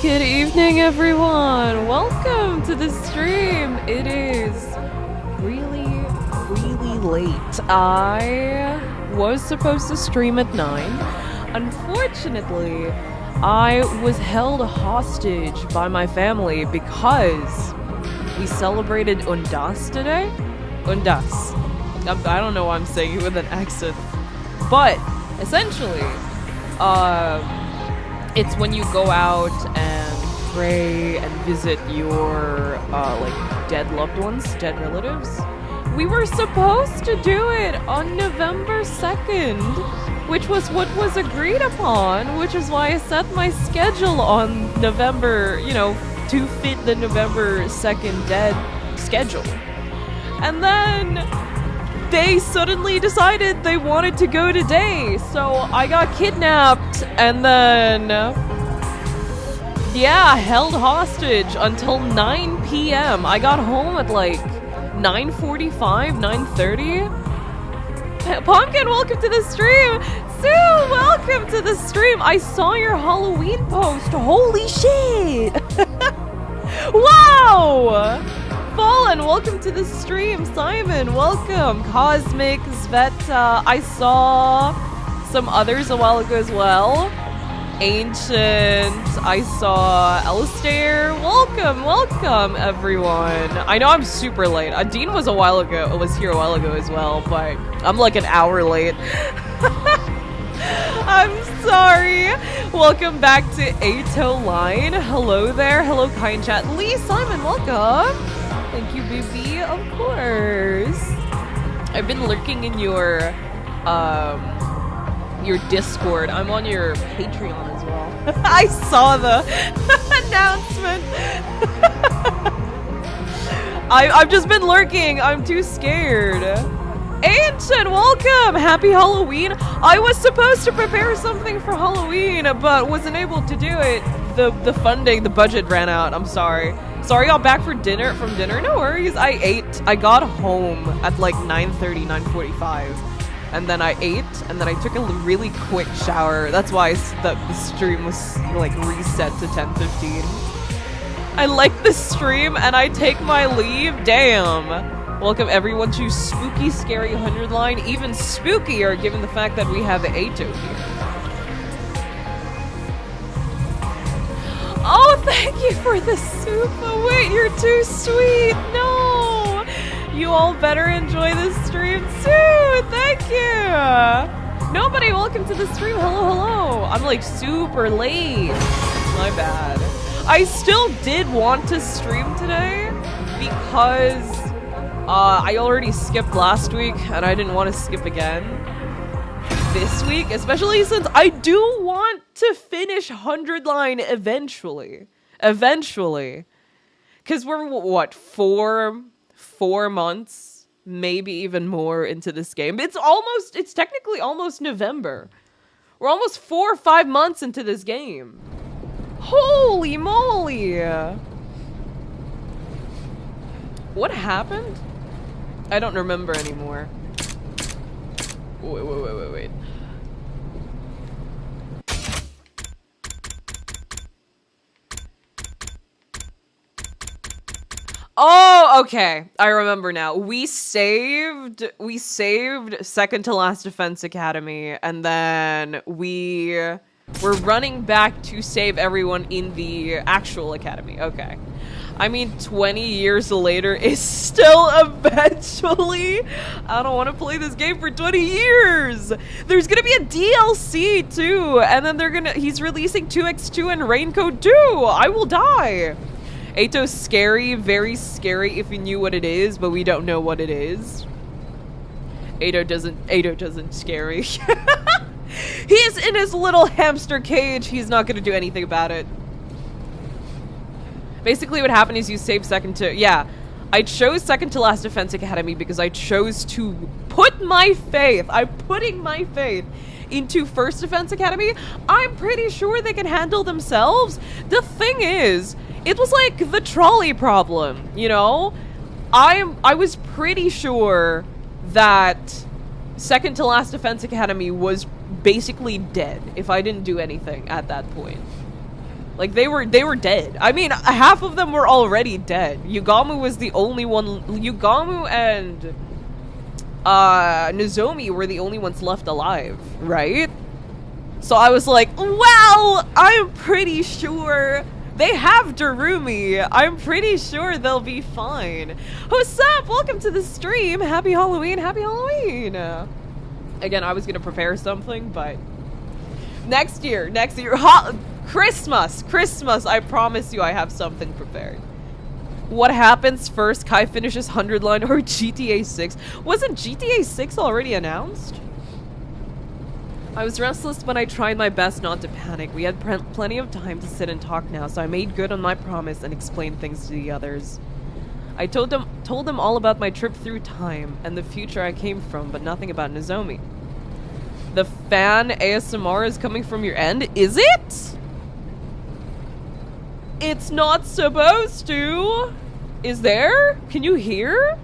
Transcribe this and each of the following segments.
Good evening, everyone. Welcome to the stream. It is really late. I was supposed to stream at 9. Unfortunately, I was held hostage by my family because we celebrated Undas today. Undas. I don't know why I'm saying it with an accent. But essentially, it's when you go out and pray and visit your like dead loved ones, dead relatives. We were supposed to do it on November 2nd, which was what was agreed upon, which is why I set my schedule on November, to fit the November 2nd dead schedule. And then they suddenly decided they wanted to go today, so I got kidnapped and then, held hostage until 9 p.m. I got home at like 9:45, 9:30. Pumpkin, welcome to the stream! Sue, welcome to the stream! I saw your Halloween post, holy shit! Wow! Fallen, welcome to the stream. Simon, welcome. Cosmic, Sveta, I saw some others a while ago as well. Ancient, I saw Alistair. Welcome everyone. I know I'm super late. Dean was here a while ago as well, but I'm like an hour late. I'm sorry. Welcome back to Eito line. Hello there. Hello kind chat. Lee, Simon, welcome. Thank you, BB, of course. I've been lurking in your Discord. I'm on your Patreon as well. I saw the announcement. I've just been lurking. I'm too scared. Ancient, welcome! Happy Halloween! I was supposed to prepare something for Halloween, but wasn't able to do it. The funding, the budget ran out. I'm sorry. Sorry, y'all back from dinner. No worries. I ate. I got home at like 9:30, 9:45. And then I ate, and then I took a really quick shower. That's why the stream was like reset to 10:15. I like the stream, and I take my leave. Damn. Welcome everyone to Spooky Scary 100 line. Even spookier given the fact that we have Eito here. Oh, thank you for the soup. Oh, wait, you're too sweet. No. You all better enjoy this stream too. Thank you. Nobody, welcome to the stream. Hello. I'm like super late. My bad. I still did want to stream today because I already skipped last week and I didn't want to skip again this week, especially since I do want to finish 100 line eventually. Because we're, what, four months, maybe even more into this game. It's technically almost November. We're almost 4 or 5 months into this game. Holy moly! What happened? I don't remember anymore. Wait. Oh, okay. I remember now. We saved second to last Defense Academy, and then we're running back to save everyone in the actual academy. Okay. I mean, 20 years later is still eventually. I don't want to play this game for 20 years. There's gonna be a DLC too, and then he's releasing 2x2 and Raincoat 2. I will die. Eito's scary, very scary if you knew what it is, but we don't know what it is. Eito doesn't scary. He's in his little hamster cage. He's not gonna do anything about it. Basically what happened is you save second to... Yeah, I chose second to last Defense Academy because I chose to put my faith... I'm putting my faith into first Defense Academy. I'm pretty sure they can handle themselves. The thing is, it was like the trolley problem, you know? I was pretty sure that second to last Defense Academy was basically dead if I didn't do anything at that point. Like, they were dead. I mean, half of them were already dead. Yugamu was the only one. Yugamu and Nozomi were the only ones left alive, right? So I was like, well, I'm pretty sure they have Darumi. I'm pretty sure they'll be fine. What's up? Welcome to the stream. Happy Halloween. Happy Halloween. Again, I was gonna prepare something, but next year, Christmas, I promise you I have something prepared. What happens first? Kai finishes 100 line or GTA 6? Wasn't GTA 6 already announced? I was restless when I tried my best not to panic. We had plenty of time to sit and talk now, so I made good on my promise and explained things to the others. I told them all about my trip through time and the future I came from, but nothing about Nozomi. The fan ASMR is coming from your end? Is it? It's not supposed to. Is there? Can you hear?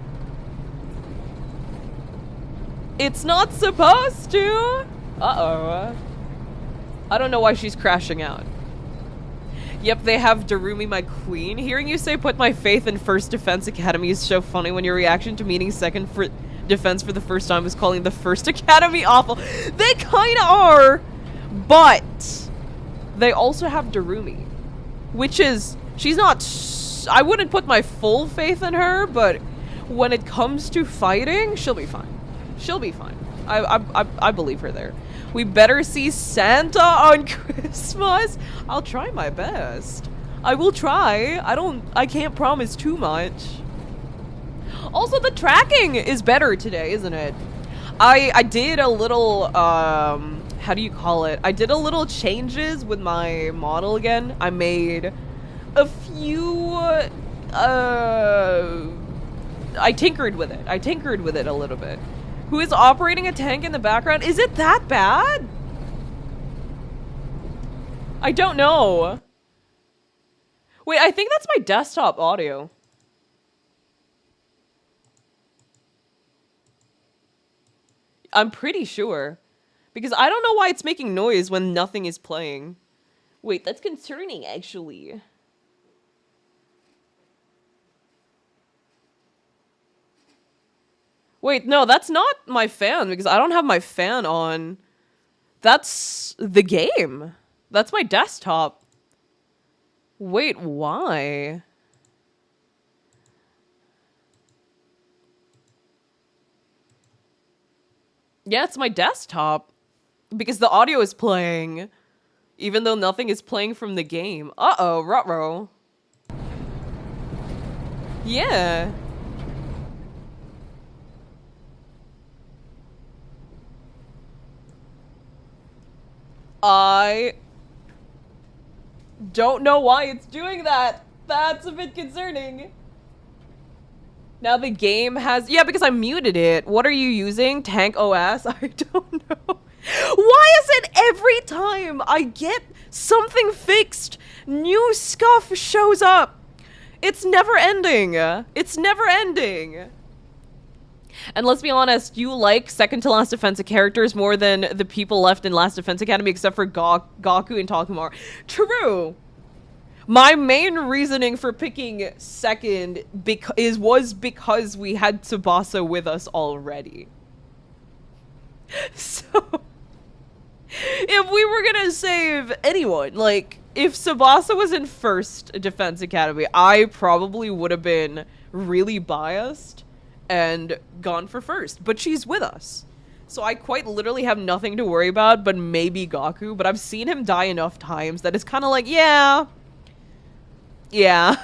It's not supposed to. Uh-oh. I don't know why she's crashing out. Yep, they have Darumi, my queen. Hearing you say put my faith in First Defense Academy is so funny when your reaction to meeting Second Defense for the first time was calling the First Academy awful. They kinda are, but they also have Darumi, which is, she's not, I wouldn't put my full faith in her, but when it comes to fighting, she'll be fine. She'll be fine. I believe her there. We better see Santa on Christmas. I'll try my best. I will try. I can't promise too much. Also, the tracking is better today, isn't it? I did a little, how do you call it? I did a little changes with my model again. I made a few, I tinkered with it. I tinkered with it a little bit. Who is operating a tank in the background? Is it that bad? I don't know. Wait, I think that's my desktop audio. I'm pretty sure. Because I don't know why it's making noise when nothing is playing. Wait, that's concerning, actually. Wait, no, that's not my fan, because I don't have my fan on. That's the game. That's my desktop. Wait, why? Yeah, it's my desktop. Because the audio is playing, even though nothing is playing from the game. Uh-oh, ruh-roh. Yeah. I don't know why it's doing that. That's a bit concerning. Now the game has... Yeah, because I muted it. What are you using? Tank OS? I don't know. Why is it every time I get something fixed, new stuff shows up? It's never ending. It's never ending. And let's be honest, you like second to last defense characters more than the people left in Last Defense Academy except for Gaku and Takumar. True. My main reasoning for picking second was because we had Tsubasa with us already. So, if we were gonna save anyone, like, if Tsubasa was in First Defense Academy, I probably would have been really biased and gone for first, but she's with us. So I quite literally have nothing to worry about, but maybe Gaku, but I've seen him die enough times that it's kind of like, yeah. Yeah.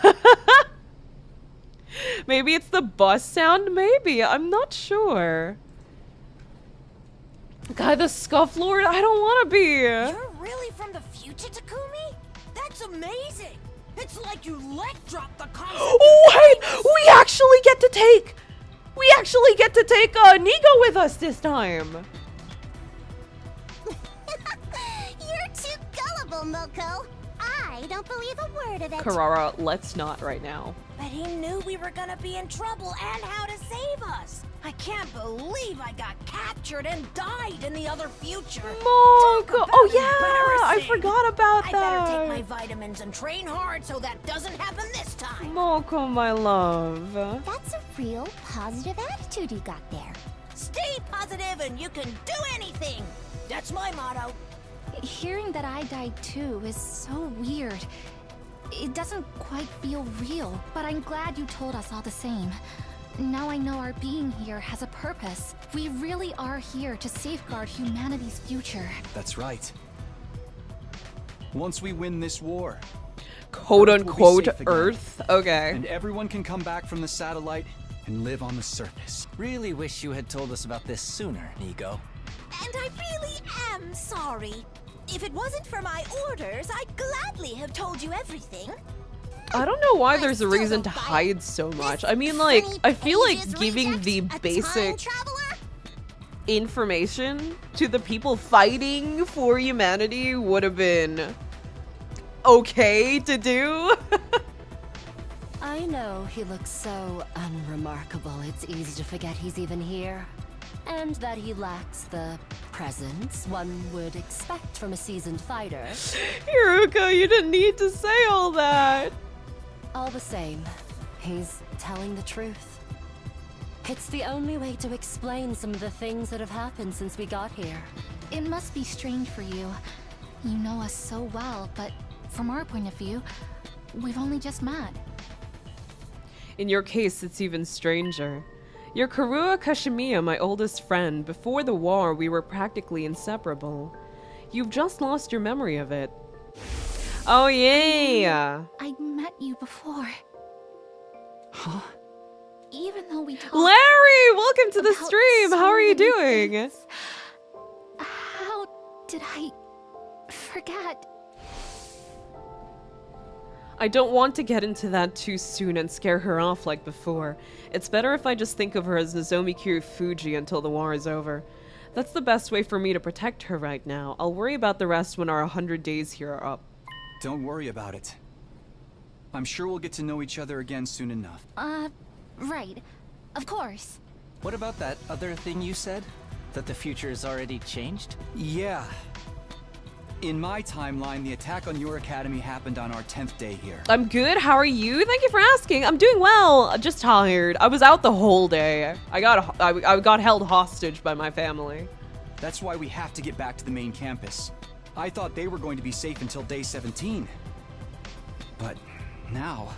Maybe it's the bus sound, maybe, I'm not sure. God, the Scufflord, I don't want to be. You're really from the future, Takumi? That's amazing. It's like you leg dropped the concept. Wait, we actually get to take Nigo with us this time. You're too gullible, Moko. I I don't believe a word of it. Carrara, let's not right now. But he knew we were gonna be in trouble and how to save us. I can't believe I got captured and died in the other future. Moko! Oh yeah, I forgot about I that. better take my vitamins and train hard so that doesn't happen this time. Moko, my love. That's a real positive attitude you got there. Stay positive and you can do anything. That's my motto. Hearing that I died too is so weird. It doesn't quite feel real, but I'm glad you told us all the same. Now I know our being here has a purpose. We really are here to safeguard humanity's future. That's right. Once we win this war, Quote Earth will be unquote safe again. Earth. Okay. and everyone can come back from the satellite and live on the surface. Really wish you had told us about this sooner, Nico. And I really am sorry. If it wasn't for my orders, I'd gladly have told you everything. I don't know why I there's a still reason don't to buy it. hide so much. This I mean, like, funny I feel like pages giving reject the a time basic traveler? information to the people fighting for humanity would have been okay to do. I know he looks so unremarkable, it's easy to forget he's even here. And that he lacks the presence one would expect from a seasoned fighter. Hiruka, you didn't need to say all that. All the same, he's telling the truth. It's the only way to explain some of the things that have happened since we got here. It must be strange for you. You know us so well, but from our point of view, we've only just met. In your case, it's even stranger. You're Karua Kashimiya, my oldest friend. Before the war, we were practically inseparable. You've just lost your memory of it. Oh, yeah. I met you before. Huh? Even though we talked Larry, welcome to the about stream. so How are you many doing? things. How did I forget? I don't want to get into that too soon and scare her off like before. It's better if I just think of her as Nozomi Fuji until the war is over. That's the best way for me to protect her right now. I'll worry about the rest when our 100 days here are up. Don't worry about it. I'm sure we'll get to know each other again soon enough. Right. Of course. What about that other thing you said? That the future's already changed? Yeah. In my timeline, the attack on your academy happened on our 10th day here. I'm good. How are you? Thank you for asking. I'm doing well. Just tired. I was out the whole day. I got held hostage by my family. That's why we have to get back to the main campus. I thought they were going to be safe until day 17. But now...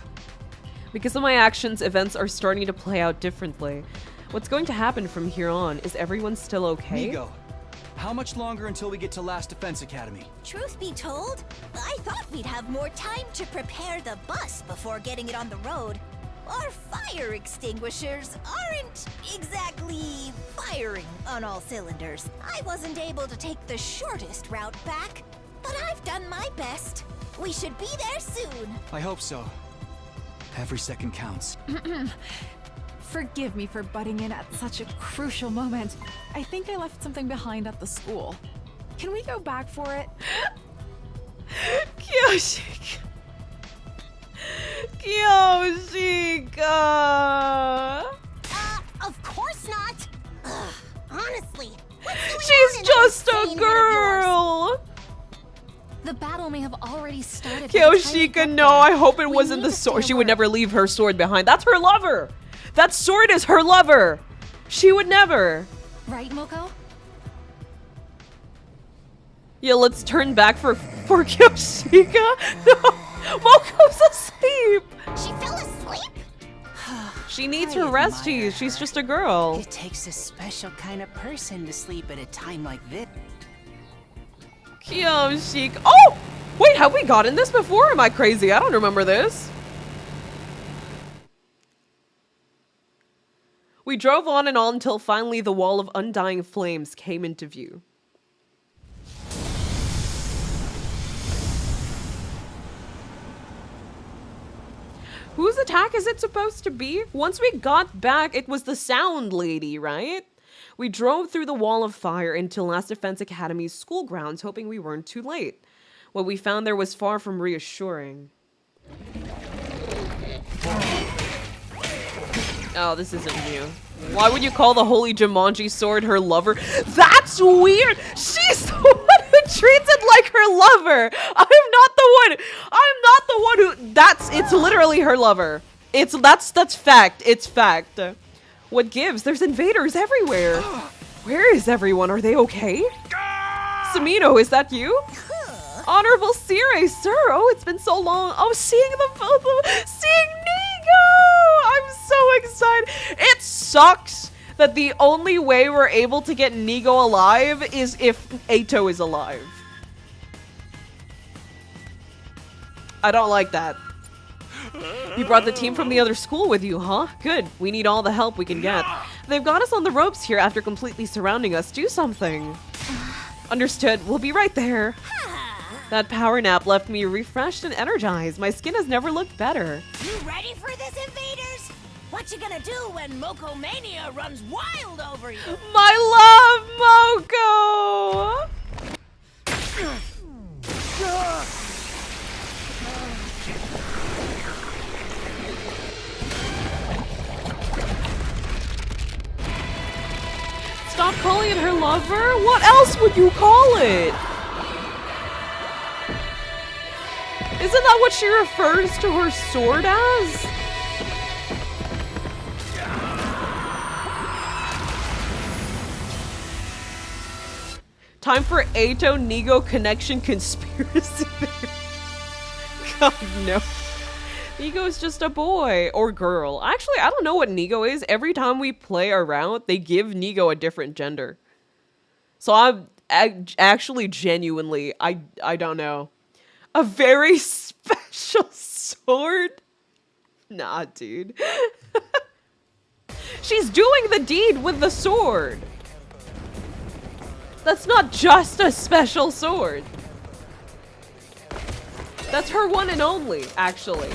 Because of my actions, events are starting to play out differently. What's going to happen from here on? Is everyone still okay? Nigo, how much longer until we get to Last Defense Academy? Truth be told, I thought we'd have more time to prepare the bus before getting it on the road. Our fire extinguishers aren't exactly firing on all cylinders. I wasn't able to take the shortest route back, but I've done my best. We should be there soon. I hope so. Every second counts. Forgive me for butting in at such a crucial moment. I think I left something behind at the school. Can we go back for it? Kyoshika. Kyoshika. Of course not. Ugh, honestly, what's going on She's in just that a insane head of yours? girl. The battle may have already started. by the time we Kyoshika, get no, there. I hope it We wasn't need the to stay sword. She would alert. never leave her sword behind. That's her lover. That sword is her lover. She would never. Right, Moko? Yeah, let's turn back for Kyoshika. No, Moko's asleep. She fell asleep? She needs I her admire resties. She's her. just a girl. It takes a special kind of person to sleep at a time like this. Kyoshika. Oh! Wait, have we gotten this before? Am I crazy? I don't remember this. We drove on and on until finally the wall of undying flames came into view. Whose attack is it supposed to be? Once we got back, it was the sound lady, right? We drove through the wall of fire into Last Defense Academy's school grounds, hoping we weren't too late. What we found there was far from reassuring. Oh, this isn't new. Why would you call the holy Jumanji sword her lover? That's weird! She's the one who treats it like her lover! I'm not the one who... It's literally her lover. That's fact. It's fact. What gives? There's invaders everywhere. Where is everyone? Are they okay? Samino, is that you? Honorable Sire, sir. Oh, it's been so long. Oh, seeing Nigo! I'm so excited. It sucks that the only way we're able to get Nigo alive is if Eito is alive. I don't like that. You brought the team from the other school with you, huh? Good. We need all the help we can get. They've got us on the ropes here after completely surrounding us. Do something. Understood. We'll be right there. That power nap left me refreshed and energized. My skin has never looked better. You ready for this, invaders? What you gonna do when Moko Mania runs wild over you? My love, Moko! Stop calling it her lover? What else would you call it? Isn't that what she refers to her sword as? Time for Eito Nigo connection conspiracy theory. God, no. Nigo is just a boy or girl. Actually, I don't know what Nigo is. Every time we play around, they give Nigo a different gender. So I'm actually genuinely, I don't know. A very special sword? Nah, dude. She's doing the deed with the sword. That's not just a special sword. That's her one and only, actually.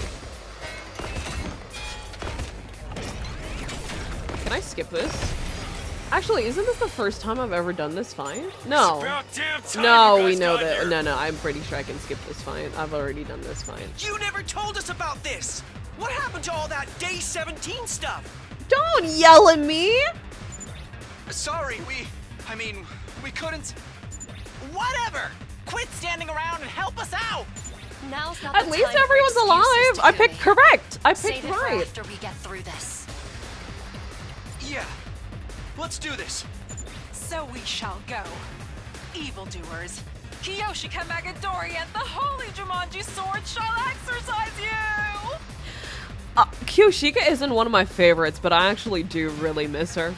Can I skip this? Actually, isn't this the first time I've ever done this fight? No. No, we know that. No, I'm pretty sure I can skip this fight. I've already done this fight. You never told us about this! What happened to all that day 17 stuff? Don't yell at me! Sorry, we couldn't... Whatever! Quit standing around and help us out! Now's not At the least time for everyone's excuses, alive. I picked Takumi. correct. I Save picked it for right. after we get through this. Yeah, let's do this. So we shall go. Evildoers. Kiyoshika Magadori and the Holy Jumanji Sword shall exercise you! Kyoshika isn't one of my favorites, but I actually do really miss her.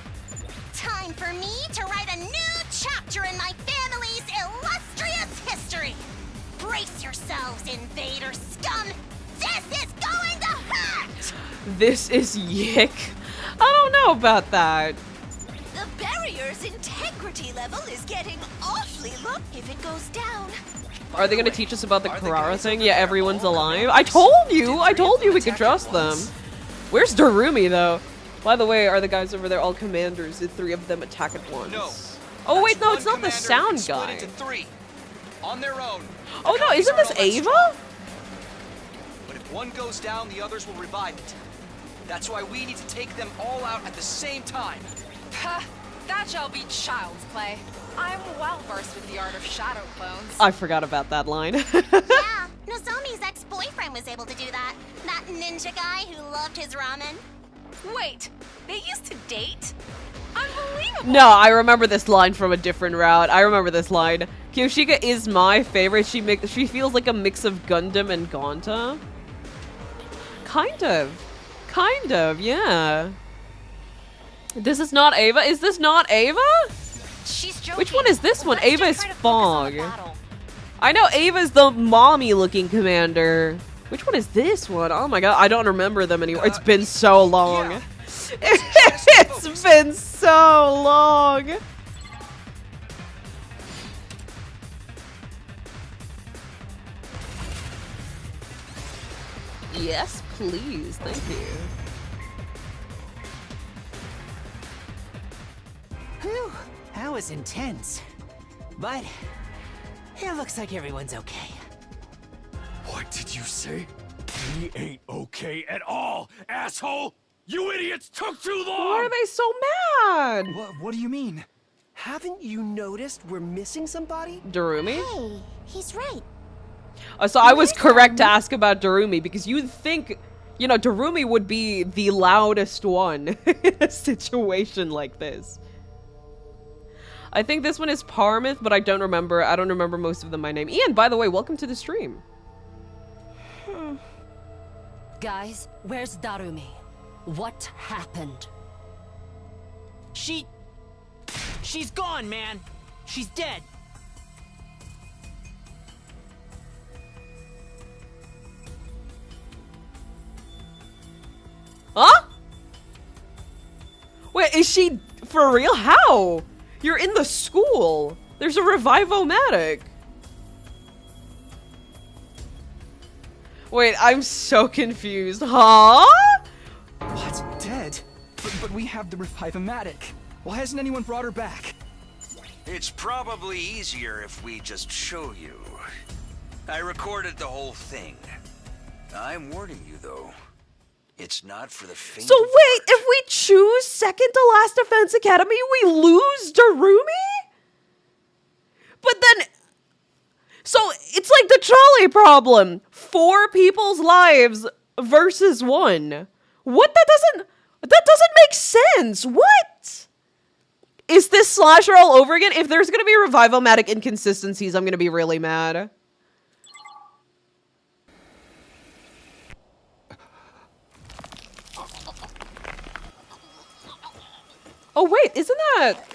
Time for me to write a new chapter in my family's illustrious history. Brace yourselves, invader scum. This is going to hurt! This is yick. I don't know about that. The barrier's integrity level is getting awfully low. If it goes down, Are they gonna teach us about the Carrara thing? Yeah, everyone's alive. I told you we could trust them. Where's Darumi though? By the way, are the guys over there all commanders? Did 3 of them attack at once? No. Oh wait, no, One it's not the commander sound split guy. into 3. On their own. Oh no, isn't this Ava? But if one goes down, the others will revive it. That's why we need to take them all out at the same time. Ha! That shall be child's play. I'm well versed with the art of shadow clones. I forgot about that line. Yeah, Nozomi's ex-boyfriend was able to do that. That ninja guy who loved his ramen. Wait, they used to date? Unbelievable! No, I remember this line from a different route. I remember this line. Kyoshika is my favorite. She feels like a mix of Gundam and Gonta. Kind of, yeah. This is not Ava? Is this not Ava? She's joking. Which one is this one? Let's Ava just is try to focus on Fog. the battle. I know Ava's the mommy-looking commander. Which one is this one? Oh my god, I don't remember them anymore. It's been so long. Yeah. It's been so long. Yes, please. Thank you. Whew, that was intense. But it looks like everyone's okay. What did you say? We ain't okay at all, asshole! You idiots took too long! Why are they so mad? What do you mean? Haven't you noticed we're missing somebody? Darumi? Hey, he's right. So I was correct to ask about Darumi because you'd think, you know, Darumi would be the loudest one in a situation like this. I think this one is Parmouth, but I don't remember. I don't remember most of them by name. Ian, by the way, welcome to the stream. Guys, where's Darumi? What happened? She's gone, man. She's dead. Huh? Wait, is she for real? How? You're in the school. There's a Revive-O-Matic. Wait, I'm so confused. Huh? What? Dead? But we have the Revive-O-Matic. Why hasn't anyone brought her back? It's probably easier if we just show you. I recorded the whole thing. I'm warning you, though. It's not for the faint So of wait, heart. if we choose second to last Defense Academy, we lose Darumi? But then... So, it's like the trolley problem. 4 people's lives versus 1. What? That doesn't make sense. What? Is this slasher all over again? If there's gonna be Revive-O-Matic inconsistencies, I'm gonna be really mad. Oh wait, isn't that...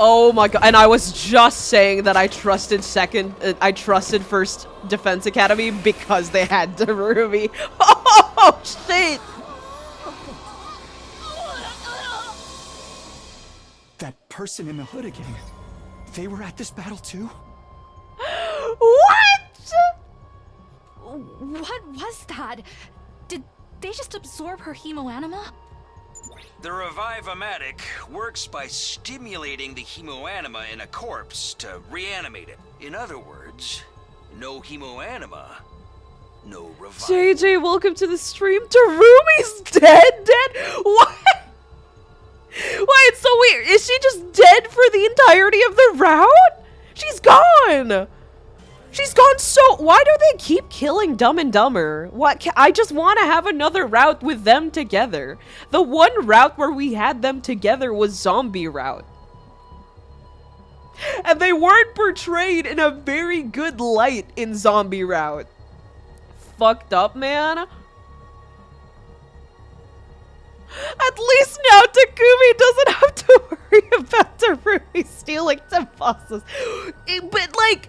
Oh my god, and I was just saying that I trusted First Defense Academy because they had Darumi. Oh shit! That person in the hood again. They were at this battle too? What? What was that? Did they just absorb her hemoanima? The Revive-O-Matic works by stimulating the hemoanima in a corpse to reanimate it. In other words, no hemoanima, no revive. JJ, welcome to the stream. Darumi's dead? What? Wait, so wait, is she just dead for the entirety of the route? She's gone! She's gone so- Why do they keep killing Dumb and Dumber? What? I just want to have another route with them together. The one route where we had them together was Zombie Route. And they weren't portrayed in a very good light in Zombie Route. Fucked up, man. At least now Takumi doesn't have to worry about Darumi stealing Tsubasa's. But like,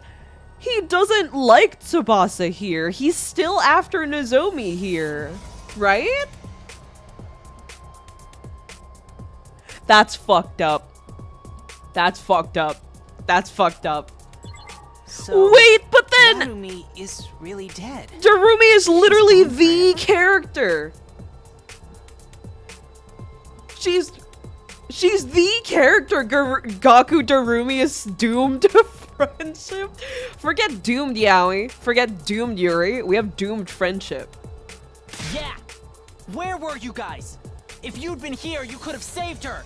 he doesn't like Tsubasa here. He's still after Nozomi here, right? That's fucked up. That's fucked up. That's fucked up. So wait, but then Darumi is really dead. Darumi is literally the character. She's the character. Gaku Darumi is doomed to friendship. Forget doomed Yaoi. Forget doomed Yuri. We have doomed friendship. Yeah. Where were you guys? If you'd been here, you could have saved her.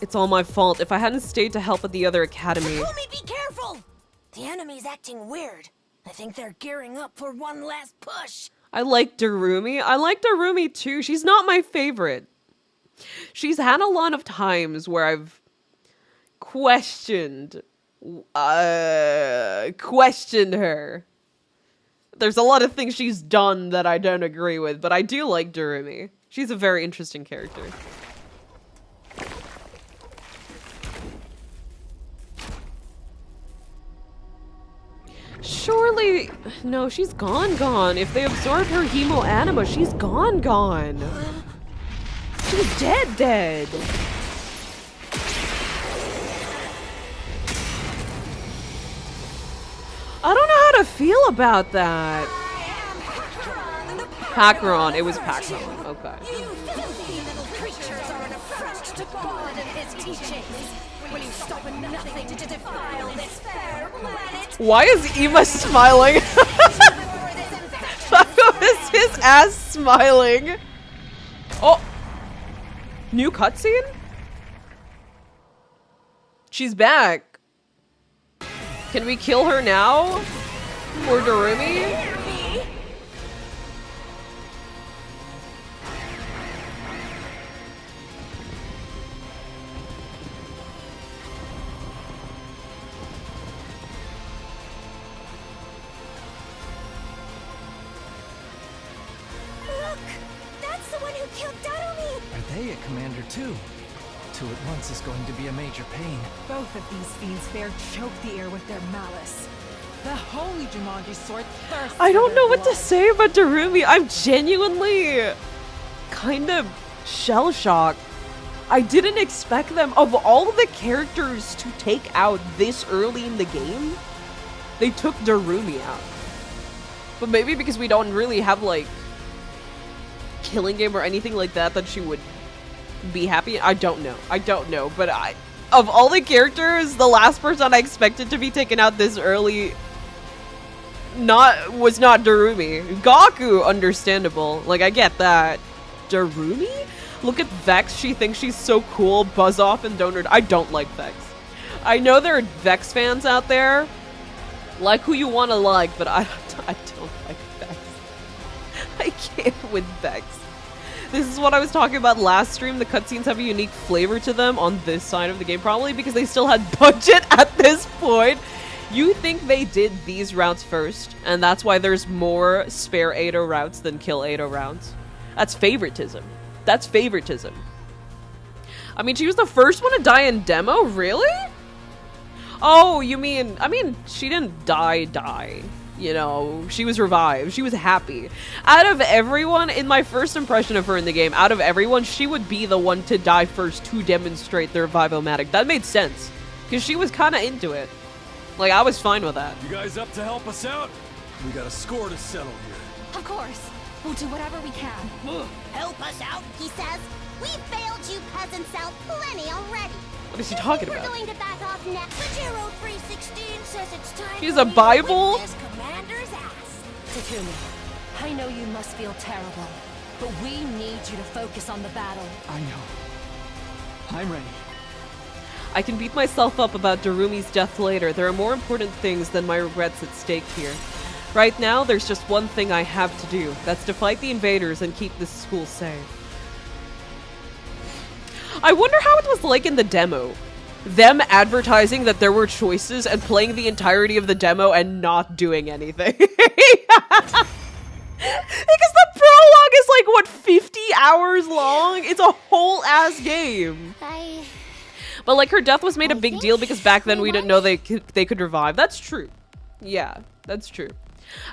It's all my fault. If I hadn't stayed to help at the other academy. Takumi, be careful! The enemy's acting weird. I think they're gearing up for one last push. I like Darumi. I like Darumi too. She's not my favorite. She's had a lot of times where I've questioned her. There's a lot of things she's done that I don't agree with, but I do like Darumi. She's a very interesting character. Surely, no, she's gone. If they absorbed her hemoanima, she's gone. She's dead. I don't know how to feel about that? Pacron. It was Pacron. Okay. You filthy little creatures are an affront to God and his teachings. Will you stop at nothing to defile this fair planet? Why is Eva smiling? That was his ass smiling. Oh. New cutscene? She's back. Can we kill her now? Or Darumi? Look! That's the one who killed Darumi! Are they a commander too? Two at once is going to be a major pain. Both of these fiends fair choke the air with their malice. The holy Jumanji sword thirsts I don't for know their what to blood. say about Darumi. I'm genuinely kind of shell-shocked. I didn't expect them, of all the characters to take out this early in the game, they took Darumi out. But maybe because we don't really have, like, killing game or anything like that she would be happy. I don't know. But of all the characters, the last person I expected to be taken out this early was not Darumi. Gaku, understandable. Like, I get that. Darumi? Look at Vex. She thinks she's so cool. Buzz off and don't. I don't like Vex. I know there are Vex fans out there. Like who you want to like, but I don't like Vex. I can't with Vex. This is what I was talking about last stream. The cutscenes have a unique flavor to them on this side of the game, probably because they still had budget at this point. You think they did these routes first, and that's why there's more spare Eito routes than kill Eito routes. That's favoritism. That's favoritism. I mean, she was the first one to die in demo? Really? Oh, you mean... I mean, she didn't die. You know, she was revived. She was happy. Out of everyone, in my first impression of her in the game, out of everyone, she would be the one to die first to demonstrate the revive-o-matic. That made sense. Because she was kind of into it. Like, I was fine with that. You guys up to help us out? We got a score to settle here. Of course. We'll do whatever we can. Help us out, he says. We've bailed you peasants out plenty already. What is she talking We're about? going to back off next. Pajero 316 says it's time She's for a me to Bible? whip this commander's ass. Takumi, I know you must feel terrible, but we need you to focus on the battle. I know. I'm ready. I can beat myself up about Darumi's death later. There are more important things than my regrets at stake here. Right now, there's just one thing I have to do. That's to fight the invaders and keep this school safe. I wonder how it was like in the demo. Them advertising that there were choices and playing the entirety of the demo and not doing anything. Because the prologue is like, what, 50 hours long? It's a whole ass game. But like her death was made a big deal because back then we didn't know they could revive. That's true. Yeah, that's true.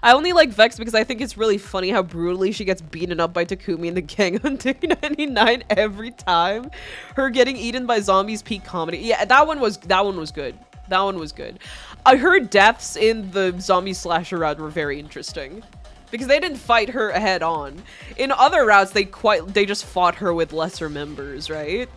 I only like Vex because I think it's really funny how brutally she gets beaten up by Takumi and the gang on Day 99 every time. Her getting eaten by zombies, peak comedy. Yeah, that one was good. That one was good. Her deaths in the zombie slasher route were very interesting because they didn't fight her head on. In other routes, they just fought her with lesser members, right?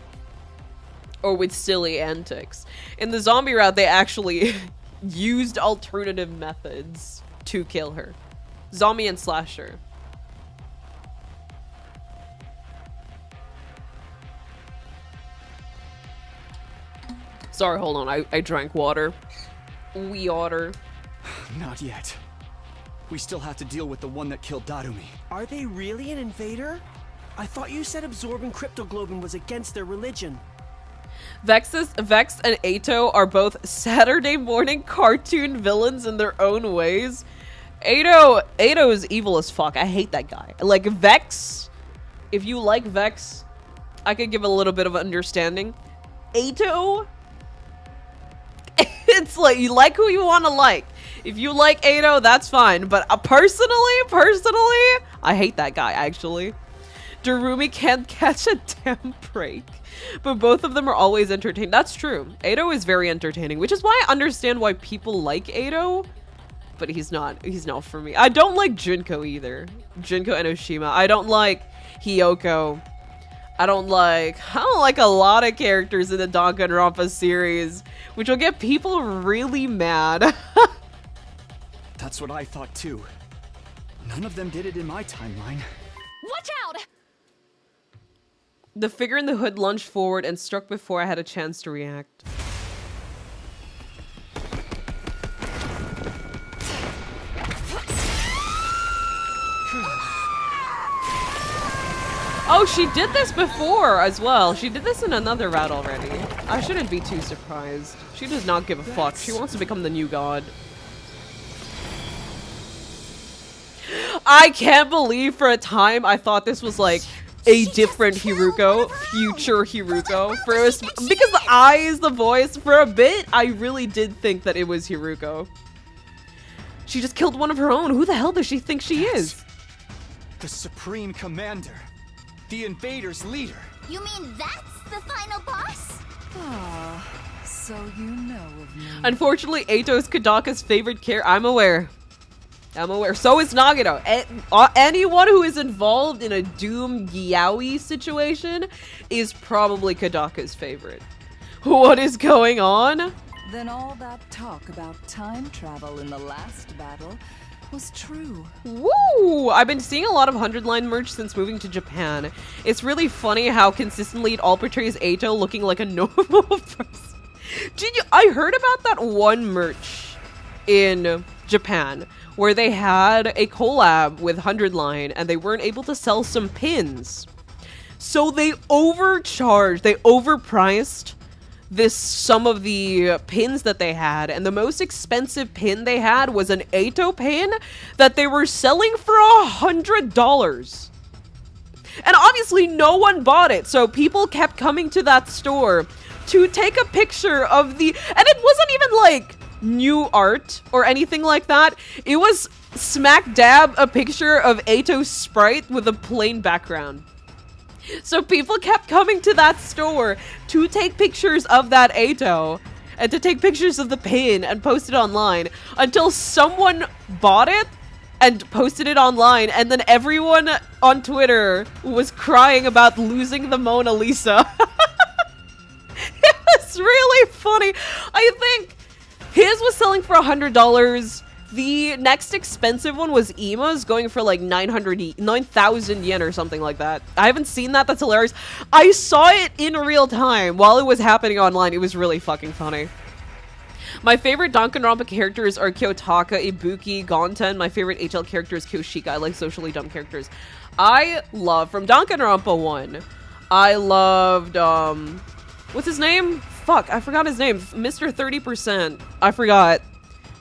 Or with silly antics. In the zombie route, they actually used alternative methods to kill her. Zombie and slasher. Sorry, hold on. I drank water. Water. Not yet. We still have to deal with the one that killed Darumi. Are they really an invader? I thought you said absorbing cryptoglobin was against their religion. Vex and Eito are both Saturday morning cartoon villains in their own ways. Eito is evil as fuck. I hate that guy. Like Vex, if you like Vex, I could give a little bit of understanding. Eito, it's like you like who you want to like. If you like Eito, that's fine. But personally, I hate that guy actually. Darumi can't catch a damn break. But both of them are always entertaining. That's true. Eito is very entertaining, which is why I understand why people like Eito. but he's not for me. I don't like Junko either. Junko Enoshima. I don't like Hiyoko. I don't like a lot of characters in the Danganronpa series, which will get people really mad. That's what I thought too. None of them did it in my timeline. Watch out! The figure in the hood lunged forward and struck before I had a chance to react. Oh, she did this before as well. She did this in another route already. I shouldn't be too surprised. She does not give a fuck. She wants to become the new god. I can't believe for a time I thought this was like a different Hiruko, future Hiruko. Because the eyes, the voice, for a bit, I really did think that it was Hiruko. She just killed one of her own. Who the hell does she think she is? The Supreme Commander. The invaders' leader. You mean that's the final boss? Ah, so you know of me. Unfortunately, Eito is Kodaka's favorite character. I'm aware. So is Nagito. Anyone who is involved in a Doom Yaoi situation is probably Kodaka's favorite. What is going on? Then all that talk about time travel in the last battle was true. Woo! I've been seeing a lot of 100-line merch since moving to Japan. It's really funny how consistently it all portrays Eito looking like a normal person. I heard about that one merch in Japan where they had a collab with 100-line and they weren't able to sell some pins. So they overpriced some of the pins that they had, and the most expensive pin they had was an Eito pin that they were selling for $100. And obviously no one bought it, so people kept coming to that store to take a picture of and it wasn't even like new art or anything like that. It was smack dab a picture of Eito's sprite with a plain background. So people kept coming to that store to take pictures of that Eito and to take pictures of the pin and post it online until someone bought it and posted it online, and then everyone on Twitter was crying about losing the Mona Lisa. It was really funny. I think his was selling for $100. The next expensive one was Ima's, going for like 9,000 yen or something like that. I haven't seen that. That's hilarious. I saw it in real time while it was happening online. It was really fucking funny. My favorite Danganronpa characters are Kyotaka, Ibuki, Gonten. My favorite HL character is Kyoshika. I like socially dumb characters. I love, from Danganronpa 1, I loved, what's his name? Fuck, I forgot his name. Mr. 30%. I forgot.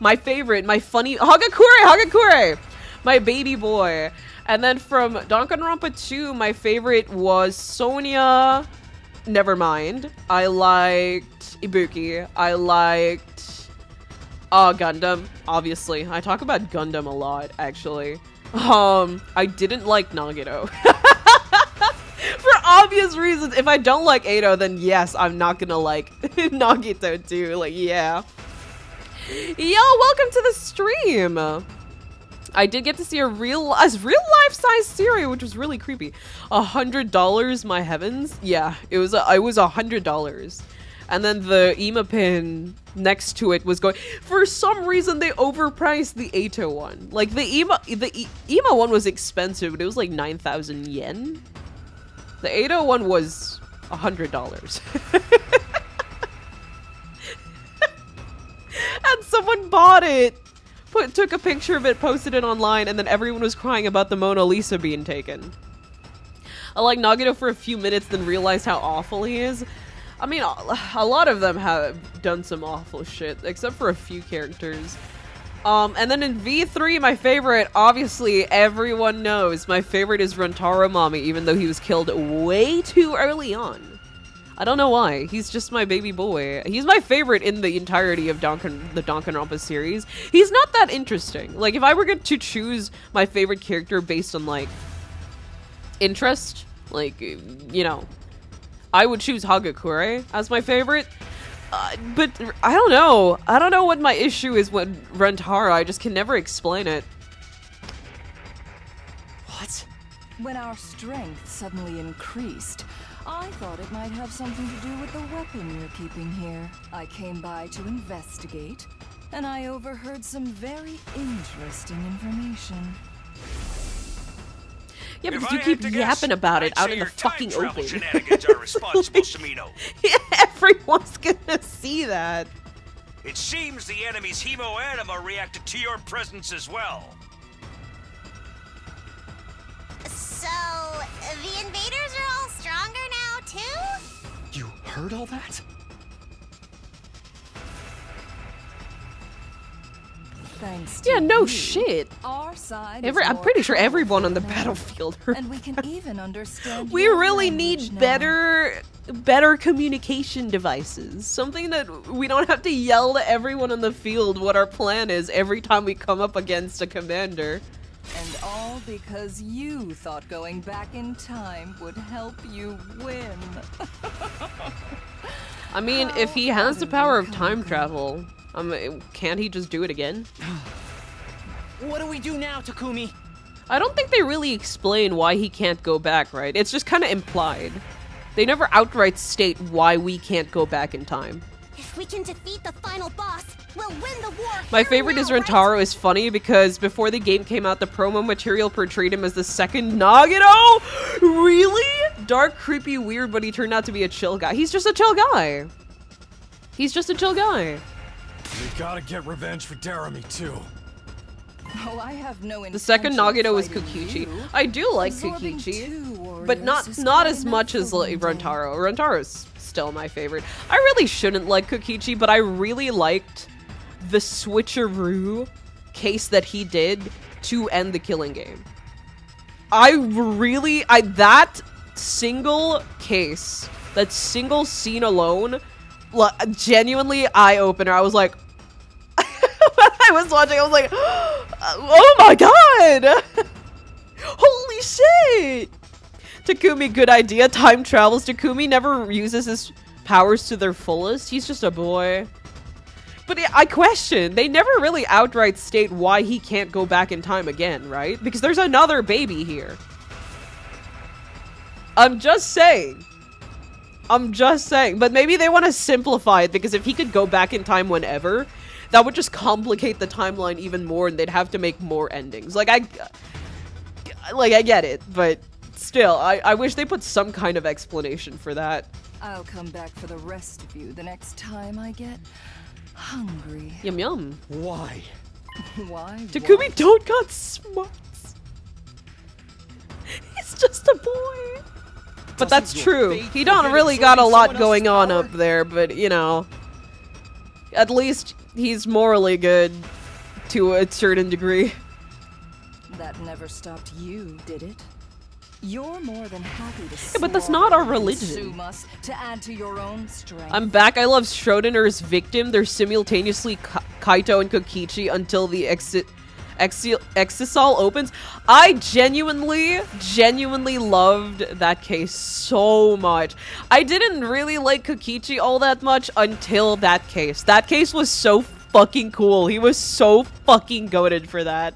My favorite, my funny, Hagakure! My baby boy. And then from Danganronpa 2, my favorite was Sonia. Nevermind. I liked Ibuki. I liked Gundam, obviously. I talk about Gundam a lot, actually. I didn't like Nagito. For obvious reasons. If I don't like Eito, then yes, I'm not gonna like Nagito too. Like, yeah. Yo, welcome to the stream. I did get to see a real life-size Siri, which was really creepy. $100, my heavens. Yeah, it was $100. And then the Ima pin next to it was going, for some reason they overpriced the Eito one. Like the Ima one was expensive, but it was like 9,000 yen. The Eito one was $100. And someone bought it, took a picture of it, posted it online, and then everyone was crying about the Mona Lisa being taken. I like Nagito for a few minutes, then realized how awful he is. I mean, a lot of them have done some awful shit, except for a few characters. And then in V3, my favorite, obviously everyone knows, my favorite is Rentaro Mami, even though he was killed way too early on. I don't know why. He's just my baby boy. He's my favorite in the entirety of the Danganronpa series. He's not that interesting. Like, if I were to choose my favorite character based on, like, interest, like, you know, I would choose Hagakure as my favorite. But I don't know. I don't know what my issue is with Rentaro. I just can never explain it. What? When our strength suddenly increased, I thought it might have something to do with the weapon you're keeping here. I came by to investigate, and I overheard some very interesting information. Yeah, because you keep yapping about it out in the fucking open. Shenanigans are responsible, Samino. Everyone's gonna see that. It seems the enemy's hemoanima reacted to your presence as well. So, the invaders are all stronger now, too? You heard all that? Thanks to Yeah, no you, shit. Our side I'm is pretty sure more everyone on the powerful now. battlefield. And we can even understand We your really language need now. better communication devices. Something that we don't have to yell to everyone in the field what our plan is every time we come up against a commander. And all because you thought going back in time would help you win. I mean, if he has the power of time travel, can't he just do it again? What do we do now, Takumi? I don't think they really explain why he can't go back, right? It's just kind of implied. They never outright state why we can't go back in time. If we can defeat the final boss, we'll win the war. My favorite is Rentaro is funny because before the game came out, the promo material portrayed him as the second Nagito? Really? Dark, creepy, weird, but he turned out to be a chill guy. He's just a chill guy. He's just a chill guy. We gotta get revenge for Jeremy, too. Oh, I have no The second intention Nagito of is fighting Kokichi. you. I do like Absorbing Kokichi, two but warriors is not quite as much enough as for like one day. Rentaro. Rentaro's still my favorite. I really shouldn't like Kokichi, but I really liked the switcheroo case that he did to end the Killing Game. That single case, that single scene alone, genuinely eye-opener. I was like, I was watching, I was like, oh my god! Holy shit! Takumi, good idea. Time travels. Takumi never uses his powers to their fullest. He's just a boy. But I question, they never really outright state why he can't go back in time again, right? Because there's another baby here. I'm just saying. But maybe they want to simplify it, because if he could go back in time whenever, that would just complicate the timeline even more, and they'd have to make more endings. I get it, but still, I wish they put some kind of explanation for that. I'll come back for the rest of you the next time I get hungry. Yum yum. Why? Why? Takumi don't got smarts. He's just a boy. But that's true. He don't really got a lot going on up there, but you know, at least he's morally good to a certain degree. That never stopped you, did it? You're more than happy to Yeah, but that's not our slaughter and religion. consume us to add to your own strength. I'm back. I love Schrodinger's victim. They're simultaneously Kaito and Kokichi until the Exisal opens. I genuinely loved that case so much. I didn't really like Kokichi all that much until that case. That case was so fucking cool. He was so fucking goated for that.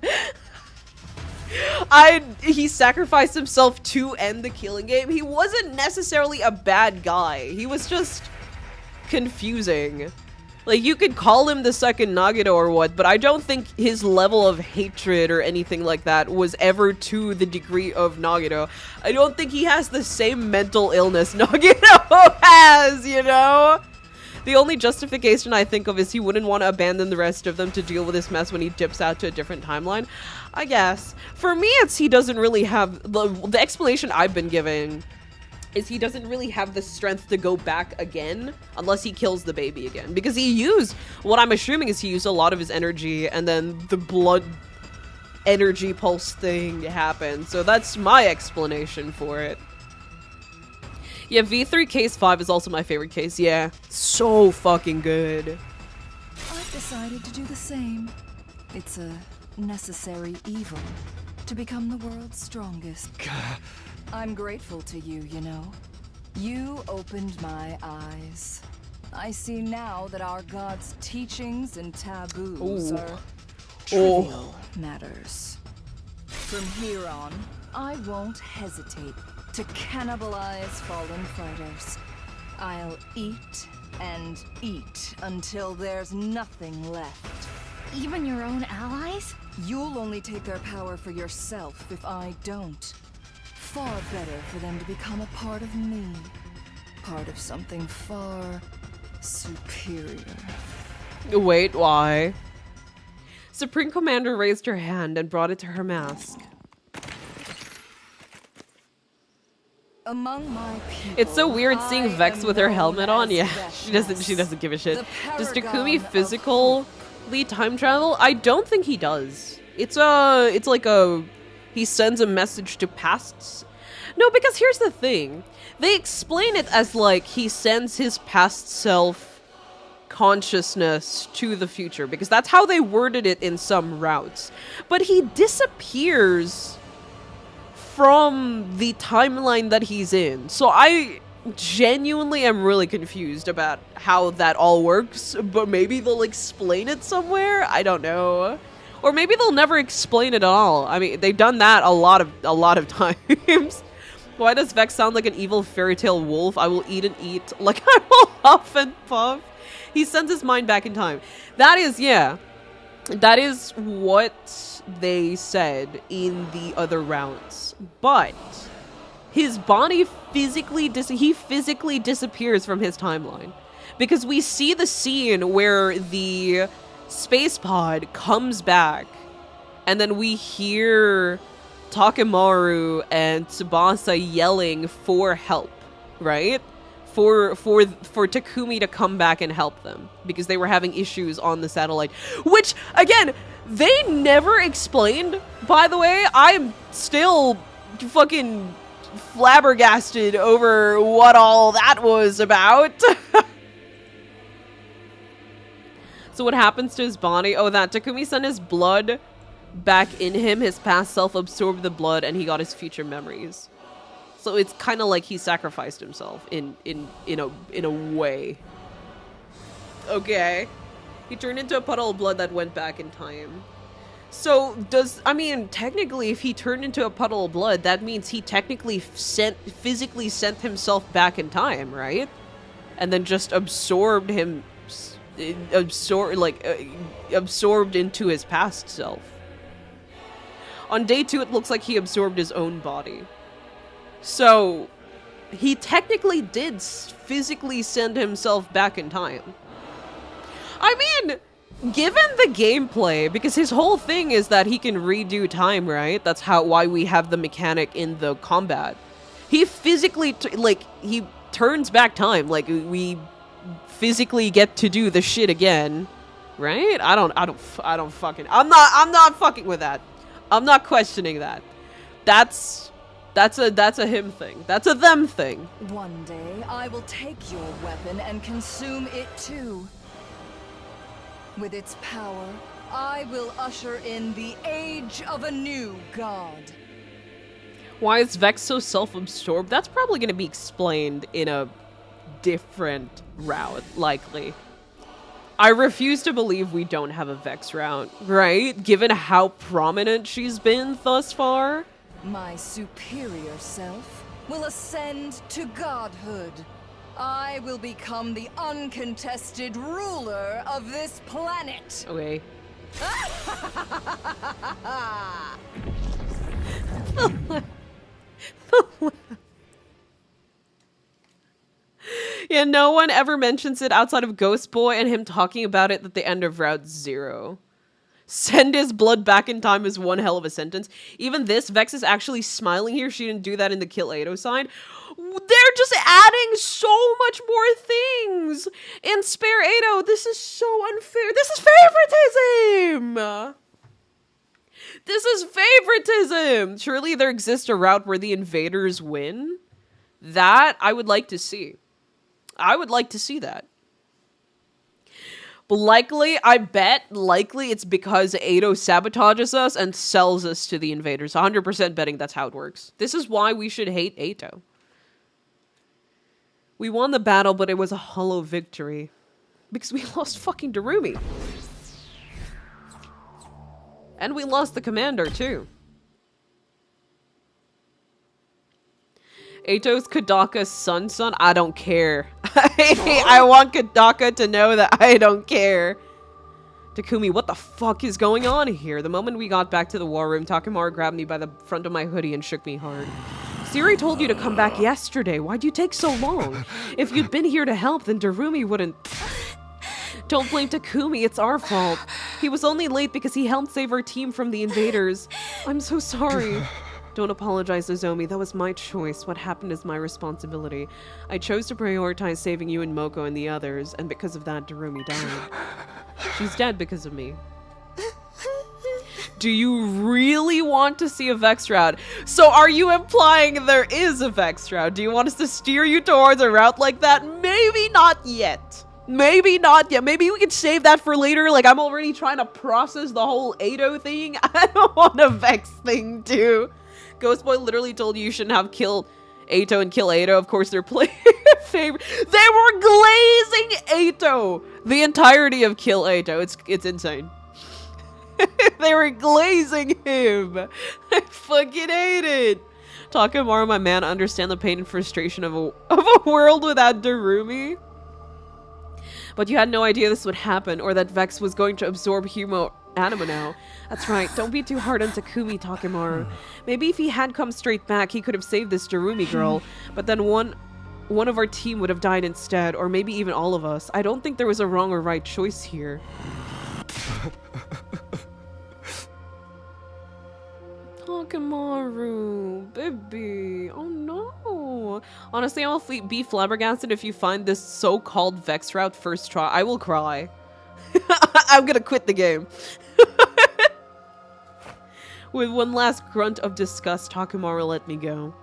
He sacrificed himself to end the Killing Game. He wasn't necessarily a bad guy. He was just confusing. Like, you could call him the second Nagito or what, but I don't think his level of hatred or anything like that was ever to the degree of Nagito. I don't think he has the same mental illness Nagito has, you know? The only justification I think of is he wouldn't want to abandon the rest of them to deal with this mess when he dips out to a different timeline. I guess. For me, it's he doesn't really have... The explanation I've been given is he doesn't really have the strength to go back again unless he kills the baby again. Because he used... What I'm assuming is he used a lot of his energy and then the blood energy pulse thing happened. So that's my explanation for it. Yeah, V3 Case 5 is also my favorite case. Yeah, so fucking good. I've decided to do the same. It's a necessary evil to become the world's strongest. I'm grateful to you, you know. You opened my eyes. I see now that our god's teachings and taboos Ooh. are trivial matters. From here on, I won't hesitate to cannibalize fallen fighters. I'll eat and eat until there's nothing left. Even your own allies? You'll only take their power for yourself if I don't. Far better for them to become a part of me. Part of something far superior. Wait, why? Supreme Commander raised her hand and brought it to her mask. Among my people, It's so weird seeing I Vex am with her known helmet on. as Yeah, Vexness, she doesn't give a shit. the Does Takumi paragon of physically time travel? I don't think he does. It's like he sends a message to pasts. No, because here's the thing. They explain it as like he sends his past self consciousness to the future, because that's how they worded it in some routes. But he disappears from the timeline that he's in. So I genuinely am really confused about how that all works, but maybe they'll explain it somewhere. I don't know. Or maybe they'll never explain it at all. I mean, they've done that a lot of times. Why does Vex sound like an evil fairy tale wolf? I will eat and eat, like I will huff and puff. He sends his mind back in time. That is, yeah. That is what they said in the other rounds. But his body physically disappears from his timeline. Because we see the scene where the space pod comes back, and then we hear Takemaru and Tsubasa yelling for help, right? For Takumi to come back and help them because they were having issues on the satellite, which again they never explained. By the way, I'm still fucking flabbergasted over what all that was about. So what happens to his body? Oh, that Takumi sent his blood back in him. His past self absorbed the blood and he got his future memories. So it's kind of like he sacrificed himself in a way. Okay. He turned into a puddle of blood that went back in time. So I mean, technically if he turned into a puddle of blood, that means he technically physically sent himself back in time, right? And then just absorbed into his past self. On day 2, it looks like he absorbed his own body. So, he technically did physically send himself back in time. I mean, given the gameplay, because his whole thing is that he can redo time, right? That's why we have the mechanic in the combat. He physically, he turns back time. Like, we physically get to do the shit again, right? I'm not fucking with that. I'm not questioning that. That's a him thing. That's a them thing. One day, I will take your weapon and consume it too. With its power, I will usher in the age of a new god. Why is Vex so self-absorbed? That's probably going to be explained in a different route, likely. I refuse to believe we don't have a Vex route, right? Given how prominent she's been thus far. My superior self will ascend to godhood. I will become the uncontested ruler of this planet. Okay. Yeah, no one ever mentions it outside of Ghost Boy and him talking about it at the end of Route 0. Send his blood back in time is one hell of a sentence. Even this, Vex is actually smiling here. She didn't do that in the Kill Eito sign. They're just adding so much more things in Spare Eito. This is so unfair. This is favoritism! This is favoritism! Surely there exists a route where the invaders win? That I would like to see. I would like to see that. But likely it's because Eito sabotages us and sells us to the invaders. 100% betting that's how it works. This is why we should hate Eito. We won the battle, but it was a hollow victory. Because we lost fucking Darumi. And we lost the commander, too. Eito's Kadaka's son. I don't care. I want Kadaka to know that I don't care. Takumi, what the fuck is going on here? The moment we got back to the war room, Takemaru grabbed me by the front of my hoodie and shook me hard. Siri told you to come back yesterday. Why'd you take so long? If you'd been here to help, then Darumi wouldn't... Don't blame Takumi, it's our fault. He was only late because he helped save our team from the invaders. I'm so sorry. Don't apologize, Nozomi. That was my choice. What happened is my responsibility. I chose to prioritize saving you and Moko and the others, and because of that, Darumi died. She's dead because of me. Do you really want to see a Vex route? So are you implying there is a Vex route? Do you want us to steer you towards a route like that? Maybe not yet. Maybe not yet. Maybe we can save that for later. Like, I'm already trying to process the whole Eito thing. I don't want a Vex thing too. Ghost Boy literally told you shouldn't have killed Eito and kill Eito. Of course, they're playing favorite. They were glazing Eito the entirety of Kill Eito. It's insane. They were glazing him. I fucking hate it. Takemaru, my man, understand the pain and frustration of a world without Darumi. But you had no idea this would happen, or that Vex was going to absorb Humo Anima now. That's right, don't be too hard on Takumi, Takemaru. Maybe if he had come straight back, he could have saved this Darumi girl, but then one of our team would have died instead, or maybe even all of us. I don't think there was a wrong or right choice here. Takemaru, baby, oh no. Honestly, I'll be flabbergasted if you find this so-called Vex route first try. I will cry. I'm gonna quit the game. With one last grunt of disgust, Takemaru let me go.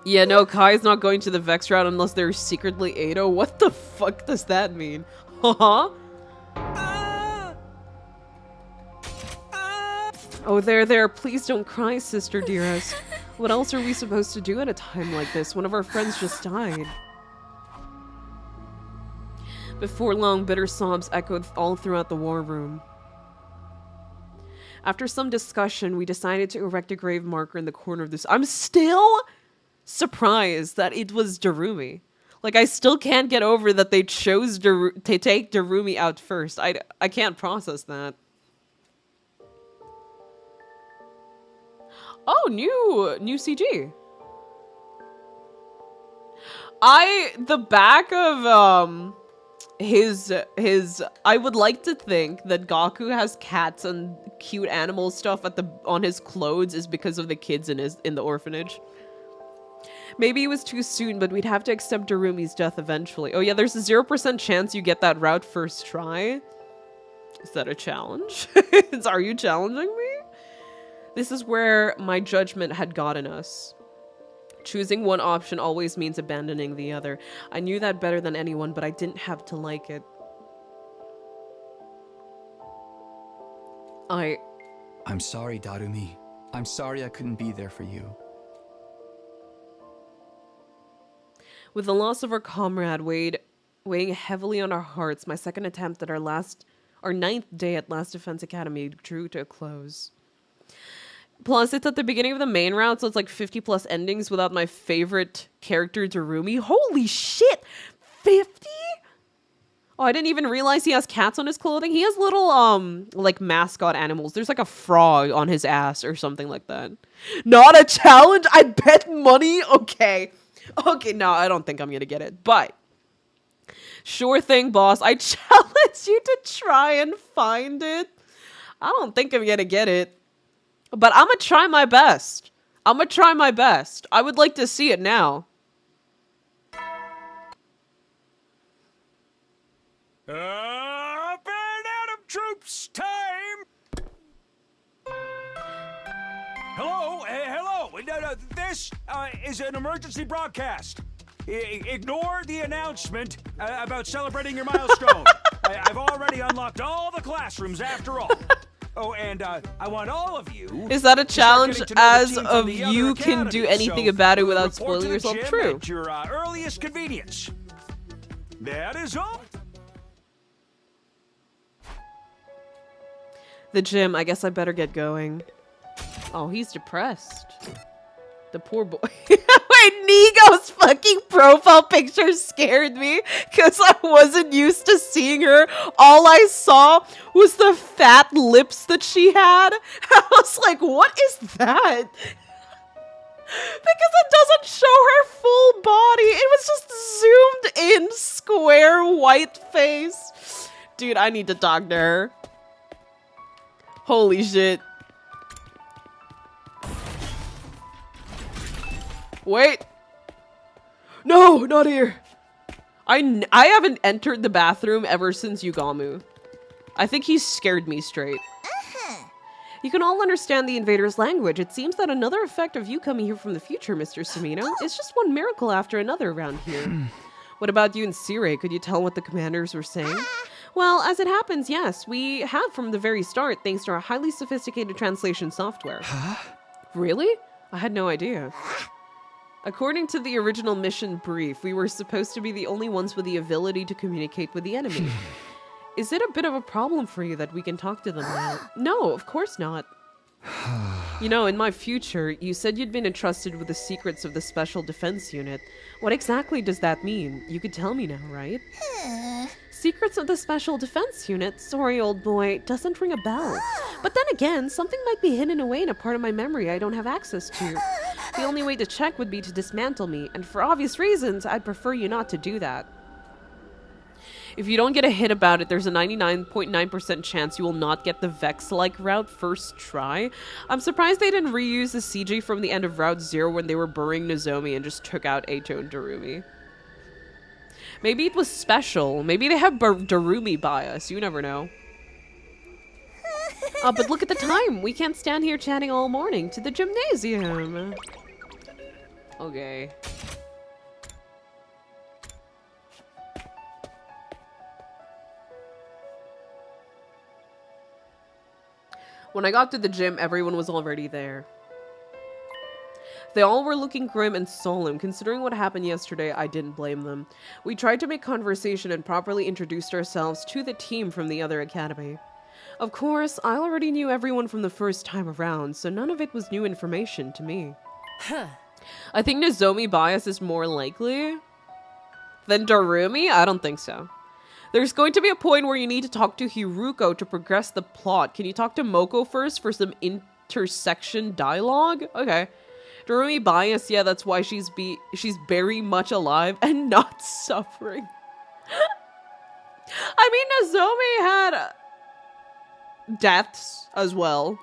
Yeah, no, Kai's not going to the Vex route unless they're secretly Eito. What the fuck does that mean? Huh? Oh, there. Please don't cry, sister dearest. What else are we supposed to do at a time like this? One of our friends just died. Before long, bitter sobs echoed all throughout the war room. After some discussion, we decided to erect a grave marker in the corner of this. I'm still surprised that it was Darumi. Like, I still can't get over that they chose to take Darumi out first. I can't process that. Oh, new CG. The back of I would like to think that Gaku has cats and cute animal stuff on his clothes is because of the kids in the orphanage. Maybe it was too soon, but we'd have to accept Darumi's death eventually. Oh yeah, there's a 0% chance you get that route first try. Is that a challenge? Are you challenging me? This is where my judgment had gotten us. Choosing one option always means abandoning the other. I knew that better than anyone, but I didn't have to like it. I'm sorry, Darumi. I'm sorry I couldn't be there for you. With the loss of our comrade weighing heavily on our hearts, my second attempt at our 9th day at Last Defense Academy drew to a close. Plus, it's at the beginning of the main route, so it's like 50+ endings without my favorite character, Darumi. Holy shit! 50? Oh, I didn't even realize he has cats on his clothing. He has little, like, mascot animals. There's like a frog on his ass or something like that. Not a challenge? I bet money? Okay. Okay, no, I don't think I'm gonna get it, but... Sure thing, boss. I challenge you to try and find it. I don't think I'm gonna get it. But I'm gonna try my best. I would like to see it now. Up and Adam troops time! Hello? No, this is an emergency broadcast. Ignore the announcement about celebrating your milestone. I've already unlocked all the classrooms after all. Oh, and I want all of you. Is that a to start challenge getting to know the as team from of the other you can academy, do anything so about it we'll without report spoiling to the yourself? gym True. at your earliest convenience. That is all. The gym. I guess I better get going. Oh, he's depressed. The poor boy. Wait, Nigo's fucking profile picture scared me because I wasn't used to seeing her. All I saw was the fat lips that she had. I was like, what is that? Because it doesn't show her full body. It was just zoomed in square white face. Dude, I need to talk to her. Holy shit. Wait. No, not here. I haven't entered the bathroom ever since Yugamu. I think he scared me straight. You can all understand the invader's language. It seems that another effect of you coming here from the future, Mr. Sumino, is just one miracle after another around here. What about you and Sire? Could you tell what the commanders were saying? Well, as it happens, yes. We have from the very start, thanks to our highly sophisticated translation software. Huh? Really? I had no idea. According to the original mission brief, we were supposed to be the only ones with the ability to communicate with the enemy. Is it a bit of a problem for you that we can talk to them now? No, of course not. You know, in my future, you said you'd been entrusted with the secrets of the Special Defense Unit. What exactly does that mean? You could tell me now, right? Secrets of the Special Defense Unit? Sorry, old boy, doesn't ring a bell. But then again, something might be hidden away in a part of my memory I don't have access to. The only way to check would be to dismantle me, and for obvious reasons, I'd prefer you not to do that. If you don't get a hit about it, there's a 99.9% chance you will not get the Vex-like route first try. I'm surprised they didn't reuse the CG from the end of Route 0 when they were burying Nozomi and just took out Eito and Darumi. Maybe it was special. Maybe they have Darumi bias. You never know. But look at the time. We can't stand here chatting all morning. To the gymnasium. Okay. When I got to the gym, everyone was already there. They all were looking grim and solemn. Considering what happened yesterday, I didn't blame them. We tried to make conversation and properly introduced ourselves to the team from the other academy. Of course, I already knew everyone from the first time around, so none of it was new information to me. I think Nozomi bias is more likely than Darumi? I don't think so. There's going to be a point where you need to talk to Hiruko to progress the plot. Can you talk to Moko first for some intersection dialogue? Okay. Darumi bias, yeah, that's why she's very much alive and not suffering. I mean, Nozomi had deaths as well.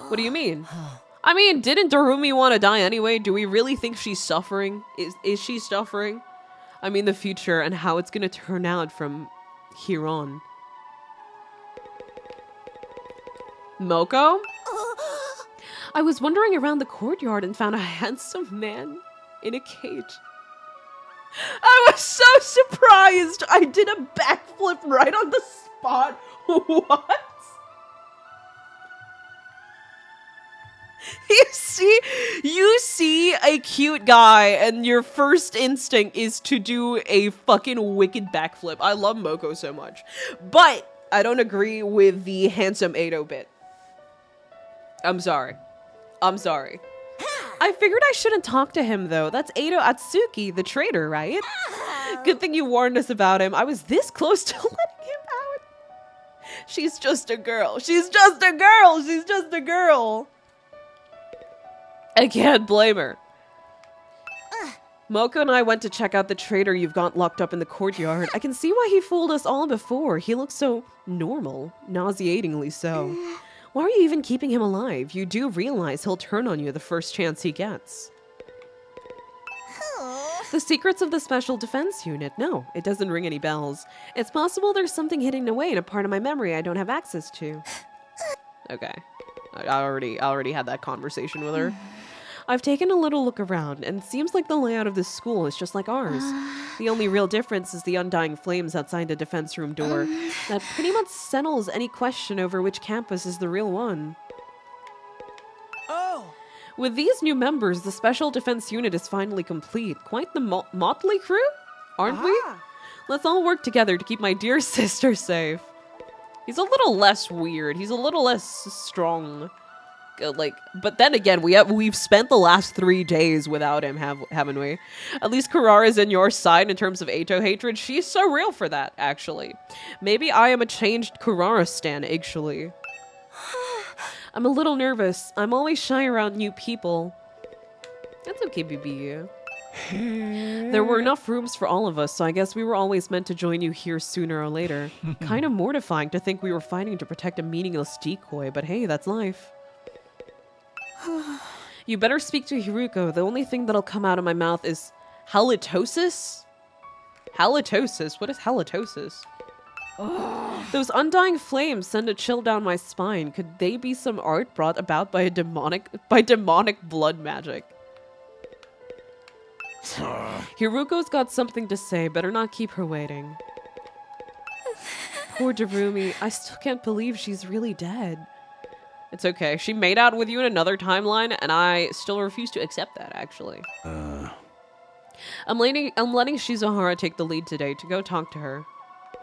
What do you mean? I mean, didn't Darumi want to die anyway? Do we really think she's suffering? Is she suffering? I mean, the future and how it's going to turn out from here on. Moko? I was wandering around the courtyard and found a handsome man in a cage. I was so surprised! I did a backflip right on the spot. What? You see a cute guy and your first instinct is to do a fucking wicked backflip. I love Moko so much. But I don't agree with the handsome Eito bit. I'm sorry. I'm sorry. I figured I shouldn't talk to him though. That's Eito Atsuki, the traitor, right? Good thing you warned us about him. I was this close to letting him out. She's just a girl. She's just a girl. She's just a girl. I can't blame her. Moko and I went to check out the traitor you've got locked up in the courtyard. I can see why he fooled us all before. He looks so normal. Nauseatingly so. Why are you even keeping him alive? You do realize he'll turn on you the first chance he gets. The secrets of the Special Defense Unit. No, it doesn't ring any bells. It's possible there's something hidden away in a part of my memory I don't have access to. Okay. I already had that conversation with her. I've taken a little look around, and it seems like the layout of this school is just like ours. The only real difference is the undying flames outside the defense room door. That pretty much settles any question over which campus is the real one. Oh! With these new members, the special defense unit is finally complete. Quite the motley crew, aren't we? Let's all work together to keep my dear sister safe. He's a little less weird. He's a little less strong. But then again, we've spent the last 3 days without him, haven't we? At least Kurara's in your side in terms of Eito hatred. She's so real for that, actually. Maybe I am a changed Kurara stan, actually. I'm a little nervous. I'm always shy around new people. That's okay, BB. There were enough rooms for all of us, so I guess we were always meant to join you here sooner or later. Kind of mortifying to think we were fighting to protect a meaningless decoy, but hey, that's life. You better speak to Hiruko. The only thing that'll come out of my mouth is halitosis? Halitosis? What is halitosis? Those undying flames send a chill down my spine. Could they be some art brought about by demonic blood magic? Hiruko's got something to say. Better not keep her waiting. Poor Darumi. I still can't believe she's really dead. It's okay. She made out with you in another timeline, and I still refuse to accept that, actually. I'm letting Shizuhara take the lead today to go talk to her.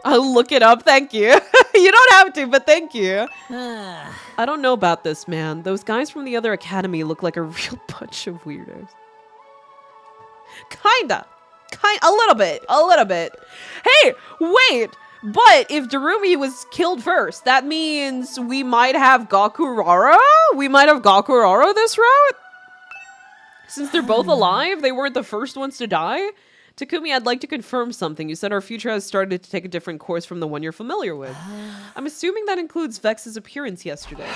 I'll look it up, thank you. You don't have to, but thank you. I don't know about this, man. Those guys from the other academy look like a real bunch of weirdos. A little bit. Hey, wait! But if Darumi was killed first, that means we might have Gakurara? We might have Gakurara this route? Since they're both alive, they weren't the first ones to die? Takumi, I'd like to confirm something. You said our future has started to take a different course from the one you're familiar with. I'm assuming that includes Vex's appearance yesterday.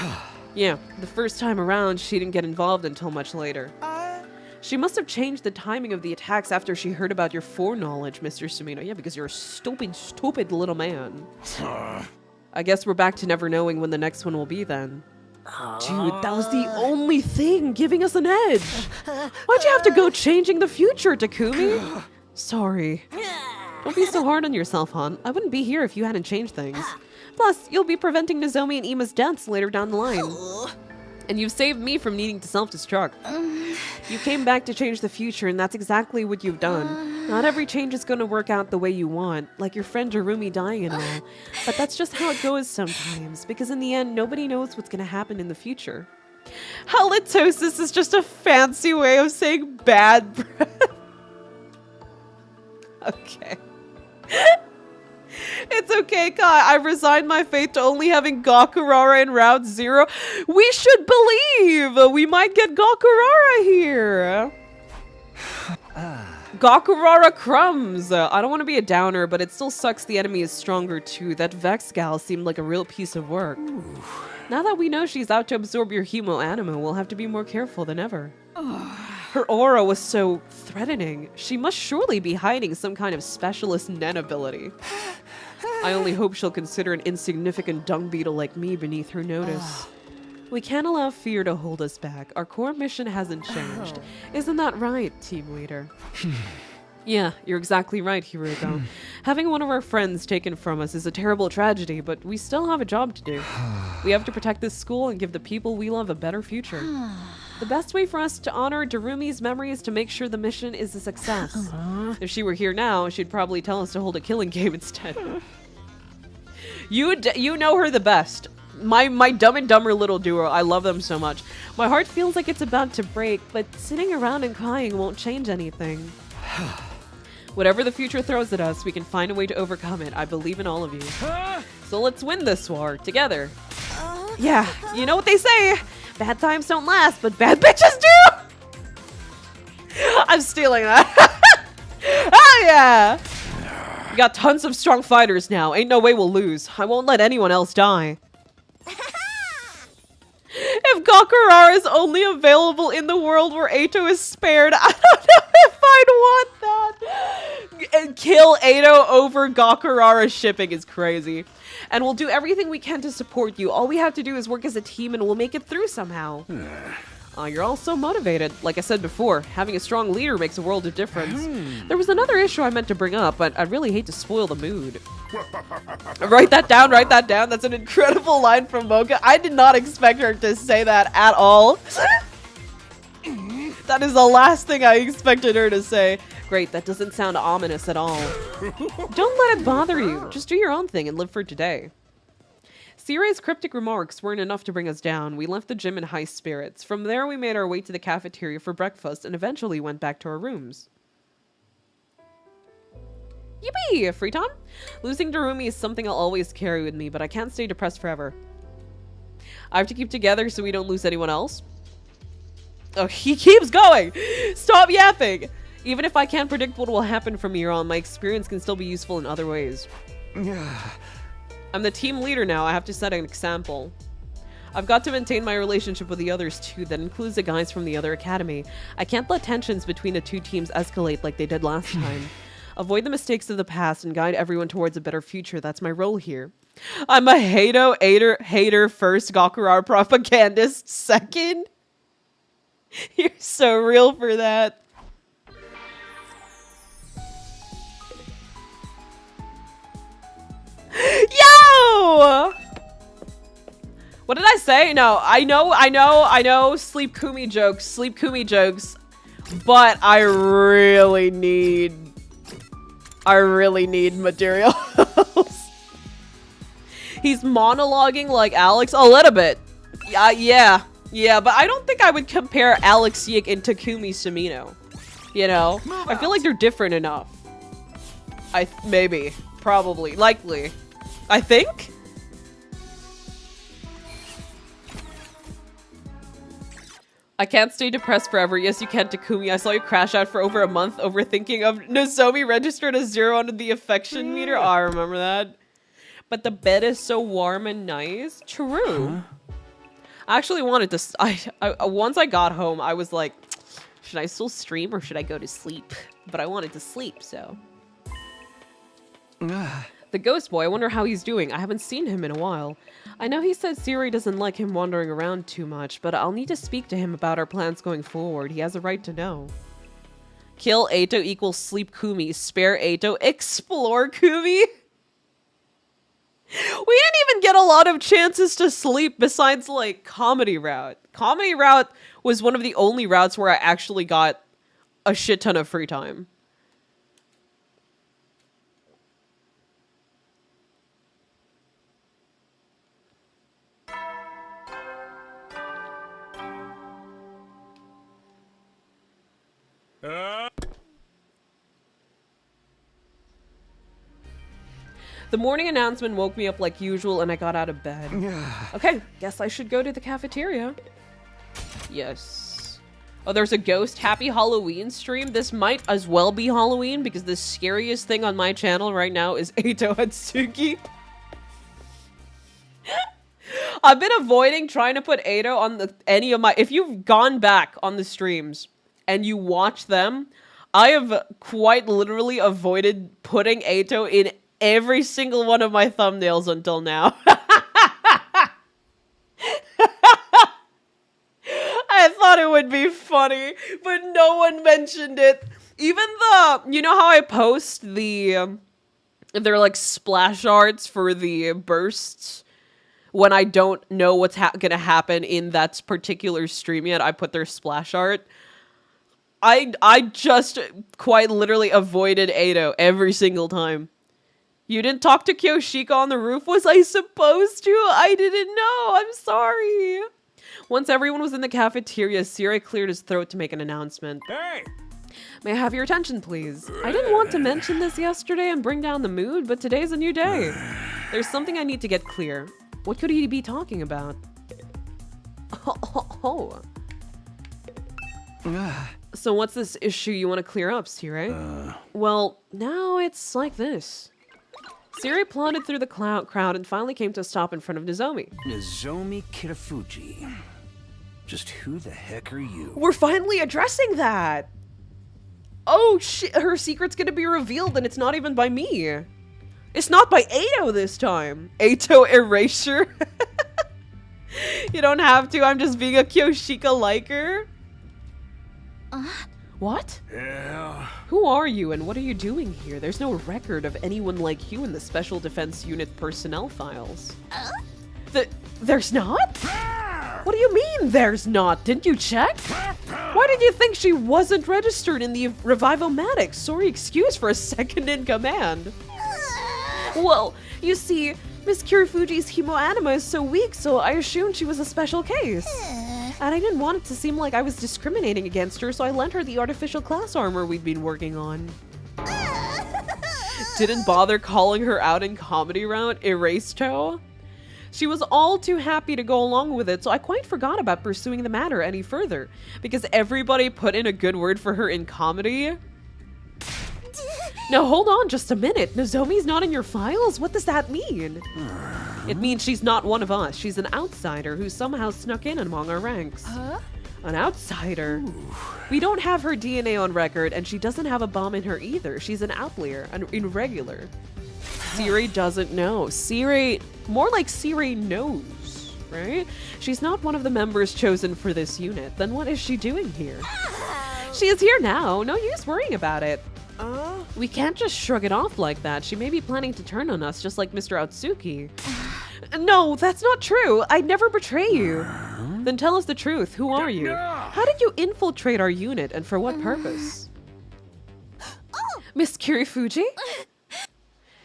Yeah, the first time around, she didn't get involved until much later. She must have changed the timing of the attacks after she heard about your foreknowledge, Mr. Sumino. Yeah, because you're a stupid little man. I guess we're back to never knowing when the next one will be then. Dude, that was the only thing giving us an edge. Why'd you have to go changing the future, Takumi? Sorry. Don't be so hard on yourself, hon. I wouldn't be here if you hadn't changed things. Plus, you'll be preventing Nozomi and Ima's deaths later down the line. And you've saved me from needing to self-destruct. You came back to change the future, and that's exactly what you've done. Not every change is going to work out the way you want, like your friend Darumi dying and all. But that's just how it goes sometimes, because in the end, nobody knows what's going to happen in the future. Halitosis is just a fancy way of saying bad breath. Okay. It's okay, Kai. I've resigned my fate to only having Gakurara in Route 0. We should believe we might get Gakurara here. Gakurara crumbs. I don't want to be a downer, but it still sucks the enemy is stronger too. That Vex gal seemed like a real piece of work. Now that we know she's out to absorb your hemo anima, we'll have to be more careful than ever. Her aura was so threatening. She must surely be hiding some kind of specialist Nen ability. I only hope she'll consider an insignificant dung beetle like me beneath her notice. We can't allow fear to hold us back. Our core mission hasn't changed. Isn't that right, team leader? Yeah, you're exactly right, Hiruko. Having one of our friends taken from us is a terrible tragedy, but we still have a job to do. We have to protect this school and give the people we love a better future. The best way for us to honor Darumi's memory is to make sure the mission is a success. If she were here now, she'd probably tell us to hold a killing game instead. You know her the best. My Dumb and Dumber little duo, I love them so much. My heart feels like it's about to break, but sitting around and crying won't change anything. Whatever the future throws at us, we can find a way to overcome it. I believe in all of you. So let's win this war, together. Yeah, you know what they say. Bad times don't last, but bad bitches do! I'm stealing that. Oh yeah! We got tons of strong fighters now. Ain't no way we'll lose. I won't let anyone else die. If Gakurara is only available in the world where Eito is spared, I don't know if I'd want that. And kill Eito over Gakurara shipping is crazy. And we'll do everything we can to support you. All we have to do is work as a team and we'll make it through somehow. You're all so motivated. Like I said before, having a strong leader makes a world of difference. There was another issue I meant to bring up, but I'd really hate to spoil the mood. Write that down, write that down. That's an incredible line from Mocha. I did not expect her to say that at all. That is the last thing I expected her to say. Great, that doesn't sound ominous at all. Don't let it bother you. Just do your own thing and live for today. Sirai's cryptic remarks weren't enough to bring us down. We left the gym in high spirits. From there, we made our way to the cafeteria for breakfast and eventually went back to our rooms. Yippee! Free time? Losing Darumi is something I'll always carry with me, but I can't stay depressed forever. I have to keep together so we don't lose anyone else. Oh, he keeps going! Stop yapping! Even if I can't predict what will happen from here on, my experience can still be useful in other ways. I'm the team leader now. I have to set an example. I've got to maintain my relationship with the others too. That includes the guys from the other academy. I can't let tensions between the two teams escalate like they did last time. Avoid the mistakes of the past and guide everyone towards a better future. That's my role here. I'm a hater first, Gakurar propagandist second. You're so real for that. Yo! What did I say? No, I know sleep Kumi jokes, but I really need materials. He's monologuing like Alex a little bit. Yeah, but I don't think I would compare Alex Yik and Takumi Sumino. You know? I feel like they're different enough. Maybe. Probably. Likely. I think? I can't stay depressed forever. Yes, you can, Takumi. I saw you crash out for over a month overthinking of Nozomi registered a 0 under the affection meter. Oh, I remember that. But the bed is so warm and nice. True. I actually wanted to... once I got home, I was like, should I still stream or should I go to sleep? But I wanted to sleep, so... The ghost boy, I wonder how he's doing. I haven't seen him in a while. I know he said Siri doesn't like him wandering around too much, but I'll need to speak to him about our plans going forward. He has a right to know. Kill Eito equals sleep Kumi. Spare Eito. Explore Kumi. We didn't even get a lot of chances to sleep besides, like, Comedy Route. Comedy Route was one of the only routes where I actually got a shit ton of free time. The morning announcement woke me up like usual and I got out of bed. Okay, guess I should go to the cafeteria. Yes. Oh, there's a ghost Happy Halloween stream. This might as well be Halloween because the scariest thing on my channel right now is Eito Hatsuki. I've been avoiding trying to put Eito on any of my... If you've gone back on the streams and you watch them, I have quite literally avoided putting Eito in every single one of my thumbnails until now. I thought it would be funny, but no one mentioned it. Even you know how I post they're like splash arts for the bursts when I don't know what's gonna happen in that particular stream yet, I put their splash art. I just quite literally avoided Eito every single time. You didn't talk to Kyoshika on the roof? Was I supposed to? I didn't know. I'm sorry. Once everyone was in the cafeteria, Sirai cleared his throat to make an announcement. Hey! May I have your attention, please? I didn't want to mention this yesterday and bring down the mood, but today's a new day. There's something I need to get clear. What could he be talking about? So what's this issue you want to clear up, Sirai? Well, now it's like this. Sirai plodded through the crowd and finally came to a stop in front of Nozomi. Nozomi Kitafuji. Just who the heck are you? We're finally addressing that! Oh shit, her secret's gonna be revealed and it's not even by me. It's not by Eito this time. Eito Erasure. You don't have to. I'm just being a Kyoshika liker. What? Yeah. Who are you and what are you doing here? There's no record of anyone like you in the Special Defense Unit personnel files. There's not? What do you mean there's not? Didn't you check? Why did you think she wasn't registered in the Revive-O-Matic? Sorry excuse for a second in command. Well, you see, Miss Kirifuji's hemoanima is so weak, so I assumed she was a special case. And I didn't want it to seem like I was discriminating against her, so I lent her the artificial class armor we'd been working on. Didn't bother calling her out in comedy round, Erased-to. She was all too happy to go along with it, so I quite forgot about pursuing the matter any further, because everybody put in a good word for her in comedy. Now hold on just a minute. Nozomi's not in your files? What does that mean? It means she's not one of us. She's an outsider who somehow snuck in among our ranks. An outsider? We don't have her DNA on record, and she doesn't have a bomb in her either. She's an outlier, an irregular. Siri doesn't know. More like Siri knows, right? She's not one of the members chosen for this unit. Then what is she doing here? She is here now. No use worrying about it. We can't just shrug it off like that. She may be planning to turn on us just like Mr. Otsuki. No, that's not true. I'd never betray you. Then tell us the truth. Who are you? How did you infiltrate our unit and for what purpose? Miss Kirifuji?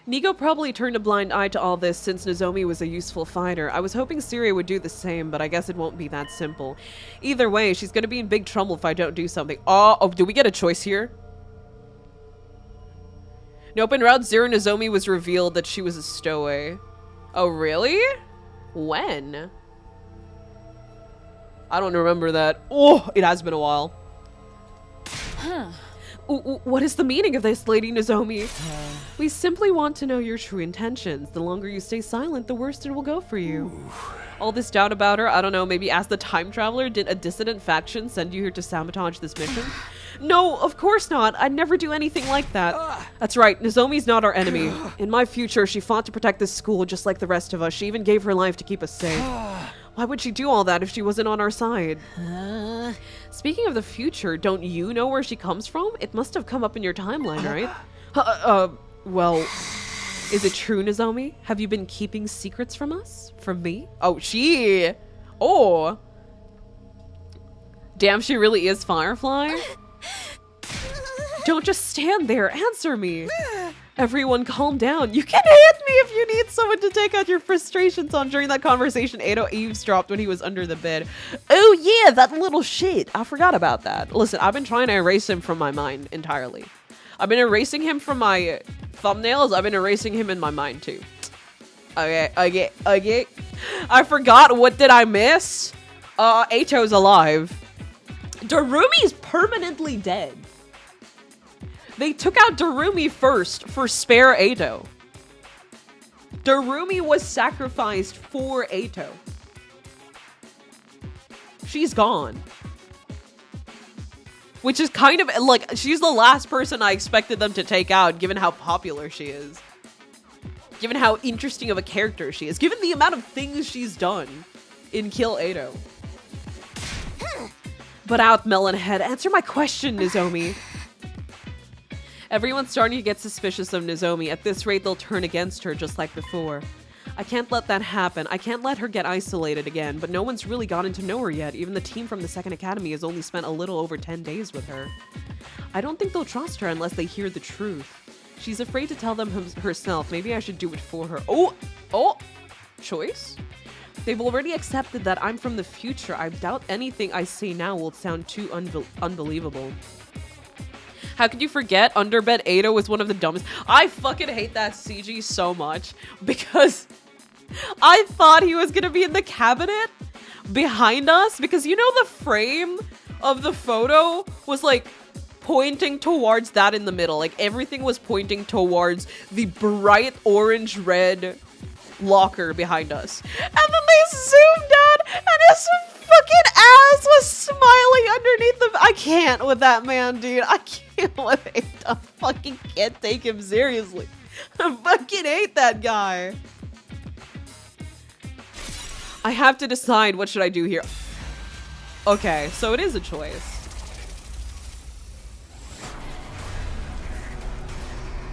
Nigo probably turned a blind eye to all this since Nozomi was a useful fighter. I was hoping Siri would do the same, but I guess it won't be that simple. Either way, she's gonna be in big trouble if I don't do something. Oh, do we get a choice here? Nope, in Route 0, Nozomi was revealed that she was a stowaway. Oh, really? When? I don't remember that. Oh, it has been a while. What is the meaning of this, Lady Nozomi? We simply want to know your true intentions. The longer you stay silent, the worse it will go for you. All this doubt about her, I don't know, maybe ask the time traveler, did a dissident faction send you here to sabotage this mission? No, of course not. I'd never do anything like that. That's right, Nozomi's not our enemy. In my future, she fought to protect this school just like the rest of us. She even gave her life to keep us safe. Why would she do all that if she wasn't on our side? Speaking of the future, don't you know where she comes from? It must have come up in your timeline, right? Well, is it true, Nozomi? Have you been keeping secrets from us? From me? Oh, Oh. Damn, she really is Firefly? Don't just stand there, answer me. Everyone calm down. You can hit me if you need someone to take out your frustrations on. During that conversation, Eito eavesdropped when he was under the bed. Oh yeah, that little shit. I forgot about that. Listen, I've been trying to erase him from my mind entirely. I've been erasing him from my thumbnails. I've been erasing him in my mind too. Okay. I forgot. What did I miss? Eito's alive. Darumi's permanently dead. They took out Darumi first for spare Eito. Darumi was sacrificed for Eito. She's gone. Which is kind of like, she's the last person I expected them to take out given how popular she is. Given how interesting of a character she is. Given the amount of things she's done in Kill Eito. But out, Melonhead. Answer my question, Nozomi. Everyone's starting to get suspicious of Nozomi. At this rate, they'll turn against her just like before. I can't let that happen. I can't let her get isolated again, but no one's really gotten to know her yet. Even the team from the Second Academy has only spent a little over 10 days with her. I don't think they'll trust her unless they hear the truth. She's afraid to tell them herself. Maybe I should do it for her. Oh! Choice? They've already accepted that I'm from the future. I doubt anything I say now will sound too unbelievable. How could you forget Underbed Eito was one of the dumbest? I fucking hate that CG so much because I thought he was gonna be in the cabinet behind us because you know the frame of the photo was like pointing towards that in the middle. Like everything was pointing towards the bright orange red locker behind us. And then they zoomed out and his fucking ass was smiling underneath the— I can't with that man, dude. I can't with it. I fucking can't take him seriously. I fucking hate that guy. I have to decide what should I do here. Okay, so it is a choice.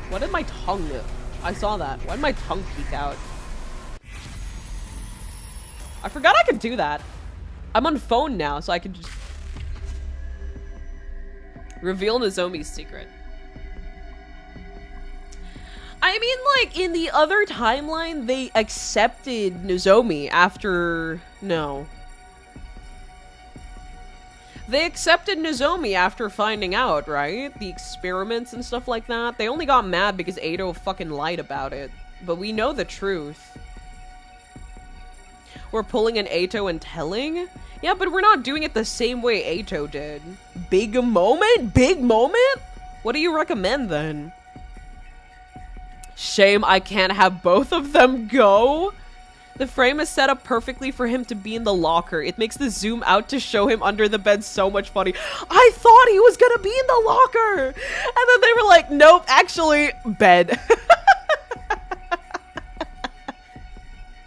What did my tongue do? I saw that. Why did my tongue peek out? I forgot I could do that. I'm on phone now, so I can just reveal Nozomi's secret. I mean, like, in the other timeline, they accepted Nozomi after... No. They accepted Nozomi after finding out, right? The experiments and stuff like that. They only got mad because Eito fucking lied about it. But we know the truth. We're pulling an Eito and telling? Yeah, but we're not doing it the same way Eito did. Big moment? Big moment? What do you recommend then? Shame I can't have both of them go. The frame is set up perfectly for him to be in the locker. It makes the zoom out to show him under the bed so much funny. I thought he was gonna be in the locker! And then they were like, nope, actually, bed.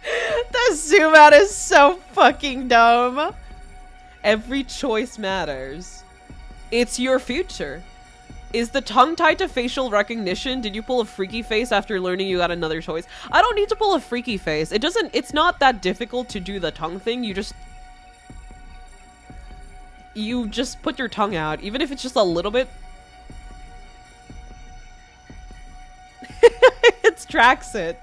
The zoom out is so fucking dumb. Every choice matters. It's your future. Is the tongue tied to facial recognition? Did you pull a freaky face after learning you got another choice? I don't need to pull a freaky face. It's not that difficult to do the tongue thing. You just put your tongue out, even if it's just a little bit. It tracks it.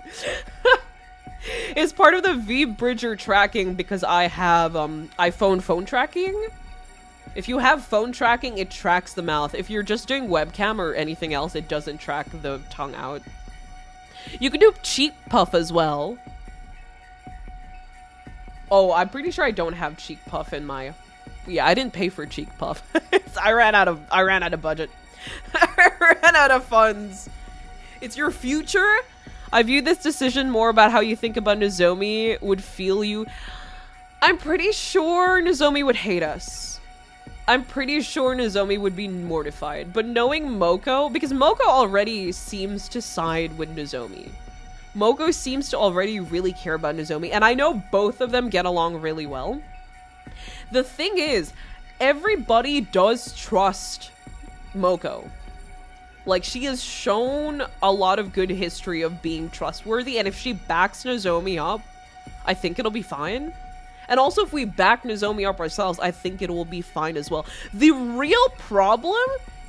It's part of the V-Bridger tracking because I have iPhone phone tracking. If you have phone tracking, it tracks the mouth. If you're just doing webcam or anything else, it doesn't track the tongue out. You can do cheek puff as well. Oh, I'm pretty sure I don't have cheek puff in my... Yeah, I didn't pay for cheek puff. I ran out of budget. I ran out of funds. It's your future? I view this decision more about how you think about Nozomi would feel you. I'm pretty sure Nozomi would hate us. I'm pretty sure Nozomi would be mortified, but knowing Moko, because Moko already seems to side with Nozomi. Moko seems to already really care about Nozomi, and I know both of them get along really well. The thing is, everybody does trust Moko. Like, she has shown a lot of good history of being trustworthy, and if she backs Nozomi up, I think it'll be fine. And also, if we back Nozomi up ourselves, I think it will be fine as well. The real problem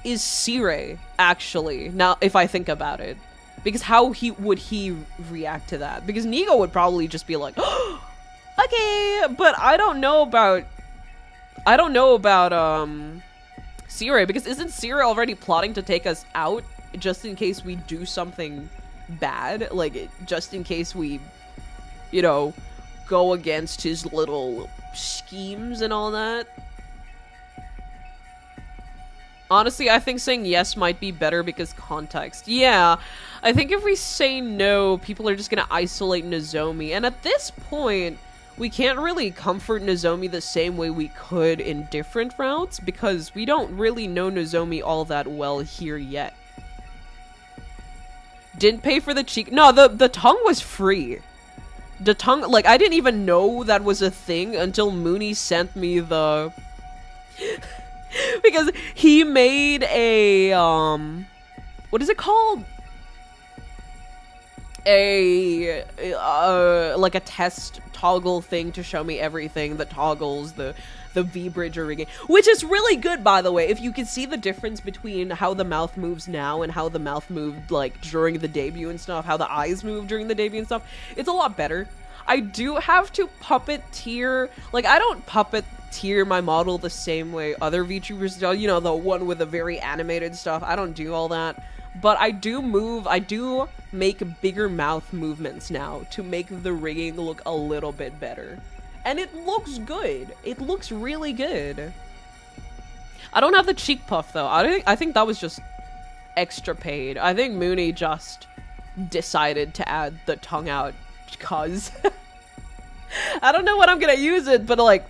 is Sire, actually, now, if I think about it. Because how would he react to that? Because Nigo would probably just be like, oh, okay, but I don't know about Sire, because isn't Sire already plotting to take us out just in case we do something bad? Like, just in case we, you know, go against his little schemes and all that. Honestly, I think saying yes might be better because context. Yeah, I think if we say no, people are just gonna isolate Nozomi. And at this point, we can't really comfort Nozomi the same way we could in different routes because we don't really know Nozomi all that well here yet. Didn't pay for the cheek. No, the tongue was free. The tongue, like, I didn't even know that was a thing until Mooney sent me the... because he made a, what is it called? Like a test toggle thing to show me everything, the toggles, the V-Bridger rigging, which is really good, by the way. If you can see the difference between how the mouth moves now and how the mouth moved, like, during the debut and stuff, how the eyes move during the debut and stuff, it's a lot better. I do have to puppeteer, like, I don't puppeteer my model the same way other VTubers do, you know, the one with the very animated stuff. I don't do all that. But I do make bigger mouth movements now to make the rigging look a little bit better. And it looks good. It looks really good. I don't have the cheek puff though. I think that was just extra paid. I think Mooney just decided to add the tongue out cause I don't know what I'm gonna use it, but like,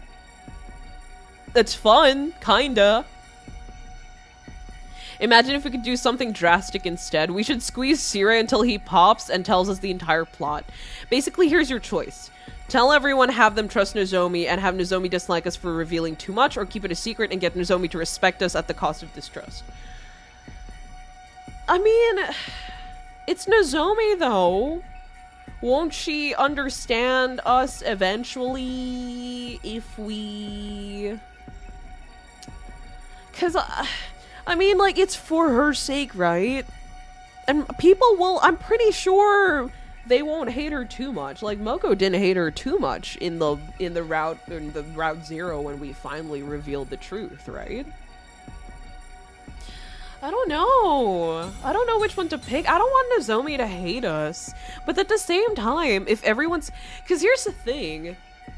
it's fun, kinda. Imagine if we could do something drastic instead. We should squeeze Sire until he pops and tells us the entire plot. Basically, here's your choice. Tell everyone, have them trust Nozomi, and have Nozomi dislike us for revealing too much, or keep it a secret and get Nozomi to respect us at the cost of distrust. I mean, it's Nozomi, though. Won't she understand us eventually if we... Because, I mean, like, it's for her sake, right? And people will, I'm pretty sure they won't hate her too much. Like, Moko didn't hate her too much in the Route 0 when we finally revealed the truth, right? I don't know. I don't know which one to pick. I don't want Nozomi to hate us. But at the same time, if everyone's... Because here's the thing.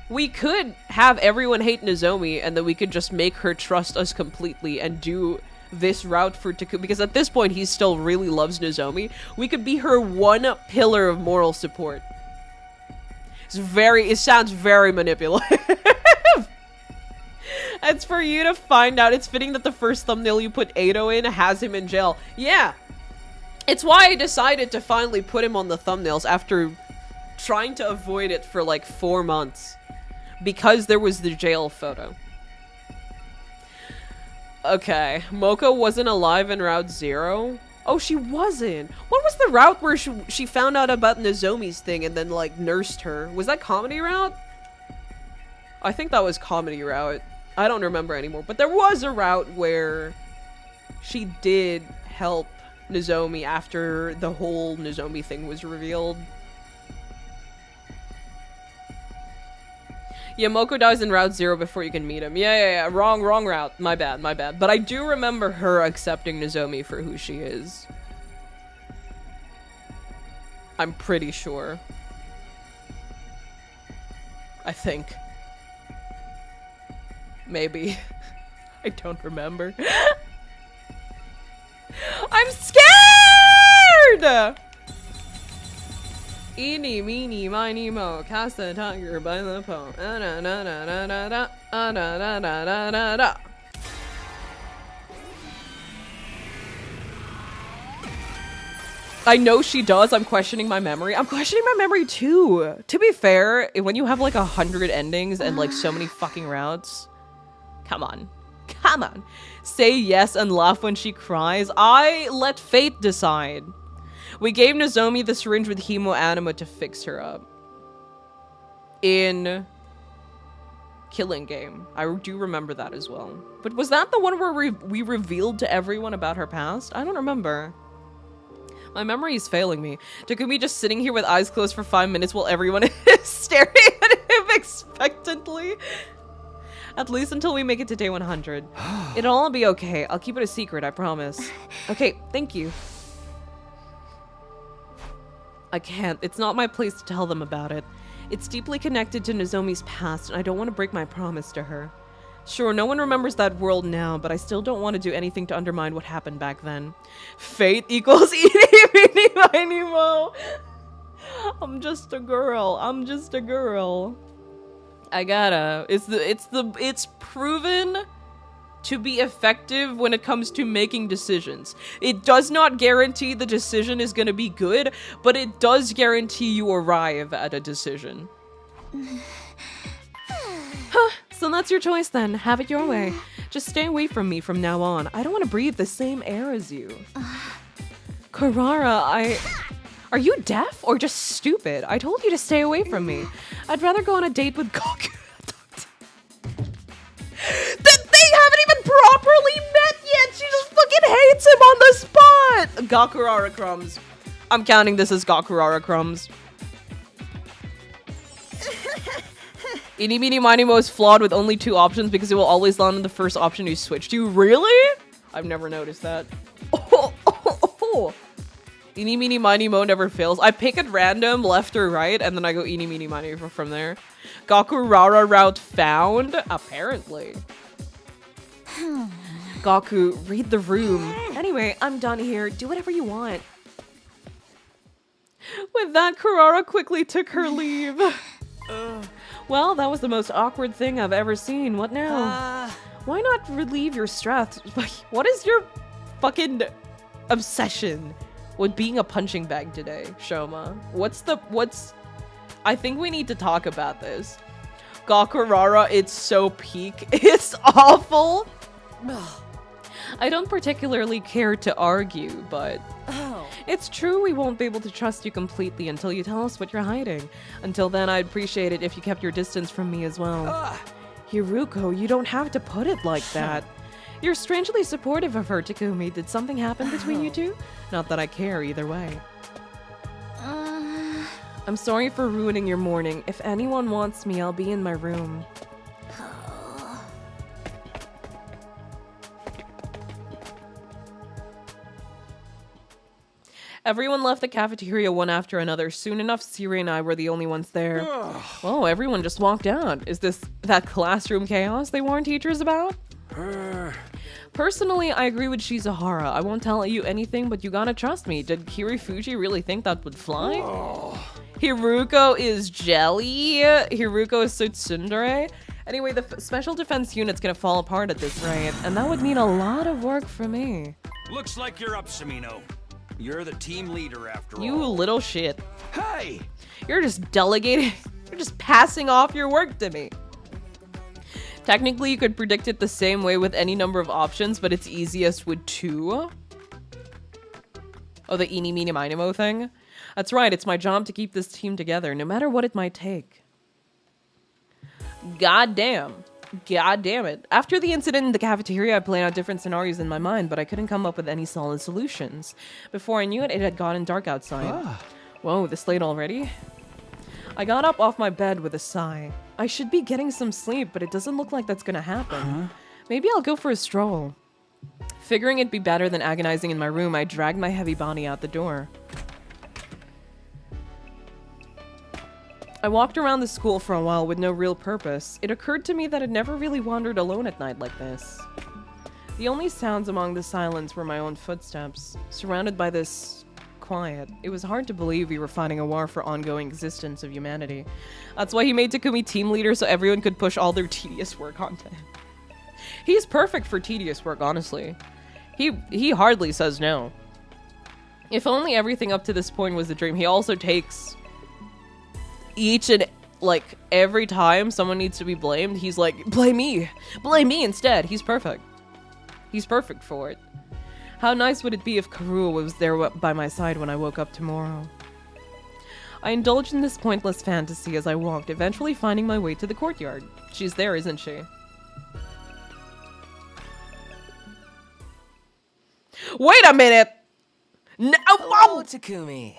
We could have everyone hate Nozomi, and then we could just make her trust us completely and do this route for Takumi. Because at this point, he still really loves Nozomi. We could be her one pillar of moral support. It sounds very manipulative. It's for you to find out. It's fitting that the first thumbnail you put Eito in has him in jail. Yeah. It's why I decided to finally put him on the thumbnails after trying to avoid it for like 4 months. Because there was the jail photo. Okay. Moko wasn't alive in Route 0. Oh, she wasn't. What was the route where she found out about Nozomi's thing and then like nursed her? Was that Comedy Route? I think that was Comedy Route. I don't remember anymore, but there was a route where she did help Nozomi after the whole Nozomi thing was revealed. Yeah, Moko dies in Route 0 before you can meet him. Yeah. Wrong route. My bad. But I do remember her accepting Nozomi for who she is. I'm pretty sure. I think. Maybe. I don't remember. I'm scared! Eeny, meeny, miny, mo, cast a tiger by the paw. I know she does. I'm questioning my memory. I'm questioning my memory too. To be fair, when you have like 100 endings and like so many fucking routes, come on. Say yes and laugh when she cries. I let fate decide. We gave Nozomi the syringe with hemo anima to fix her up. In Killing Game. I do remember that as well. But was that the one where we revealed to everyone about her past? I don't remember. My memory is failing me. Takumi just sitting here with eyes closed for 5 minutes while everyone is staring at him expectantly. At least until we make it to day 100. It'll all be okay. I'll keep it a secret, I promise. Okay, thank you. I can't. It's not my place to tell them about it. It's deeply connected to Nozomi's past, and I don't want to break my promise to her. Sure, no one remembers that world now, but I still don't want to do anything to undermine what happened back then. Fate equals eeny, meeny, miny, mo. I'm just a girl. I gotta. It's proven to be effective when it comes to making decisions. It does not guarantee the decision is gonna be good, but it does guarantee you arrive at a decision. Huh, so that's your choice then. Have it your way. Just stay away from me from now on. I don't want to breathe the same air as you. Karara, Are you deaf or just stupid? I told you to stay away from me. I'd rather go on a date with Goku. They haven't even properly met yet! She just fucking hates him on the spot! Gakurara crumbs. I'm counting this as Gakurara crumbs. Eeny, meeny, miny, mo is flawed with only 2 options because it will always land on the first option you switch to. Really? I've never noticed that. Oh. Eeny, meeny, miny, mo never fails. I pick at random, left or right, and then I go eeny, meeny, miny from there. Gakurara route found? Apparently. Gaku, read the room. Anyway, I'm done here. Do whatever you want. With that, Karara quickly took her leave. Well, that was the most awkward thing I've ever seen. What now? Why not relieve your stress? What is your fucking obsession with being a punching bag today, Shoma? I think we need to talk about this. Gakurara, it's so peak. It's awful. I don't particularly care to argue, but it's true we won't be able to trust you completely until you tell us what you're hiding. Until then, I'd appreciate it if you kept your distance from me as well. Hiruko, you don't have to put it like that. You're strangely supportive of her, Takumi. Did something happen between you two? Not that I care either way. I'm sorry for ruining your morning. If anyone wants me, I'll be in my room. Everyone left the cafeteria one after another. Soon enough, Siri and I were the only ones there. Oh, everyone just walked out. Is this that classroom chaos they warned teachers about? Personally, I agree with Shizuhara. I won't tell you anything, but you gotta trust me. Did Kirifuji really think that would fly? Hiruko is jelly. Hiruko is so tsundere. Anyway, the special defense unit's gonna fall apart at this rate, and that would mean a lot of work for me. Looks like you're up, Samino. You're the team leader after all. You little shit. Hey! You're just delegating. You're just passing off your work to me. Technically, you could predict it the same way with any number of options, but it's easiest with 2. Oh, the eeny, meeny, miny, mo thing? That's right, it's my job to keep this team together, no matter what it might take. God damn. God damn it. After the incident in the cafeteria, I planned out different scenarios in my mind, but I couldn't come up with any solid solutions. Before I knew it, it had gotten dark outside. Whoa, this late already? I got up off my bed with a sigh. I should be getting some sleep, but it doesn't look like that's gonna happen. Maybe I'll go for a stroll. Figuring it'd be better than agonizing in my room, I dragged my heavy body out the door. I walked around the school for a while with no real purpose. It occurred to me that I'd never really wandered alone at night like this. The only sounds among the silence were my own footsteps, surrounded by this quiet. It was hard to believe we were fighting a war for ongoing existence of humanity. That's why he made Takumi team leader so everyone could push all their tedious work onto him. He's perfect for tedious work, honestly. He hardly says no. If only everything up to this point was a dream. He also takes each and like every time someone needs to be blamed, he's like, blame me instead. He's perfect. He's perfect for it. How nice would it be if Karua was there by my side when I woke up tomorrow? I indulged in this pointless fantasy as I walked, eventually finding my way to the courtyard. She's there, isn't she? Wait a minute! No, Hello, Takumi.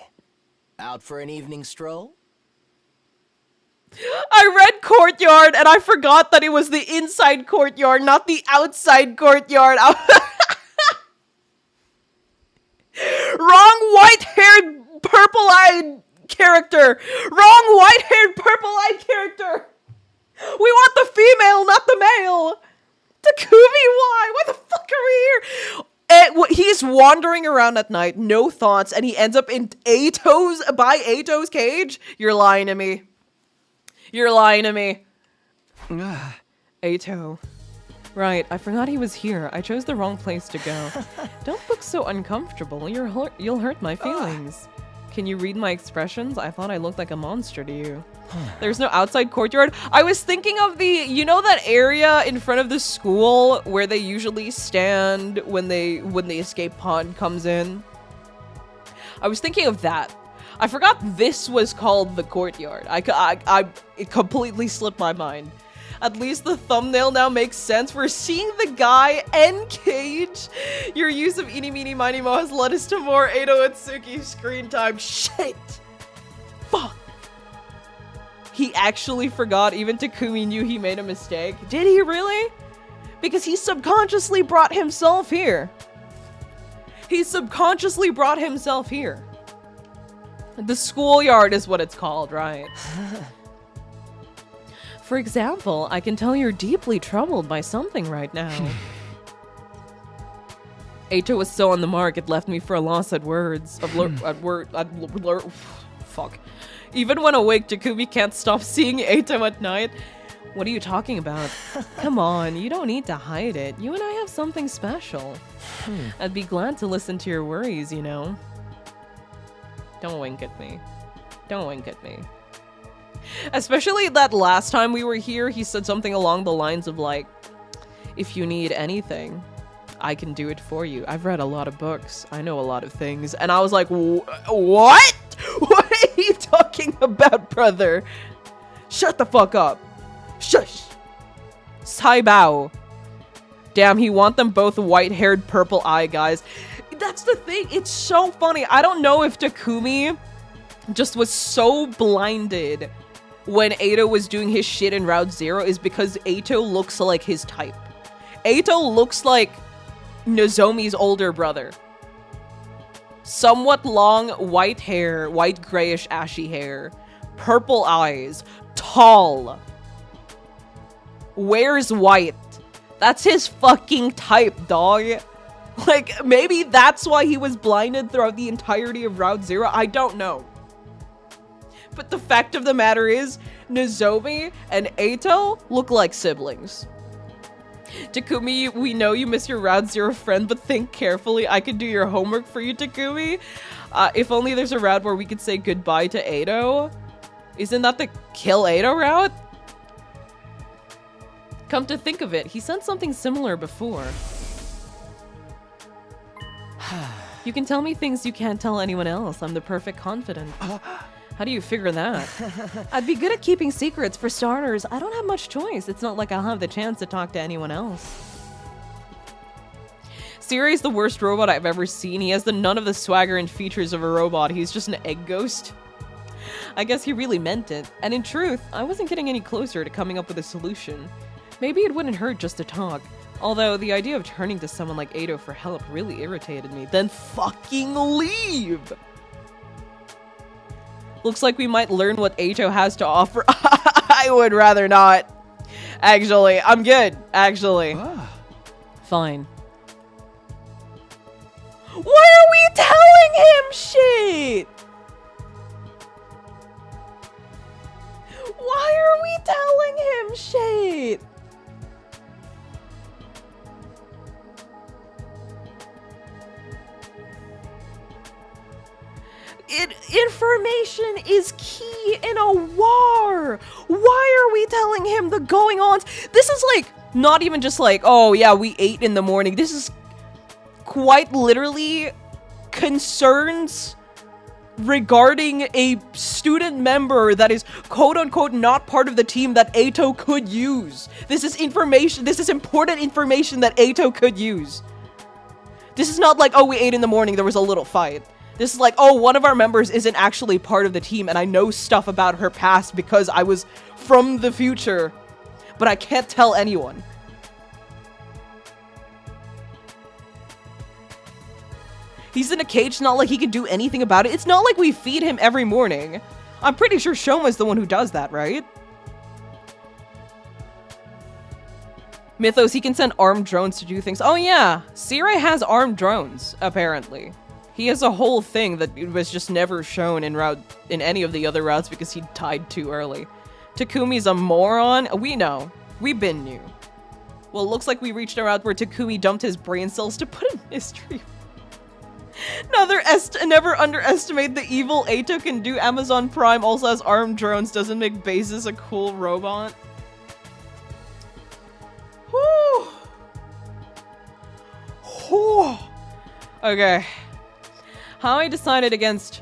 Out for an evening stroll? I read courtyard and I forgot that it was the inside courtyard, not the outside courtyard. Wrong white-haired, purple-eyed character. Wrong white-haired, purple-eyed character. We want the female, not the male. Takumi, why? Why the fuck are we here? He's wandering around at night, no thoughts, and he ends up in Eito's cage? You're lying to me. You're lying to me. Eito. Right, I forgot he was here. I chose the wrong place to go. Don't look so uncomfortable. You'll hurt my feelings. Can you read my expressions? I thought I looked like a monster to you. There's no outside courtyard. I was thinking of the, you know that area in front of the school where they usually stand when the escape pod comes in? I was thinking of that. I forgot this was called the courtyard. It completely slipped my mind. At least the thumbnail now makes sense. We're seeing the guy and cage. Your use of Eeny Meeny Miny Mo has led us to more Eito Atsuki screen time. Shit! Fuck! He actually forgot. Even Takumi knew he made a mistake. Did he really? Because he subconsciously brought himself here. He subconsciously brought himself here. The schoolyard is what it's called, right? For example, I can tell you're deeply troubled by something right now. Eito was so on the mark, it left me for a loss at words. Fuck. Even when awake, Takumi can't stop seeing Eito at night. What are you talking about? Come on, you don't need to hide it. You and I have something special. I'd be glad to listen to your worries, you know. Don't wink at me. Don't wink at me. Especially that last time we were here, he said something along the lines of like, if you need anything, I can do it for you. I've read a lot of books. I know a lot of things. And I was like, what? What are you talking about, brother? Shut the fuck up. Shush. Saibao. Damn, he want them both white-haired purple eye guys. That's the thing. It's so funny. I don't know if Takumi just was so blinded when Eito was doing his shit in Route Zero is because Eito looks like his type. Eito looks like Nozomi's older brother. Somewhat long white hair, white grayish ashy hair, purple eyes, tall, wears white. That's his fucking type, dog. Like, maybe that's why he was blinded throughout the entirety of Route Zero. I don't know. But the fact of the matter is, Nozomi and Eito look like siblings. Takumi, we know you miss your Route Zero friend, but think carefully. I could do your homework for you, Takumi. If only there's a route where we could say goodbye to Eito. Isn't that the kill Eito route? Come to think of it, he said something similar before. You can tell me things you can't tell anyone else. I'm the perfect confidant. How do you figure that? I'd be good at keeping secrets. For starters, I don't have much choice. It's not like I'll have the chance to talk to anyone else. Siri's the worst robot I've ever seen. He has none of the swagger and features of a robot. He's just an egg ghost. I guess he really meant it. And in truth, I wasn't getting any closer to coming up with a solution. Maybe it wouldn't hurt just to talk. Although, the idea of turning to someone like Eito for help really irritated me. Then fucking leave! Looks like we might learn what Eito has to offer. I would rather not. Actually, I'm good. Actually. Fine. Why are we telling him shit? Why are we telling him shit? Information is key in a war. Why are we telling him the going-ons? This is like, not even just like, oh yeah, we ate in the morning. This is quite literally concerns regarding a student member that is quote-unquote not part of the team that Eito could use. This is information, this is important information that Eito could use. This is not like, oh, we ate in the morning, there was a little fight. This is like, oh, one of our members isn't actually part of the team and I know stuff about her past because I was from the future, but I can't tell anyone. He's in a cage, not like he can do anything about it. It's not like we feed him every morning. I'm pretty sure Shoma's the one who does that, right? Mythos, he can send armed drones to do things. Oh yeah, Sire has armed drones, apparently. He has a whole thing that was just never shown in any of the other routes because he died too early. Takumi's a moron? We know. We been knew. Well, it looks like we reached a route where Takumi dumped his brain cells to put in history. Never underestimate the evil Eito can do. Amazon Prime also has armed drones. Doesn't make Basis a cool robot. Whew. Whew. Okay. How I decided against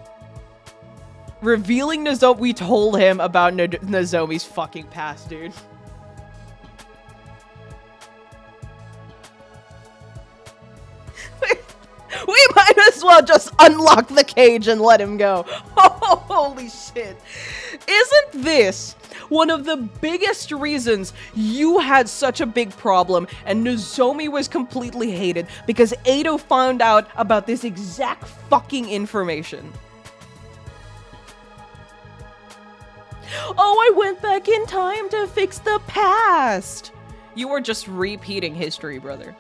revealing Nozomi. We told him about Nozomi's fucking past, dude. We might as well just unlock the cage and let him go. Oh, holy shit. Isn't this one of the biggest reasons you had such a big problem and Nozomi was completely hated? Because Eito found out about this exact fucking information. Oh, I went back in time to fix the past. You are just repeating history, brother.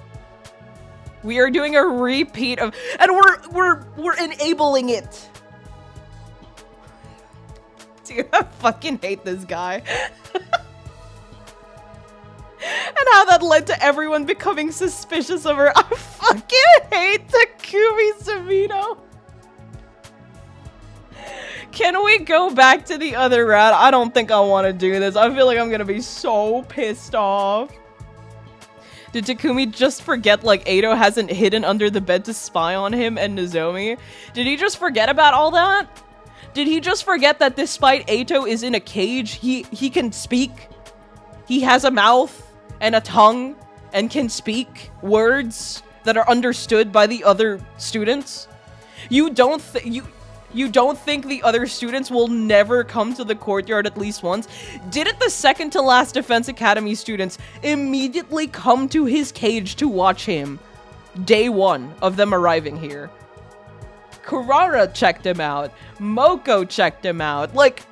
We are doing a repeat of, and we're enabling it. Dude, I fucking hate this guy. And how that led to everyone becoming suspicious of her. I fucking hate Takumi Sabino. Can we go back to the other route? I don't think I want to do this. I feel like I'm gonna be so pissed off. Did Takumi just forget, like, Eito hasn't hidden under the bed to spy on him and Nozomi? Did he just forget about all that? Did he just forget that despite Eito is in a cage, he can speak? He has a mouth and a tongue and can speak words that are understood by the other students? You don't think the other students will never come to the courtyard at least once? Didn't the second to last Defense Academy students immediately come to his cage to watch him? Day one of them arriving here. Kurara checked him out. Moko checked him out. Like,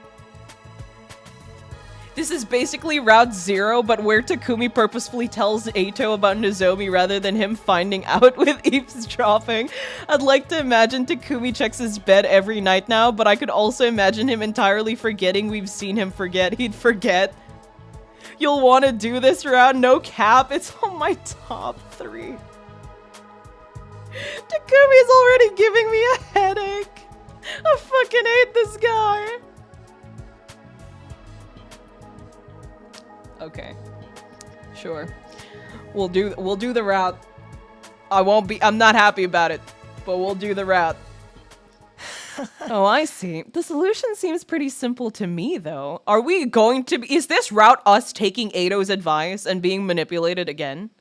this is basically Route 0, but where Takumi purposefully tells Eito about Nozomi rather than him finding out with eavesdropping. I'd like to imagine Takumi checks his bed every night now, but I could also imagine him entirely forgetting we've seen him forget. He'd forget. You'll want to do this route? No cap. It's on my top 3. Takumi's already giving me a headache. I fucking hate this guy. Okay. Sure. We'll do the route. I'm not happy about it, but we'll do the route. Oh, I see. The solution seems pretty simple to me, though. Are we going to be... Is this route us taking Eito's advice and being manipulated again?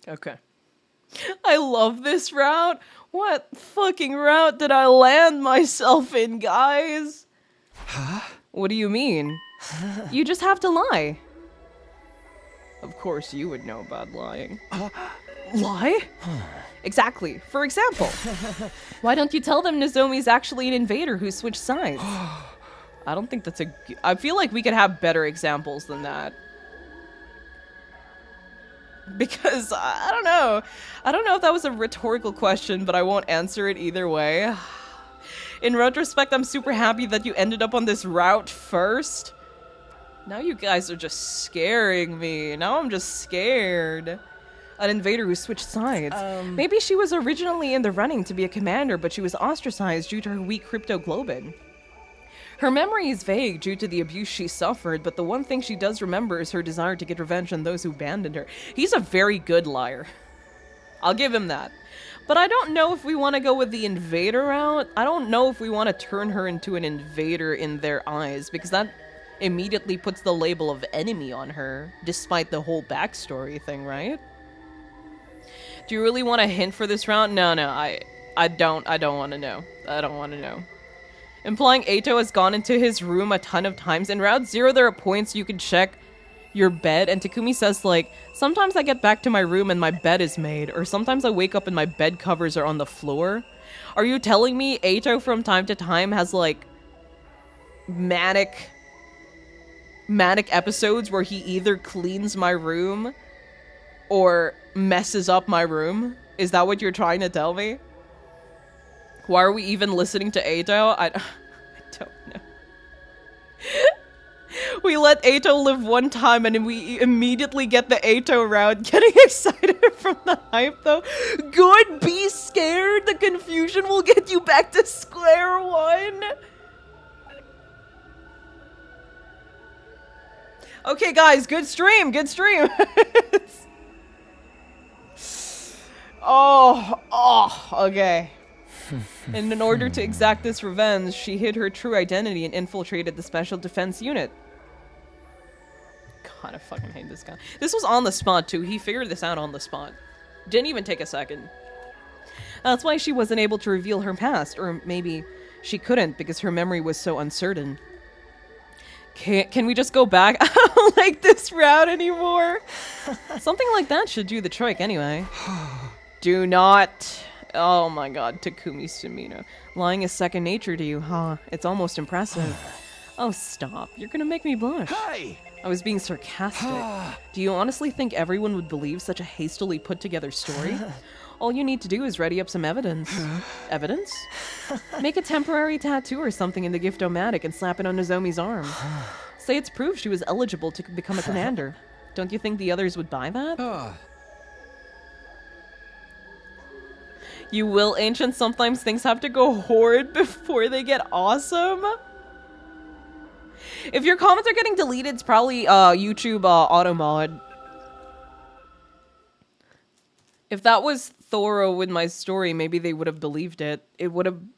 Okay. I love this route. What fucking route did I land myself in, guys? Huh? What do you mean? You just have to lie. Of course you would know about lying. Lie? Exactly. For example, why don't you tell them Nozomi's actually an invader who switched sides? I don't think that's a... I feel like we could have better examples than that. Because, I don't know. I don't know if that was a rhetorical question, but I won't answer it either way. In retrospect, I'm super happy that you ended up on this route first. Now you guys are just scaring me. Now I'm just scared. An invader who switched sides. Maybe she was originally in the running to be a commander, but she was ostracized due to her weak cryptoglobin. Her memory is vague due to the abuse she suffered, but the one thing she does remember is her desire to get revenge on those who abandoned her. He's a very good liar. I'll give him that. But I don't know if we want to go with the invader route. I don't know if we want to turn her into an invader in their eyes, because that immediately puts the label of enemy on her, despite the whole backstory thing, right? Do you really want a hint for this route? No, I don't want to know. I don't want to know. Implying Eito has gone into his room a ton of times. In Route 0, there are points you can check your bed, and Takumi says, like, sometimes I get back to my room and my bed is made, or sometimes I wake up and my bed covers are on the floor. Are you telling me Eito from time to time has, like, manic episodes where he either cleans my room or messes up my room? Is that what you're trying to tell me? Why are we even listening to Eito? I don't know. We let Eito live one time and we immediately get the Eito route. Getting excited from the hype though. Good, be scared. The confusion will get you back to square one. Okay guys, good stream, good stream. Okay. And in order to exact this revenge, she hid her true identity and infiltrated the Special Defense Unit. God, I fucking hate this guy. This was on the spot, too. He figured this out on the spot. Didn't even take a second. That's why she wasn't able to reveal her past. Or maybe she couldn't because her memory was so uncertain. Can we just go back? I don't like this route anymore. Something like that should do the trick anyway. Do not... Oh my god, Takumi Sumino. Lying is second nature to you, huh? It's almost impressive. Oh, stop. You're gonna make me blush. Hey! I was being sarcastic. Do you honestly think everyone would believe such a hastily put together story? All you need to do is ready up some evidence. Evidence? Make a temporary tattoo or something in the gift-o-matic and slap it on Nozomi's arm. Say it's proof she was eligible to become a commander. Don't you think the others would buy that? You will, Ancient. Sometimes things have to go horrid before they get awesome. If your comments are getting deleted, it's probably YouTube auto mod. If that was thorough with my story, maybe they would have believed it. It would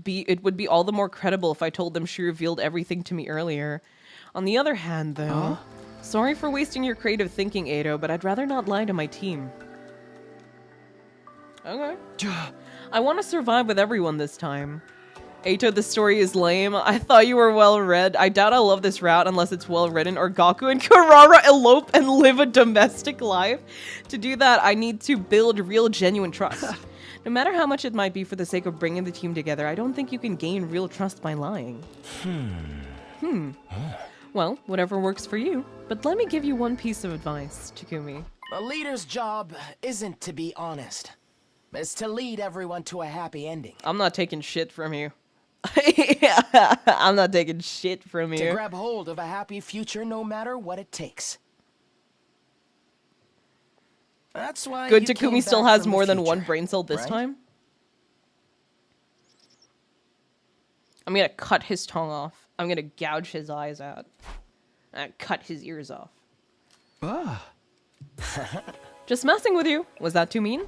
be all the more credible if I told them she revealed everything to me earlier. On the other hand, though, sorry for wasting your creative thinking, Eito, but I'd rather not lie to my team. Okay. I want to survive with everyone this time. Eito, the story is lame. I thought you were well read. I doubt I'll love this route unless it's well written or Gaku and Kurara elope and live a domestic life. To do that, I need to build real, genuine trust. No matter how much it might be for the sake of bringing the team together, I don't think you can gain real trust by lying. Well, whatever works for you. But let me give you one piece of advice, Takumi. A leader's job isn't to be honest. It's to lead everyone to a happy ending. I'm not taking shit from you. I'm not taking shit from you. To grab hold of a happy future no matter what it takes. That's why Good Takumi still has more than one brain cell this time. I'm gonna cut his tongue off. I'm gonna gouge his eyes out. And cut his ears off. Just messing with you. Was that too mean?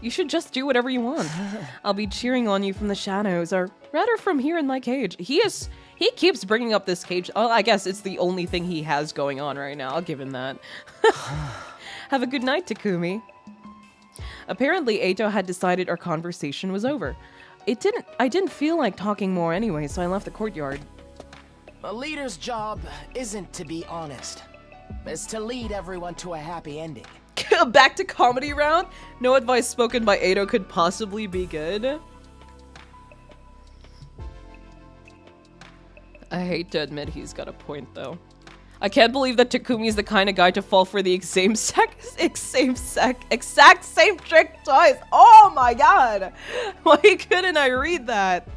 You should just do whatever you want. I'll be cheering on you from the shadows, or rather from here in my cage. He keeps bringing up this cage. Oh, I guess it's the only thing he has going on right now. I'll give him that. Have a good night, Takumi. Apparently, Eito had decided our conversation was over. I didn't feel like talking more anyway, so I left the courtyard. A leader's job isn't to be honest. It's to lead everyone to a happy ending. Back to comedy round? No advice spoken by Eito could possibly be good. I hate to admit he's got a point, though. I can't believe that Takumi's the kind of guy to fall for the exact same trick twice. Oh my god! Why couldn't I read that?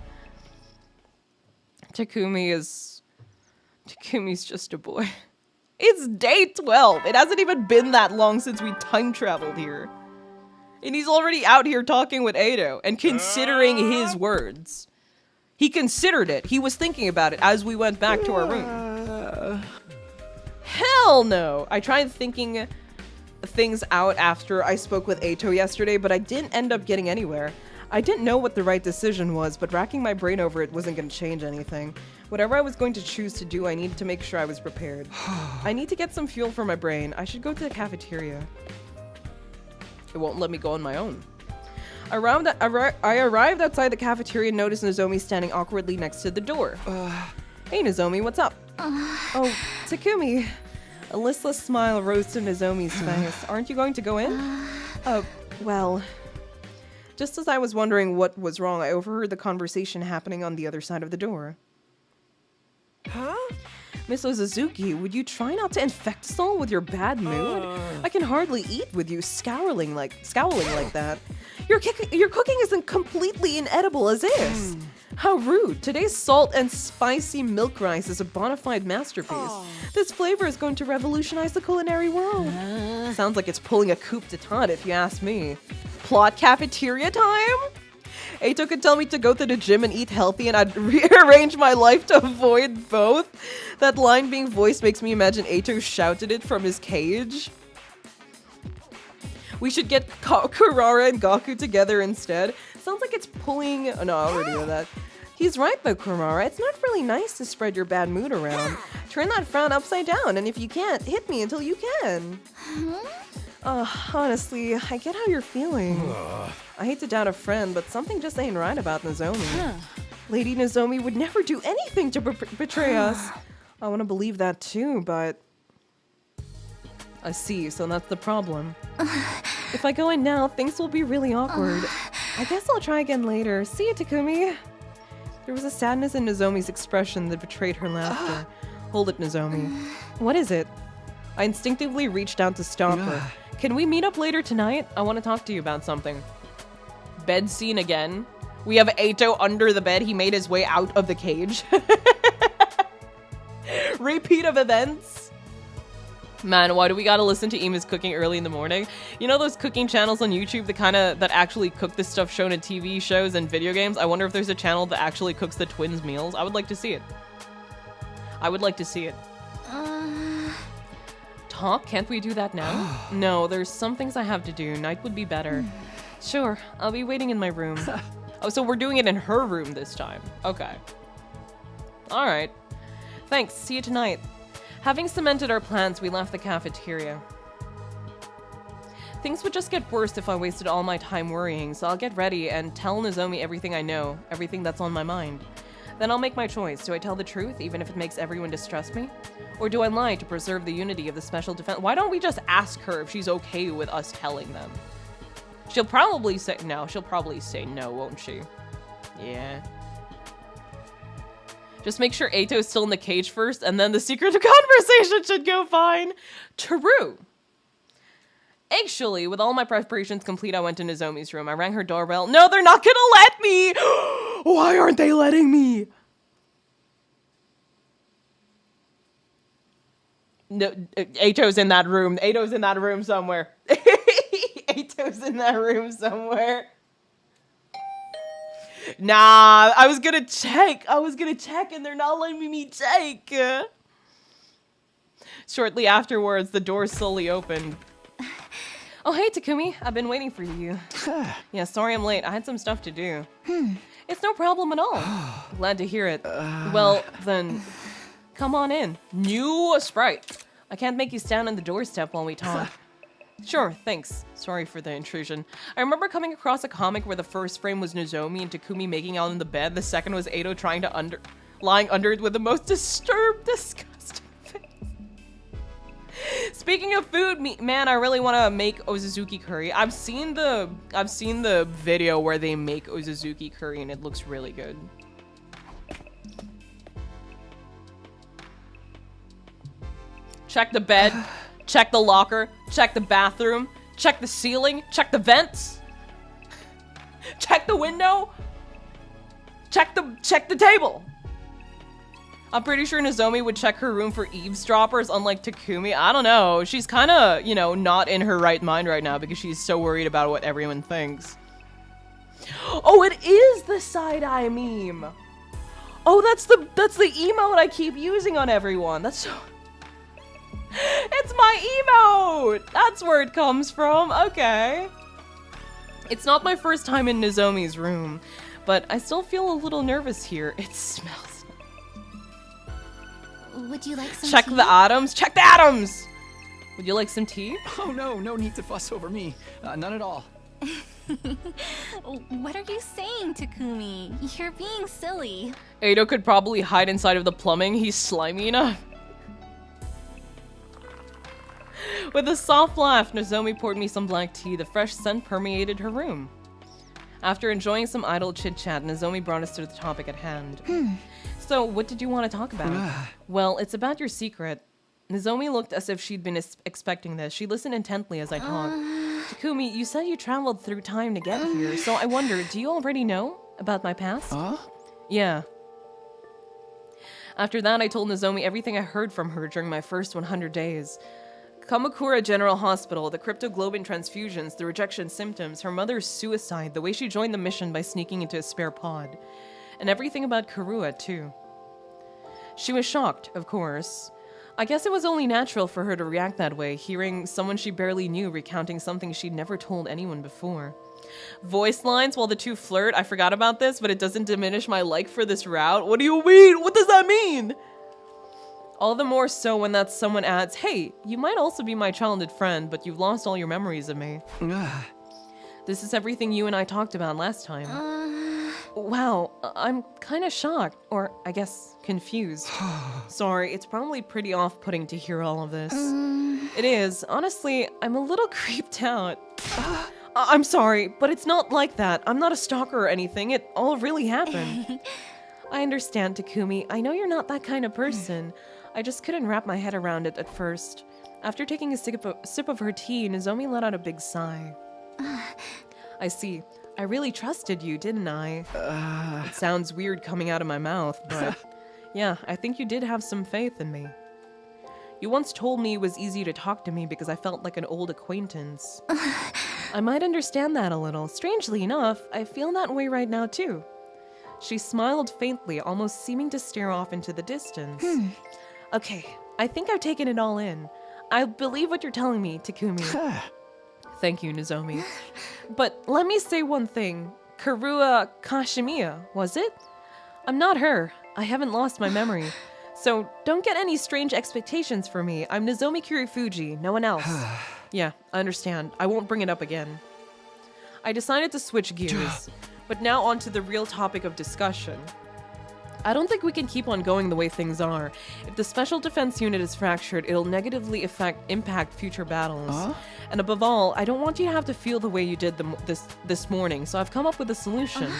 Takumi's just a boy. It's day 12. It hasn't even been that long since we time traveled here. And he's already out here talking with Eito and considering his words. He considered it. He was thinking about it as we went back to our room. Hell no! I tried thinking things out after I spoke with Eito yesterday, but I didn't end up getting anywhere. I didn't know what the right decision was, but racking my brain over it wasn't going to change anything. Whatever I was going to choose to do, I needed to make sure I was prepared. I need to get some fuel for my brain. I should go to the cafeteria. It won't let me go on my own. I arrived outside the cafeteria and noticed Nozomi standing awkwardly next to the door. Hey Nozomi, what's up? Oh, Takumi. A listless smile rose to Nozomi's face. Aren't you going to go in? Well... Just as I was wondering what was wrong, I overheard the conversation happening on the other side of the door. Huh? Miss Ozazuki, would you try not to infect us all with your bad mood? I can hardly eat with you scowling like that. Your cooking isn't completely inedible as is. How rude. Today's salt and spicy milk rice is a bona fide masterpiece. This flavor is going to revolutionize the culinary world. Sounds like it's pulling a coup d'etat if you ask me. Plot cafeteria time? Eito could tell me to go to the gym and eat healthy and I'd rearrange my life to avoid both. That line being voiced makes me imagine Eito shouted it from his cage. We should get Kurara and Gaku together instead. Sounds like it's pulling... Oh, no, I already know that. He's right though, Kurara. It's not really nice to spread your bad mood around. Turn that frown upside down, and if you can't, hit me until you can. Honestly, I get how you're feeling. I hate to doubt a friend, but something just ain't right about Nozomi. Lady Nozomi would never do anything to betray us. I want to believe that too, but... I see, so that's the problem. If I go in now, things will be really awkward. I guess I'll try again later. See you, Takumi. There was a sadness in Nozomi's expression that betrayed her laughter. Hold it, Nozomi. What is it? I instinctively reached out to stop her. Can we meet up later tonight? I want to talk to you about something. bed scene again. We have Eito under the bed. He made his way out of the cage. Repeat of events. Man, why do we gotta listen to Emus cooking early in the morning? You know those cooking channels on YouTube that actually cook the stuff shown in TV shows and video games? I wonder if there's a channel that actually cooks the twins' meals. I would like to see it. I would like to see it. Talk? Can't we do that now? No, there's some things I have to do. Night would be better. Sure, I'll be waiting in my room. Oh, so we're doing it in her room this time. Okay. Alright. Thanks, see you tonight. Having cemented our plans, we left the cafeteria. Things would just get worse if I wasted all my time worrying, so I'll get ready and tell Nozomi everything I know, everything that's on my mind. Then I'll make my choice. Do I tell the truth, even if it makes everyone distrust me? Or do I lie to preserve the unity of the special defense? Why don't we just ask her if she's okay with us telling them? She'll probably say no. She'll probably say no, won't she? Yeah. Just make sure Eito's still in the cage first, and then the secret conversation should go fine. True. Actually, with all my preparations complete, I went to Nozomi's room. I rang her doorbell. No, they're not gonna let me! Why aren't they letting me? No, Eito's in that room. Eito's in that room somewhere. Eito's in that room somewhere. Nah, I was gonna check. And they're not letting me check. Shortly afterwards, the door slowly opened. Oh, hey, Takumi. I've been waiting for you. Yeah, sorry I'm late. I had some stuff to do. It's no problem at all. Glad to hear it. Well, then, come on in. New Sprite. I can't make you stand on the doorstep while we talk. Sure, thanks. Sorry for the intrusion. I remember coming across a comic where the first frame was Nozomi and Takumi making out in the bed. The second was Eito trying to lying under it with the most disturbed, disgusting face. Speaking of food, man, I really want to make ozuzuki curry. I've seen the video where they make ozuzuki curry and it looks really good. Check the bed. Check the locker, check the bathroom, check the ceiling, check the vents, check the window, check the table. I'm pretty sure Nozomi would check her room for eavesdroppers, unlike Takumi. I don't know. She's kind of, you know, not in her right mind right now because she's so worried about what everyone thinks. Oh, it is the side-eye meme. Oh, that's the emote I keep using on everyone. That's so... It's my emote! That's where it comes from. Okay. It's not my first time in Nozomi's room, but I still feel a little nervous here. It smells. Would you like some tea? The atoms. Check the atoms! Would you like some tea? Oh no need to fuss over me. None at all. What are you saying, Takumi? You're being silly. Eito could probably hide inside of the plumbing. He's slimy enough. With a soft laugh, Nozomi poured me some black tea. The fresh scent permeated her room. After enjoying some idle chit-chat, Nozomi brought us to the topic at hand. So, what did you want to talk about? Well, it's about your secret. Nozomi looked as if she'd been expecting this. She listened intently as I talked. Takumi, you said you traveled through time to get here, so I wonder, do you already know about my past? Yeah. After that, I told Nozomi everything I heard from her during my first 100 days. Kamakura General Hospital, the cryptoglobin transfusions, the rejection symptoms, her mother's suicide, the way she joined the mission by sneaking into a spare pod. And everything about Karua, too. She was shocked, of course. I guess it was only natural for her to react that way, hearing someone she barely knew recounting something she'd never told anyone before. Voice lines while the two flirt, I forgot about this, but it doesn't diminish my like for this route. What do you mean? What does that mean? All the more so when that someone adds, hey, you might also be my childhood friend, but you've lost all your memories of me. This is everything you and I talked about last time. Wow, I'm kind of shocked, or I guess confused. Sorry, it's probably pretty off-putting to hear all of this. It is. Honestly, I'm a little creeped out. I'm sorry, but it's not like that. I'm not a stalker or anything. It all really happened. I understand, Takumi. I know you're not that kind of person. I just couldn't wrap my head around it at first. After taking a sip of her tea, Nozomi let out a big sigh. I see. I really trusted you, didn't I? It sounds weird coming out of my mouth, but yeah, I think you did have some faith in me. You once told me it was easy to talk to me because I felt like an old acquaintance. I might understand that a little. Strangely enough, I feel that way right now too. She smiled faintly, almost seeming to stare off into the distance. Okay, I think I've taken it all in. I believe what you're telling me, Takumi. Thank you, Nozomi. But let me say one thing. Karua Kashimiya, was it? I'm not her. I haven't lost my memory. So don't get any strange expectations for me. I'm Nozomi Kirifuji, no one else. Yeah, I understand. I won't bring it up again. I decided to switch gears, but now on to the real topic of discussion. I don't think we can keep on going the way things are. If the Special Defense Unit is fractured, it'll negatively impact future battles. And above all, I don't want you to have to feel the way you did this morning, so I've come up with a solution.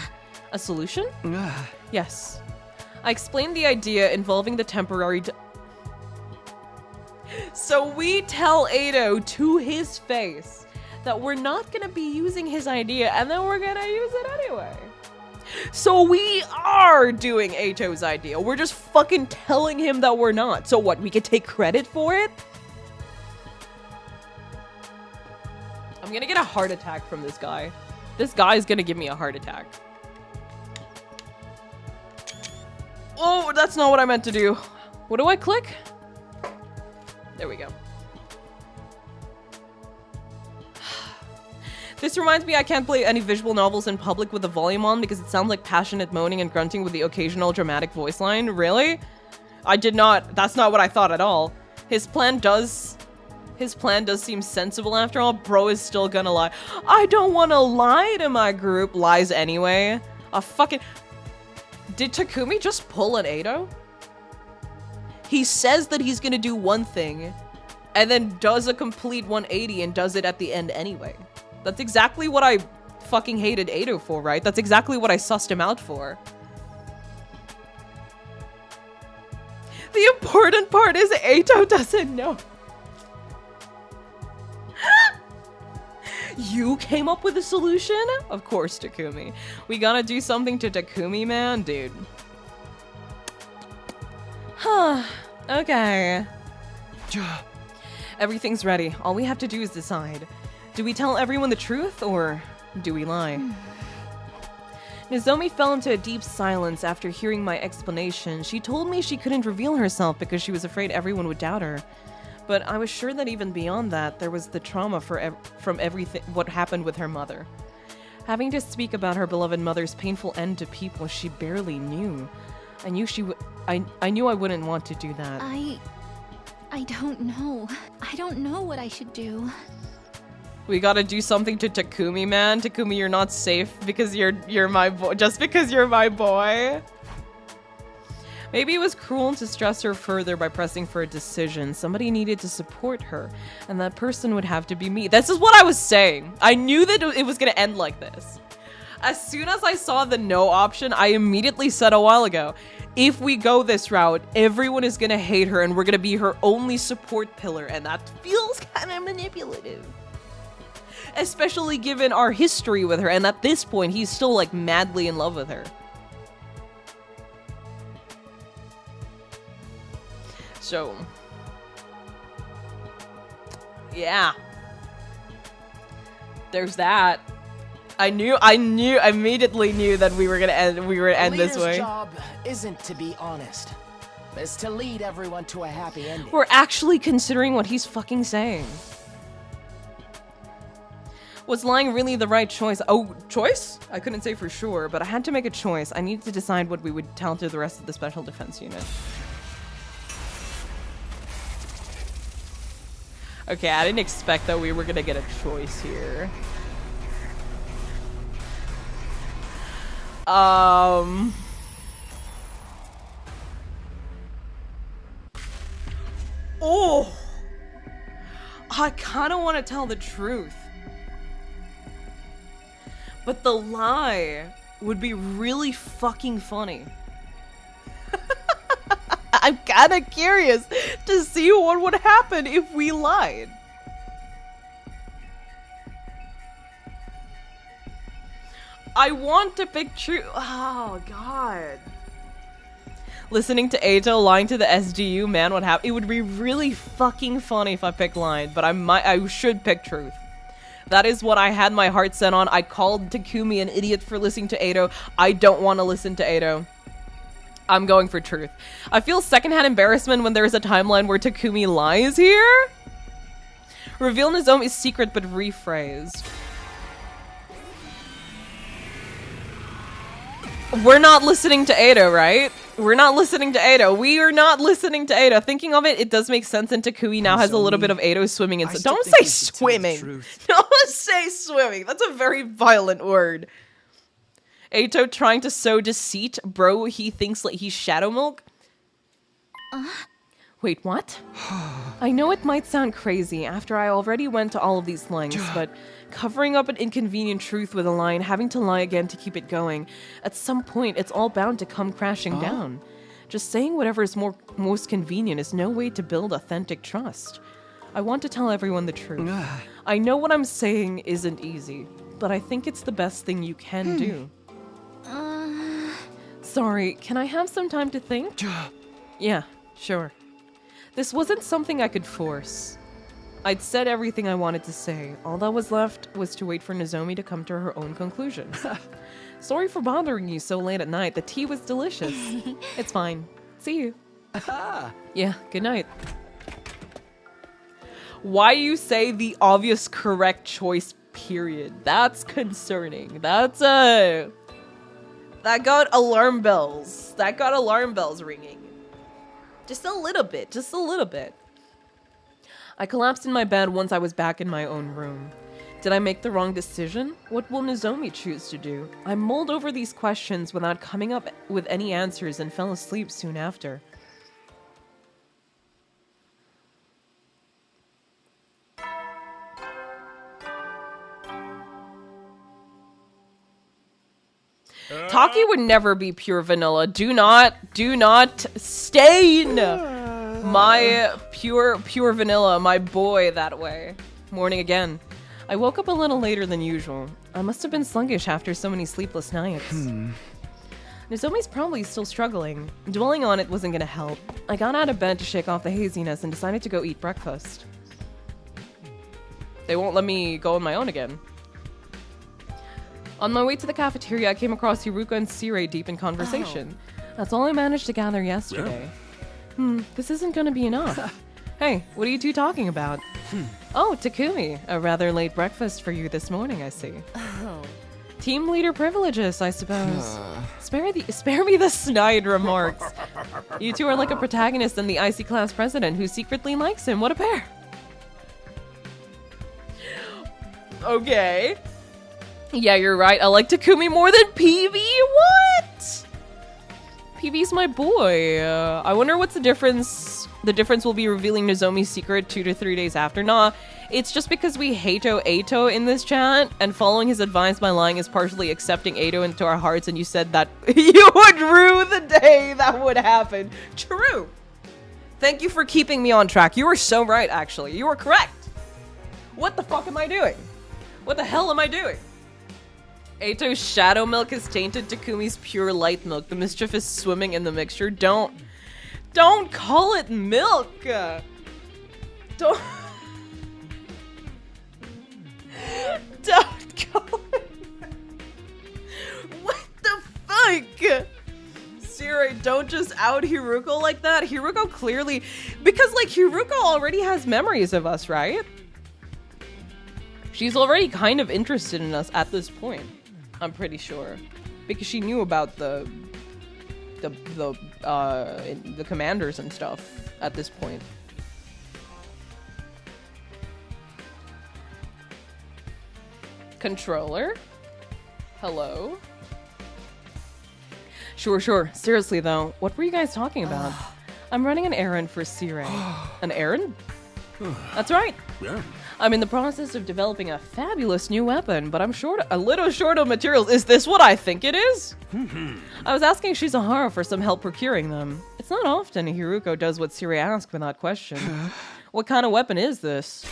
A solution? Yes. I explained the idea involving the temporary... So we tell Eito to his face that we're not gonna be using his idea, and then we're gonna use it anyway. So we are doing Eito's idea. We're just fucking telling him that we're not. So what, we could take credit for it? I'm gonna get a heart attack from this guy. This guy's gonna give me a heart attack. Oh, that's not what I meant to do. What do I click? There we go. This reminds me I can't play any visual novels in public with the volume on because it sounds like passionate moaning and grunting with the occasional dramatic voice line. Really? I did not. That's not what I thought at all. His plan does seem sensible after all. Bro is still gonna lie. I don't want to lie to my group. Lies anyway. A fucking... Did Takumi just pull an Eito? He says that he's gonna do one thing and then does a complete 180 and does it at the end anyway. That's exactly what I fucking hated Eito for, right? That's exactly what I sussed him out for. The important part is Eito doesn't know. You came up with a solution? Of course, Takumi. We gotta do something to Takumi, man, dude. Huh. Okay. Everything's ready. All we have to do is decide. Do we tell everyone the truth, or do we lie? Nozomi fell into a deep silence after hearing my explanation. She told me she couldn't reveal herself because she was afraid everyone would doubt her. But I was sure that even beyond that, there was the trauma from everything what happened with her mother. Having to speak about her beloved mother's painful end to people she barely knew. I knew I knew I wouldn't want to do that. I don't know. I don't know what I should do. We gotta do something to Takumi, man. Takumi, you're not safe because you're my boy. Just because you're my boy. Maybe it was cruel to stress her further by pressing for a decision. Somebody needed to support her, and that person would have to be me. This is what I was saying. I knew that it was gonna end like this. As soon as I saw the no option, I immediately said a while ago, if we go this route, everyone is gonna hate her and we're gonna be her only support pillar, and that feels kind of manipulative. Especially given our history with her, and at this point, he's still like madly in love with her. So, yeah. There's that. I immediately knew that we were gonna end this way. The job isn't to be honest. It's to lead everyone to a happy ending. We're actually considering what he's fucking saying. Was lying really the right choice? Oh, choice? I couldn't say for sure, but I had to make a choice. I needed to decide what we would tell to the rest of the Special Defense Unit. Okay, I didn't expect that we were gonna get a choice here. Oh! I kinda wanna tell the truth. But the lie would be really fucking funny. I'm kinda curious to see what would happen if we lied. I want to pick true. Oh, God. Listening to Eito lying to the SDU, man, what happened? It would be really fucking funny if I picked line, but I should pick truth. That is what I had my heart set on. I called Takumi an idiot for listening to Eito. I don't want to listen to Eito. I'm going for truth. I feel secondhand embarrassment when there's a timeline where Takumi lies here. Reveal Nozomi's secret, but rephrased. We're not listening to Eito, right? We're not listening to Eito. We are not listening to Eito. Thinking of it, it does make sense, and Takumi now has a little bit of Eito swimming in. Don't say swimming. Don't say swimming. That's a very violent word. Eito trying to sow deceit. Bro, he thinks like he's Shadow Milk. Wait, what? I know it might sound crazy after I already went to all of these lengths, but covering up an inconvenient truth with a line, having to lie again to keep it going, at some point it's all bound to come crashing down. Just saying whatever is most convenient is no way to build authentic trust. I want to tell everyone the truth. I know what I'm saying isn't easy, but I think it's the best thing you can do. Sorry, can I have some time to think? Yeah, sure. This wasn't something I could force. I'd said everything I wanted to say. All that was left was to wait for Nozomi to come to her own conclusion. Sorry for bothering you so late at night. The tea was delicious. It's fine. See you. Yeah, good night. Why you say the obvious correct choice, period. That's concerning. That's that got alarm bells. That got alarm bells ringing. Just a little bit. Just a little bit. I collapsed in my bed once I was back in my own room. Did I make the wrong decision? What will Nozomi choose to do? I mulled over these questions without coming up with any answers and fell asleep soon after. Taki would never be pure vanilla. Do not stain my pure vanilla, my boy, that way. Morning again. I woke up a little later than usual. I must have been sluggish after so many sleepless nights. Nozomi's probably still struggling. Dwelling on it wasn't gonna help. I got out of bed to shake off the haziness and decided to go eat breakfast. They won't let me go on my own again. On my way to the cafeteria, I came across Hiruka and Sire deep in conversation. That's all I managed to gather yesterday. This isn't gonna be enough. Hey, what are you two talking about? Oh, Takumi, a rather late breakfast for you this morning, I see. Team leader privileges, I suppose. Spare me the snide remarks. You two are like a protagonist and the IC class president who secretly likes him. What a pair. Okay. Yeah, you're right. I like Takumi more than PV. What? PV's my boy. I wonder what's the difference. The difference will be revealing Nozomi's secret 2 to 3 days after. Nah, it's just because we hate Eito in this chat, and following his advice by lying is partially accepting Eito into our hearts, and you said that you would rue the day that would happen. True. Thank you for keeping me on track. You were so right, actually. You were correct. What the fuck am I doing? What the hell am I doing? Eito's shadow milk has tainted Takumi's pure light milk. The mischief is swimming in the mixture. Don't call it milk. Don't call it. What the fuck? Siri, don't just out Hiruko like that. Hiruko clearly, because like Hiruko already has memories of us, right? She's already kind of interested in us at this point. I'm pretty sure, because she knew about the commanders and stuff at this point. Controller? Hello? Sure. Seriously though, what were you guys talking about? I'm running an errand for Sire. An errand? That's right. Yeah. I'm in the process of developing a fabulous new weapon, but I'm a little short of materials. Is this what I think it is? I was asking Shizuhara for some help procuring them. It's not often Hiruko does what Siri asks without question. What kind of weapon is this?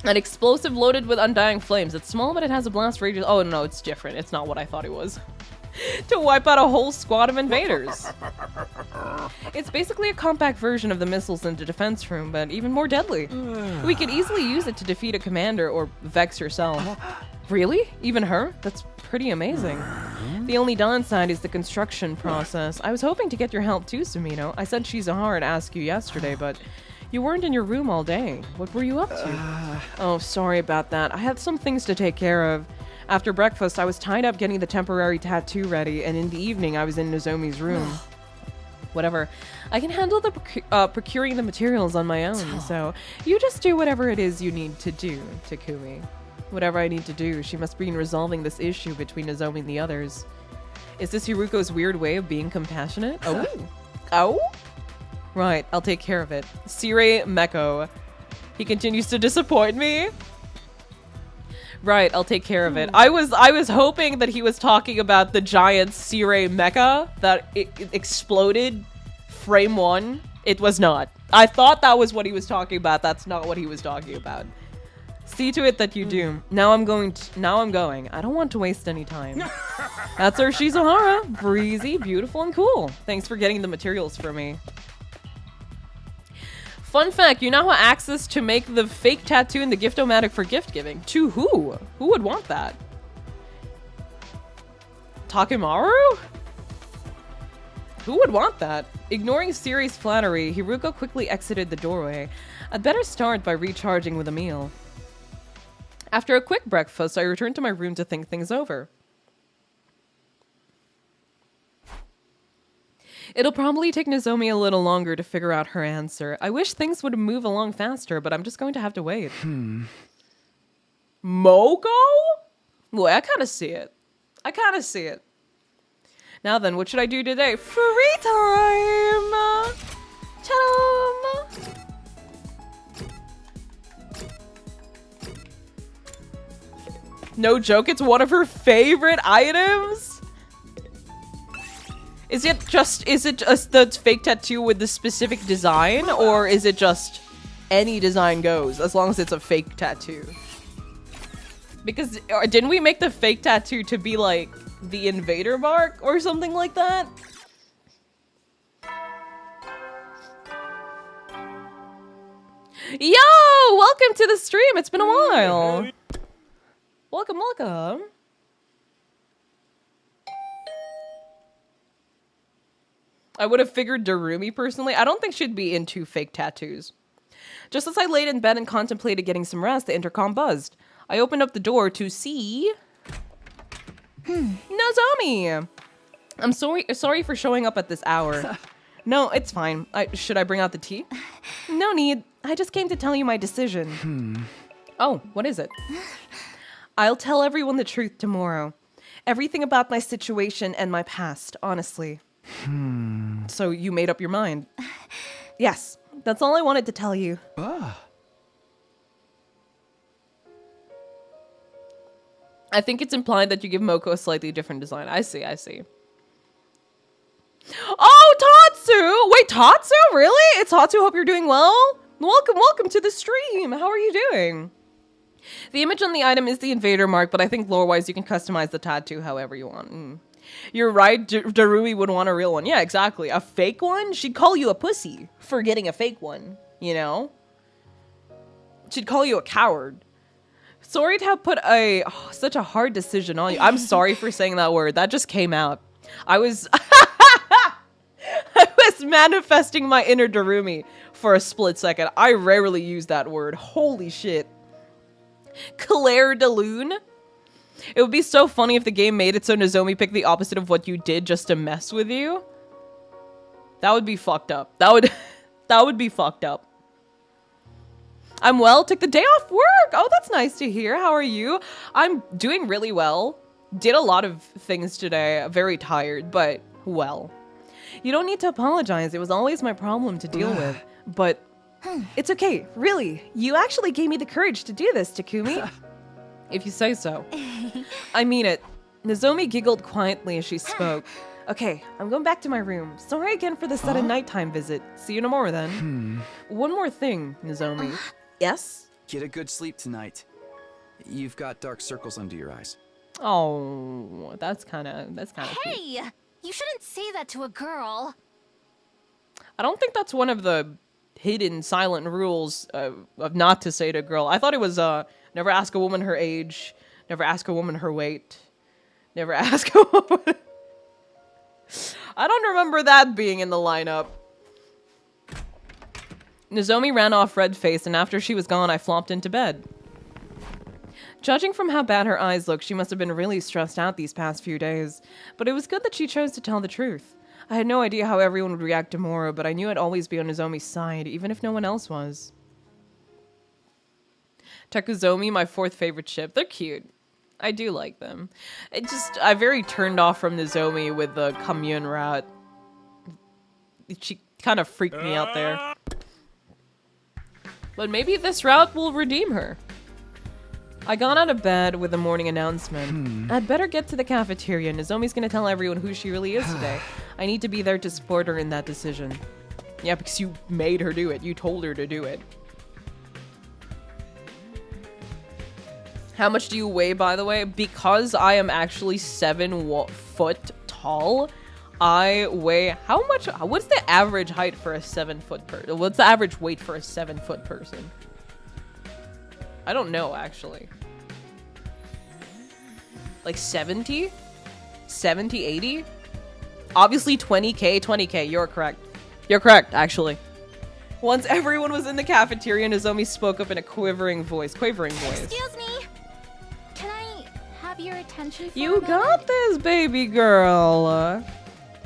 An explosive loaded with undying flames. It's small, but it has a blast radius. Oh, no, it's different. It's not what I thought it was. To wipe out a whole squad of invaders. It's basically a compact version of the missiles in the defense room, but even more deadly. We could easily use it to defeat a commander or Vex yourself. Really? Even her? That's pretty amazing. The only downside is the construction process. I was hoping to get your help too, Sumino. I sent Shizuhara to ask you yesterday, but you weren't in your room all day. What were you up to? Oh, sorry about that. I had some things to take care of. After breakfast, I was tied up getting the temporary tattoo ready, and in the evening, I was in Nozomi's room. Whatever. I can handle the procuring the materials on my own, so you just do whatever it is you need to do, Takumi. Whatever I need to do, she must be in resolving this issue between Nozomi and the others. Is this Hiruko's weird way of being compassionate? Oh. Oh? Right, I'll take care of it. Sire Meko. He continues to disappoint me. Right, I'll take care of it. I was hoping that he was talking about the giant Sire Mecha that it exploded frame 1. It was not. I thought that was what he was talking about. That's not what he was talking about. See to it that you do. Now I'm going. I don't want to waste any time. That's our Shizuhara. Breezy, beautiful, and cool. Thanks for getting the materials for me. Fun fact, you now have access to make the fake tattoo in the gift-o-matic for gift giving. To who? Who would want that? Takimaru? Who would want that? Ignoring Siri's flattery, Hiruko quickly exited the doorway. I'd better start by recharging with a meal. After a quick breakfast, I returned to my room to think things over. It'll probably take Nozomi a little longer to figure out her answer. I wish things would move along faster, but I'm just going to have to wait. Moko? Boy, I kind of see it. Now then, what should I do today? Free time! Ta-da! No joke, it's one of her favorite items? Is it just the fake tattoo with the specific design, or is it just any design goes, as long as it's a fake tattoo? Because didn't we make the fake tattoo to be like the invader mark or something like that? Yo! Welcome to the stream! It's been a while! Welcome, welcome. I would have figured Darumi personally. I don't think she'd be into fake tattoos. Just as I laid in bed and contemplated getting some rest, the intercom buzzed. I opened up the door to see... Nozomi! I'm sorry for showing up at this hour. No, it's fine. Should I bring out the tea? No need. I just came to tell you my decision. Oh, what is it? I'll tell everyone the truth tomorrow. Everything about my situation and my past, honestly. So you made up your mind? Yes, that's all I wanted to tell you. I think it's implied that you give Moko a slightly different design. I see. Oh, Tatsu! Wait, Tatsu? Really? It's Tatsu, hope you're doing well? Welcome to the stream. How are you doing? The image on the item is the invader mark, but I think lore-wise you can customize the tattoo however you want. You're right, Darui would want a real one. Yeah, exactly. A fake one? She'd call you a pussy for getting a fake one, you know? She'd call you a coward. Sorry to have put such a hard decision on you. I'm sorry for saying that word. That just came out. I was manifesting my inner Darumi for a split second. I rarely use that word. Holy shit. Claire de Lune? It would be so funny if the game made it so Nozomi picked the opposite of what you did just to mess with you. That would be fucked up. That would be fucked up. I'm well. Took the day off work. Oh, that's nice to hear. How are you? I'm doing really well. Did a lot of things today. Very tired, but well. You don't need to apologize. It was always my problem to deal with. But it's okay. Really. You actually gave me the courage to do this, Takumi. If you say so. I mean it. Nozomi giggled quietly as she spoke. Okay, I'm going back to my room. Sorry again for the sudden nighttime visit. See you tomorrow then. One more thing, Nozomi. Yes? Get a good sleep tonight. You've got dark circles under your eyes. Oh, that's kind of Hey! You shouldn't say that to a girl. I don't think that's one of the hidden silent rules of not to say to a girl. I thought it was never ask a woman her age, never ask a woman her weight, never ask a woman. I don't remember that being in the lineup. Nozomi ran off red-faced, and after she was gone, I flopped into bed. Judging from how bad her eyes looked, she must have been really stressed out these past few days. But it was good that she chose to tell the truth. I had no idea how everyone would react to Moro, but I knew I'd always be on Nozomi's side, even if no one else was. Takuzomi, my 4th favorite ship. They're cute. I do like them. I'm very turned off from Nozomi with the commune rat. She kind of freaked me out there. But maybe this route will redeem her. I got out of bed with a morning announcement. I'd better get to the cafeteria. Nozomi's gonna tell everyone who she really is today. I need to be there to support her in that decision. Yeah, because you made her do it. You told her to do it. How much do you weigh, by the way? Because I am actually 7 foot tall, I weigh... How much... What's the average height for a 7 foot person? What's the average weight for a 7 foot person? I don't know, actually. Like 70? 70, 80? Obviously 20k, 20k. You're correct. You're correct, actually. Once everyone was in the cafeteria, Nozomi spoke up in a quavering voice. Excuse me. Can I have your attention for You a moment? got this, baby girl.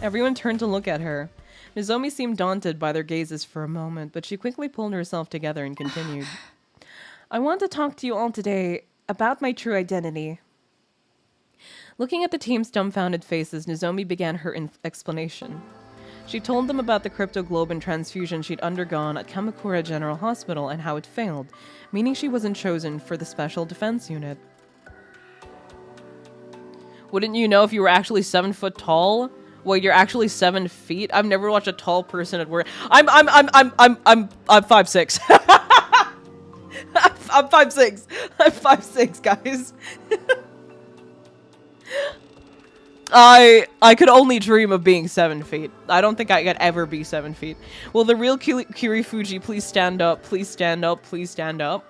Everyone turned to look at her. Nozomi seemed daunted by their gazes for a moment, but she quickly pulled herself together and continued. I want to talk to you all today about my true identity. Looking at the team's dumbfounded faces, Nozomi began her explanation. She told them about the cryptoglobin transfusion she'd undergone at Kamakura General Hospital and how it failed, meaning she wasn't chosen for the Special Defense Unit. Wouldn't you know if you were actually 7 foot tall? Well, you're actually 7 feet. I've never watched a tall person at work. I'm 5'6". I'm 5'6". I'm 5'6", guys. I could only dream of being 7 feet. I don't think I could ever be 7 feet. Will the real Kirifuji please stand up? Please stand up. Please stand up.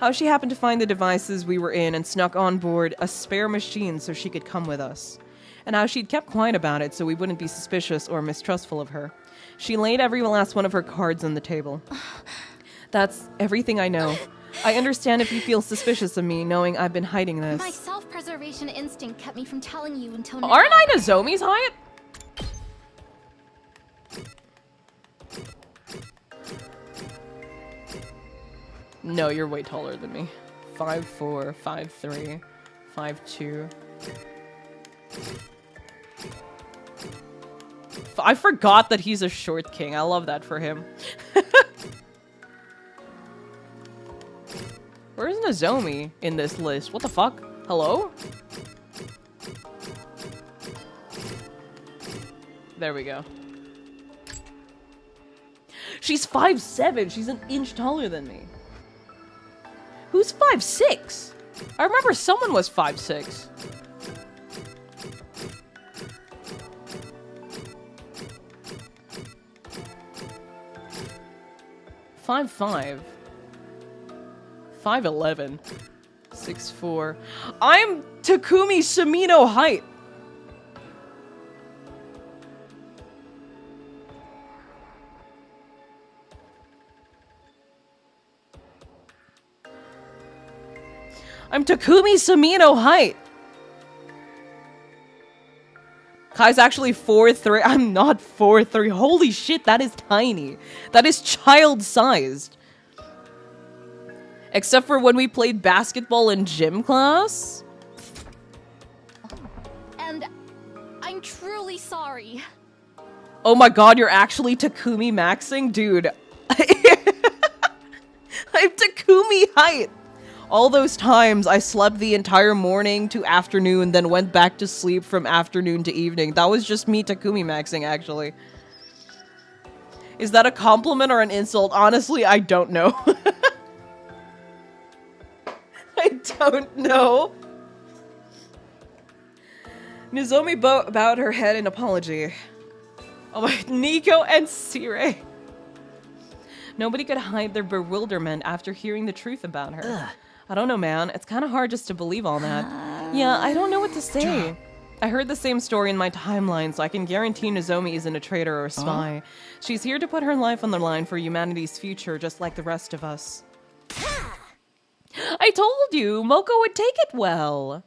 How she happened to find the devices we were in and snuck on board a spare machine so she could come with us. And how she'd kept quiet about it so we wouldn't be suspicious or mistrustful of her. She laid every last one of her cards on the table. That's everything I know. I understand if you feel suspicious of me, knowing I've been hiding this. My self-preservation instinct kept me from telling you until now. Aren't I Nozomi's height? No, you're way taller than me. 5'4", 5'3", 5'2". I forgot that he's a short king. I love that for him. Where's Nozomi in this list? What the fuck? Hello? There we go. She's 5'7". She's an inch taller than me. Who's 5'6"? I remember someone was 5'6". Five 5'11". 6'4". I'm Takumi Sumino height. I'm Takumi Sumino height. Kai's actually 4'3". I'm not 4'3". Holy shit, that is tiny. That is child-sized. Except for when we played basketball in gym class. And I'm truly sorry. Oh my god, you're actually Takumi maxing? Dude. I'm Takumi height. All those times I slept the entire morning to afternoon, then went back to sleep from afternoon to evening. That was just me Takumi maxing, actually. Is that a compliment or an insult? Honestly, I don't know. I don't know. Nozomi bowed her head in apology. Oh my, Nico and Sire. Nobody could hide their bewilderment after hearing the truth about her. Ugh. I don't know, man. It's kind of hard just to believe all that. Yeah, I don't know what to say. I heard the same story in my timeline, so I can guarantee Nozomi isn't a traitor or a spy. She's here to put her life on the line for humanity's future, just like the rest of us. I told you, Moko would take it well.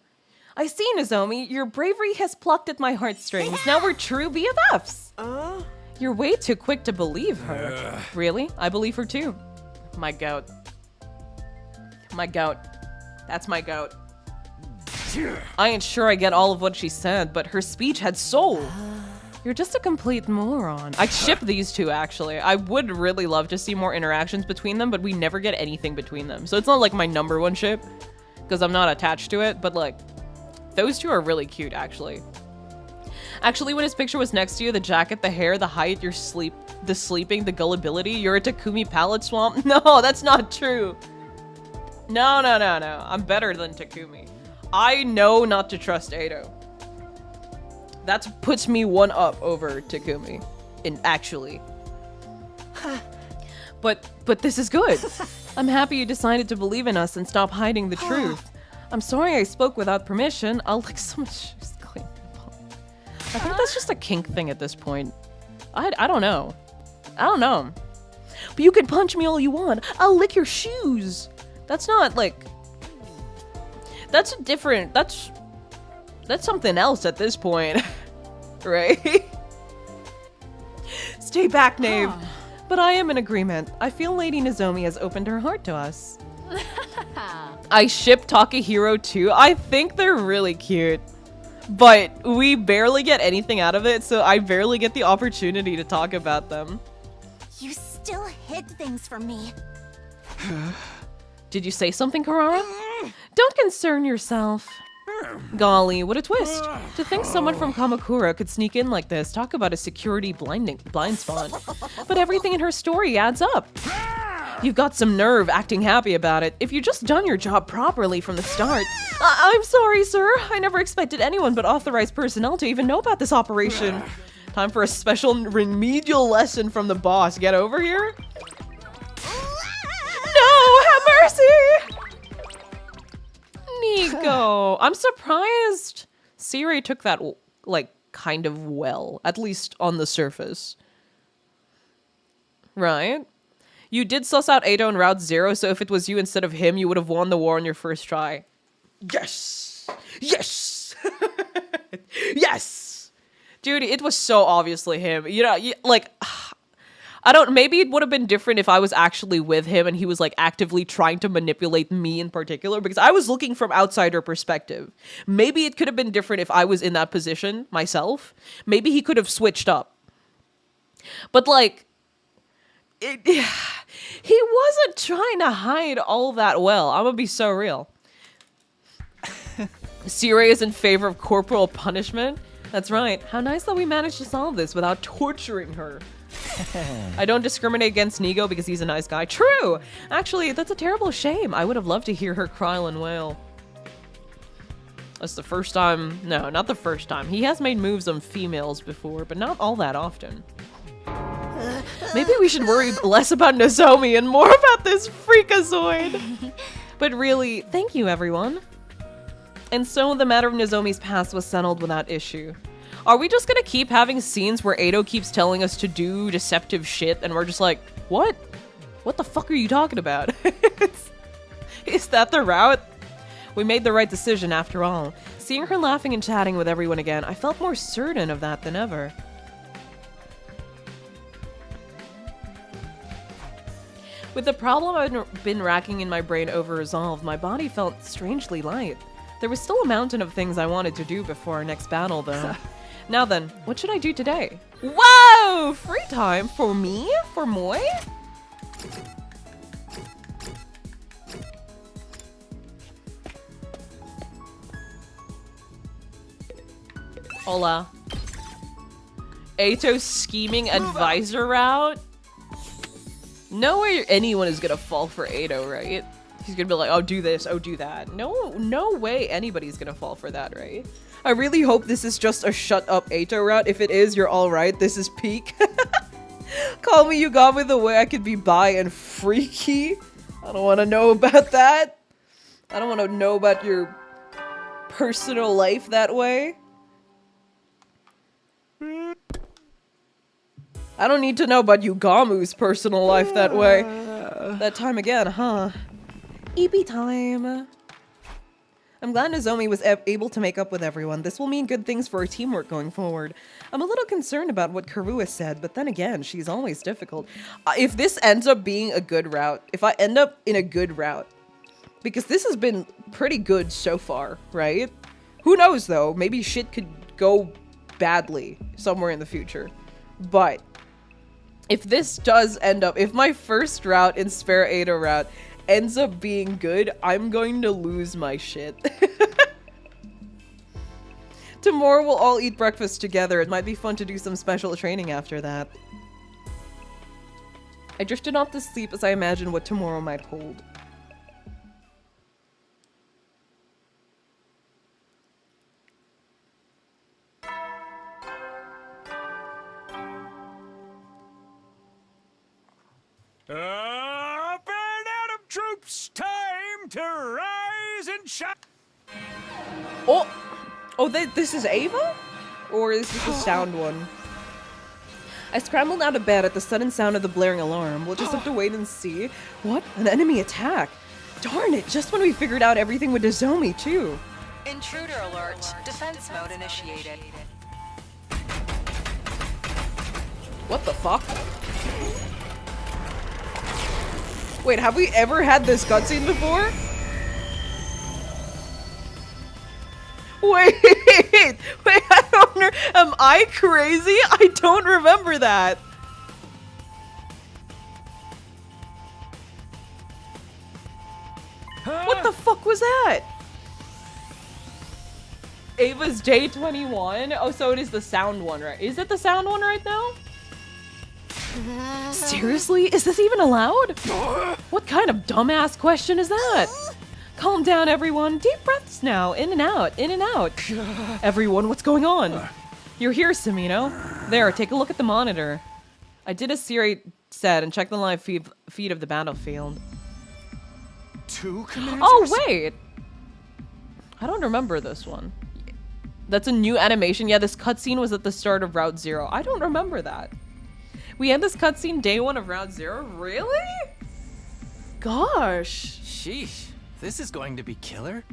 I see, Nozomi, your bravery has plucked at my heartstrings. Now we're true BFFs. You're way too quick to believe her. Really? I believe her too. My goat. My goat. That's my goat. I ain't sure I get all of what she said, but her speech had soul. You're just a complete moron. I'd ship these two, actually. I would really love to see more interactions between them, but we never get anything between them. So it's not like my #1 ship, because I'm not attached to it, but like, those two are really cute, actually. Actually, when his picture was next to you, the jacket, the hair, the height, the sleeping, the gullibility, you're a Takumi palette swamp? No, that's not true. No. I'm better than Takumi. I know not to trust Eito. That puts me 1 up over Takumi, actually. But this is good. I'm happy you decided to believe in us and stop hiding the truth. I'm sorry I spoke without permission. I'll lick so much shoes clean. I think that's just a kink thing at this point. I don't know. I don't know. But you can punch me all you want. I'll lick your shoes. That's not like... That's different. That's something else at this point. Right? Stay back, Nave. But I am in agreement. I feel Lady Nozomi has opened her heart to us. I ship Takahiro too. I think they're really cute. But we barely get anything out of it, so I barely get the opportunity to talk about them. You still hid things from me. Did you say something, Karara? Don't concern yourself. Golly, what a twist. To think someone from Kamakura could sneak in like this, talk about a security blind spot. But everything in her story adds up. You've got some nerve acting happy about it. If you just done your job properly from the start. I'm sorry, sir. I never expected anyone but authorized personnel to even know about this operation. Time for a special remedial lesson from the boss. Get over here. No, have mercy! Nico, I'm surprised Siri took that, like, kind of well, at least on the surface. Right? You did suss out Eito in Route 0, so if it was you instead of him, you would have won the war on your first try. Yes! Yes! Yes! Dude, it was so obviously him. You know, like... maybe it would have been different if I was actually with him and he was like actively trying to manipulate me in particular, because I was looking from outsider perspective. Maybe it could have been different if I was in that position myself. Maybe he could have switched up. But like, he wasn't trying to hide all that well. I'm gonna be so real. Sire is in favor of corporal punishment. That's right. How nice that we managed to solve this without torturing her. I don't discriminate against Nigo because he's a nice guy. True! Actually, that's a terrible shame. I would have loved to hear her cry and wail. That's the first time. No, not the first time. He has made moves on females before, but not all that often. Maybe we should worry less about Nozomi and more about this freakazoid. But really, thank you, everyone. And so the matter of Nozomi's past was settled without issue. Are we just gonna keep having scenes where Eito keeps telling us to do deceptive shit and we're just like, what? What the fuck are you talking about? Is that the route? We made the right decision after all. Seeing her laughing and chatting with everyone again, I felt more certain of that than ever. With the problem I've been racking in my brain over-resolved, my body felt strangely light. There was still a mountain of things I wanted to do before our next battle, though. Now then, what should I do today? Whoa! Free time? For me? For Moi? Hola. Eito's scheming advisor route? No way anyone is gonna fall for Eito, right? He's gonna be like, oh, do this, oh, do that. No way anybody's gonna fall for that, right? I really hope this is just a shut up Eito route. If it is, you're alright. This is peak. Call me, you got me the way I could be bi and freaky. I don't want to know about that. I don't want to know about your personal life that way. I don't need to know about Yugamu's personal life that way. That time again, huh? EP time. I'm glad Nozomi was able to make up with everyone. This will mean good things for our teamwork going forward. I'm a little concerned about what Karua said, but then again, she's always difficult. If this ends up being a good route, if I end up in a good route, because this has been pretty good so far, right? Who knows though, maybe shit could go badly somewhere in the future. But if this does end up, if my first route in Spare Eito route ends up being good, I'm going to lose my shit. Tomorrow we'll all eat breakfast together. It might be fun to do some special training after that. I drifted off to sleep as I imagined what tomorrow might hold. Up and Adam troops, time to rise and shine. Oh, this is Ava? Or is this a sound one? I scrambled out of bed at the sudden sound of the blaring alarm. We'll just have to wait and see. What? An enemy attack? Darn it, just when we figured out everything with Nozomi, too. Intruder alert. Defense mode initiated. What the fuck? Wait, have we ever had this cutscene before? Wait, I don't know. Am I crazy? I don't remember that. What the fuck was that? Ava's day 21? Oh, so it is the sound one, right? Is it the sound one right now? Seriously? Is this even allowed? What kind of dumbass question is that? Calm down, everyone. Deep breaths now. In and out. In and out. Everyone, what's going on? You're here, Samino. There, take a look at the monitor. I did as Siri said and checked the live feed of the battlefield. 2 commanders? Oh, wait. I don't remember this one. That's a new animation. Yeah, this cutscene was at the start of Route 0. I don't remember that. We had this cutscene day 1 of Route 0? Really? Gosh. Sheesh. This is going to be killer.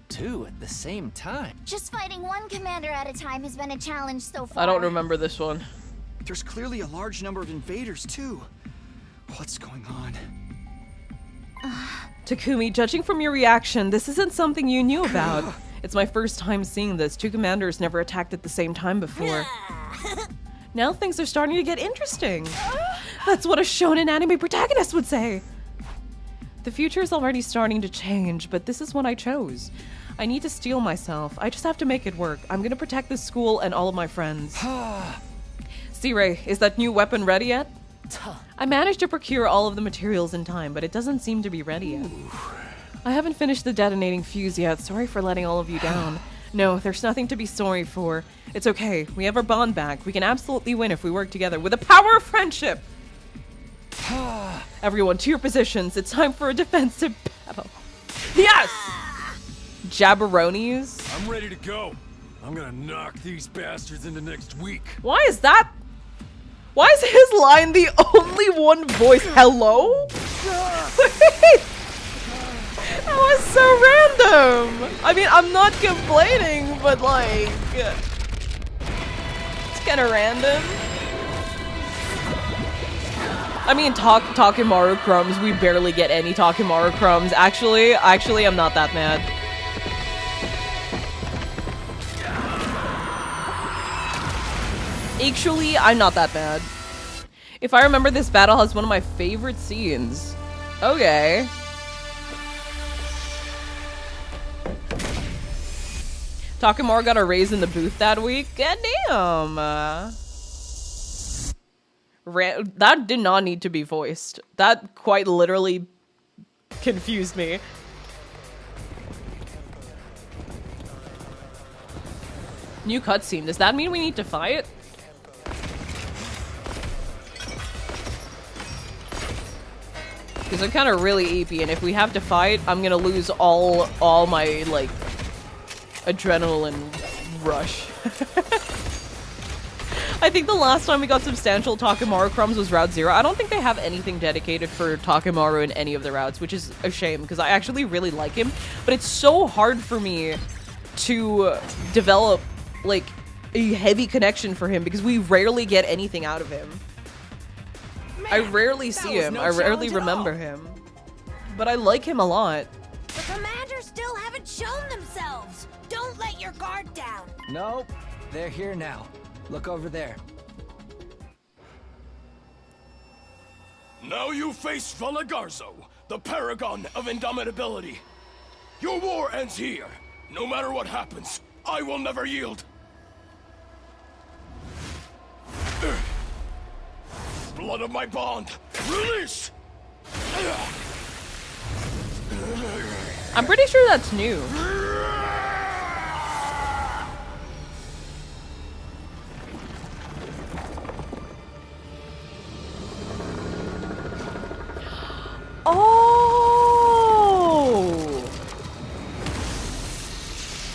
2 at the same time. Just fighting one commander at a time has been a challenge so far. I don't remember this one. There's clearly a large number of invaders, too. What's going on? Takumi, judging from your reaction, this isn't something you knew about. It's my first time seeing this. 2 commanders never attacked at the same time before. Now things are starting to get interesting. That's what a shonen anime protagonist would say. The future is already starting to change, but this is what I chose. I need to steel myself. I just have to make it work. I'm gonna protect this school and all of my friends. C-Ray, is that new weapon ready yet? I managed to procure all of the materials in time, but it doesn't seem to be ready yet. I haven't finished the detonating fuse yet. Sorry for letting all of you down. No, there's nothing to be sorry for. It's okay. We have our bond back. We can absolutely win if we work together with the power of friendship. Everyone, to your positions. It's time for a defensive battle. Yes! Jabronis. I'm ready to go. I'm gonna knock these bastards into next week. Why is that? Why is his line the only one voice? Hello? Wait. That was so random. I mean, I'm not complaining, but like, it's kind of random. I mean, Takimaru crumbs. We barely get any Takimaru crumbs. Actually, I'm not that mad. Actually, I'm not that bad. If I remember, this battle has one of my favorite scenes. Okay. Takimaru got a raise in the booth that week. God damn. That did not need to be voiced. That quite literally confused me. New cutscene. Does that mean we need to fight? Because I'm kind of really EP, and if we have to fight, I'm gonna lose all my, like, adrenaline rush. I think the last time we got substantial Takemaru crumbs was Route 0. I don't think they have anything dedicated for Takemaru in any of the routes, which is a shame, because I actually really like him. But it's so hard for me to develop, like, a heavy connection for him, because we rarely get anything out of him. I rarely see him. I rarely remember him. But I like him a lot. The commanders still haven't shown themselves. Don't let your guard down. Nope. They're here now. Look over there. Now you face Valagarzo, the paragon of indomitability. Your war ends here. No matter what happens, I will never yield. Blood of my bond, release! I'm pretty sure that's new.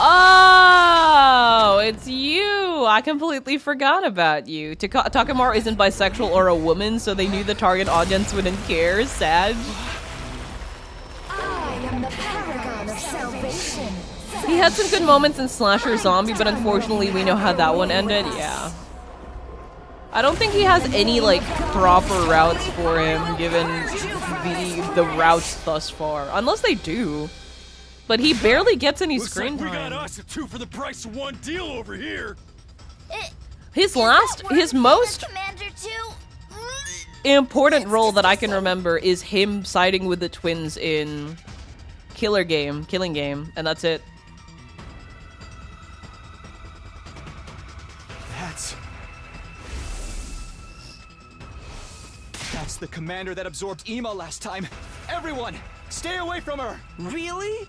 Oh, it's you. I completely forgot about you. Takemaru isn't bisexual or a woman, so they knew the target audience wouldn't care. Sad. I am the paragon of salvation. He had some good moments in Slasher Zombie, but unfortunately we know how that one ended. Yeah. I don't think he has any, like, proper routes for him, given the routes thus far. Unless they do. But he barely gets any screen time. We got us a 2 for the price of 1 deal over here. His most important role that I can remember is him siding with the twins in Killing Game, and that's it. That's the commander that absorbed Ema last time. Everyone, stay away from her. Really?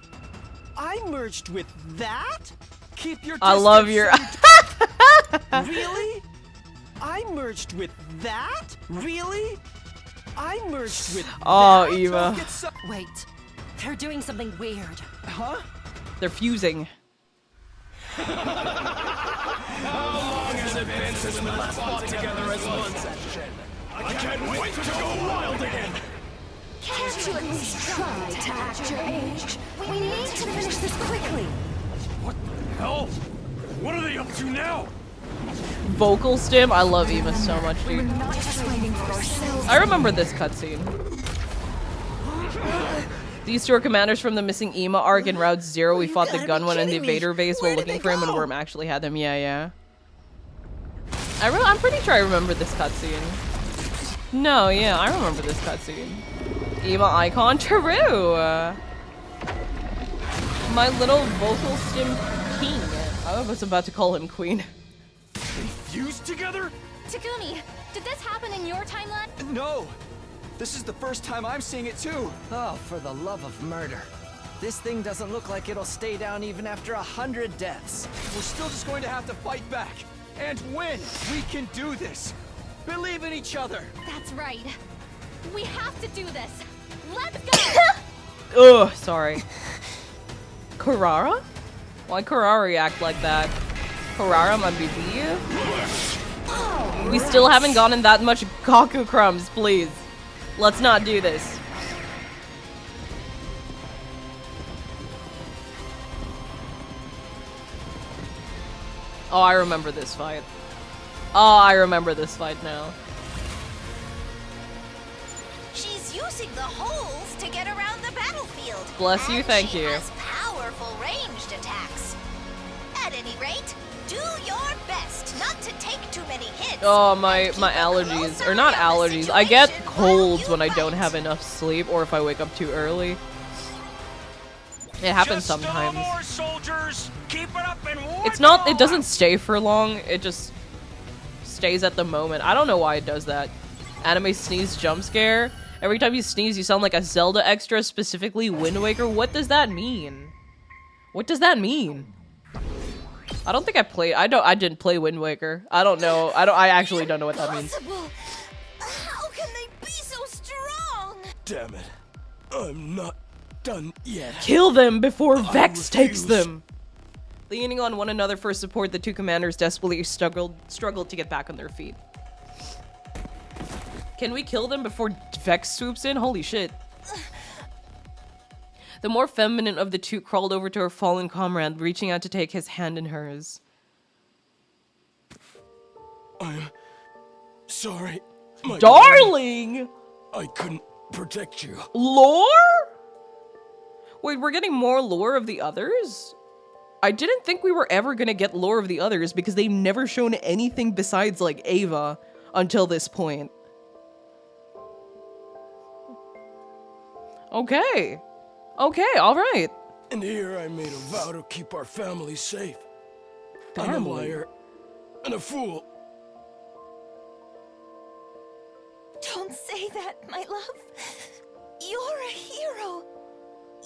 I merged with that? Keep your distance. I love your... Really? I merged with that? Really? I merged with Oh, that? Eva. Wait, they're doing something weird. Huh? They're fusing. How long has it been since we last fought together as one section? I can't wait to go wild again! Can't you at least try to act your age? We need to finish this quickly. What the hell? What are they up to now? Vocal stim. I love Ema so much, dude. Not just waiting for ourselves. I remember this cutscene. These two are commanders from the missing Ema arc in Route 0. We fought the Gunwan and the Vader base while looking for him, and Worm actually had them. Yeah. I'm pretty sure I remember this cutscene. No, yeah, I remember this cutscene. Ema icon, true. My little vocal stim king. I was about to call him queen. Fused together? Takumi, did this happen in your timeline? No! This is the first time I'm seeing it too! Oh, for the love of murder. This thing doesn't look like it'll stay down even after 100 deaths. We're still just going to have to fight back. And win! We can do this! Believe in each other! That's right. We have to do this. Let's go! Ugh, sorry. Kurara? Why Kurara react like that? Kurara, my baby? We still haven't gotten that much Kaku crumbs, please. Let's not do this. Oh, I remember this fight. Oh, I remember this fight now. She's using the holes to get around the battlefield. Bless you, thank she you. Has powerful ranged attacks. At any rate, do your best not to take too many hits. Oh, my allergies. Or not allergies. I get colds when I don't have enough sleep or if I wake up too early. It happens sometimes. More soldiers. Keep it up and It's not, it doesn't stay for long. It just stays at the moment. I don't know why it does that. Anime sneeze jump scare. Every time you sneeze, you sound like a Zelda extra, specifically Wind Waker. What does that mean? What does that mean? I don't think I played. I didn't play Wind Waker. I don't know. I actually don't know what that means. How can they be so strong? Damn it. I'm not done yet. Kill them before Vex takes them. Leaning on one another for support, the two commanders desperately struggled to get back on their feet. Can we kill them before Vex swoops in? Holy shit. The more feminine of the two crawled over to her fallen comrade, reaching out to take his hand in hers. I'm sorry, my darling! I couldn't protect you. Lore? Wait, we're getting more lore of the others? I didn't think we were ever gonna get lore of the others because they've never shown anything besides, like, Ava until this point. Okay. Okay, alright. And here I made a vow to keep our family safe. Family? I'm a liar and a fool. Don't say that, my love. You're a hero.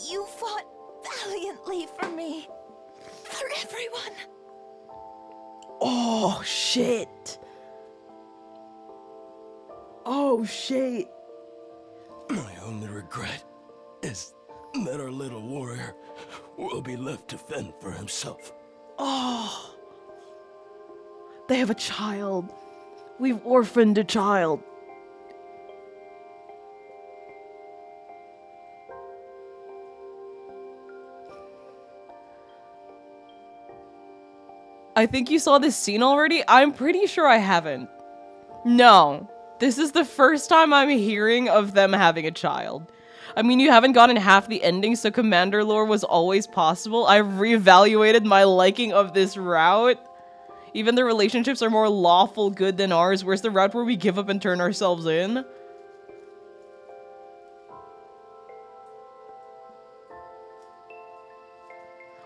You fought valiantly for me. For everyone. Oh, shit. Oh, shit. My only regret is that our little warrior will be left to fend for himself. Oh. They have a child. We've orphaned a child. I think you saw this scene already. I'm pretty sure I haven't. No. This is the first time I'm hearing of them having a child. I mean, you haven't gotten half the ending, so Commander lore was always possible. I've reevaluated my liking of this route. Even the relationships are more lawful good than ours. Where's the route where we give up and turn ourselves in?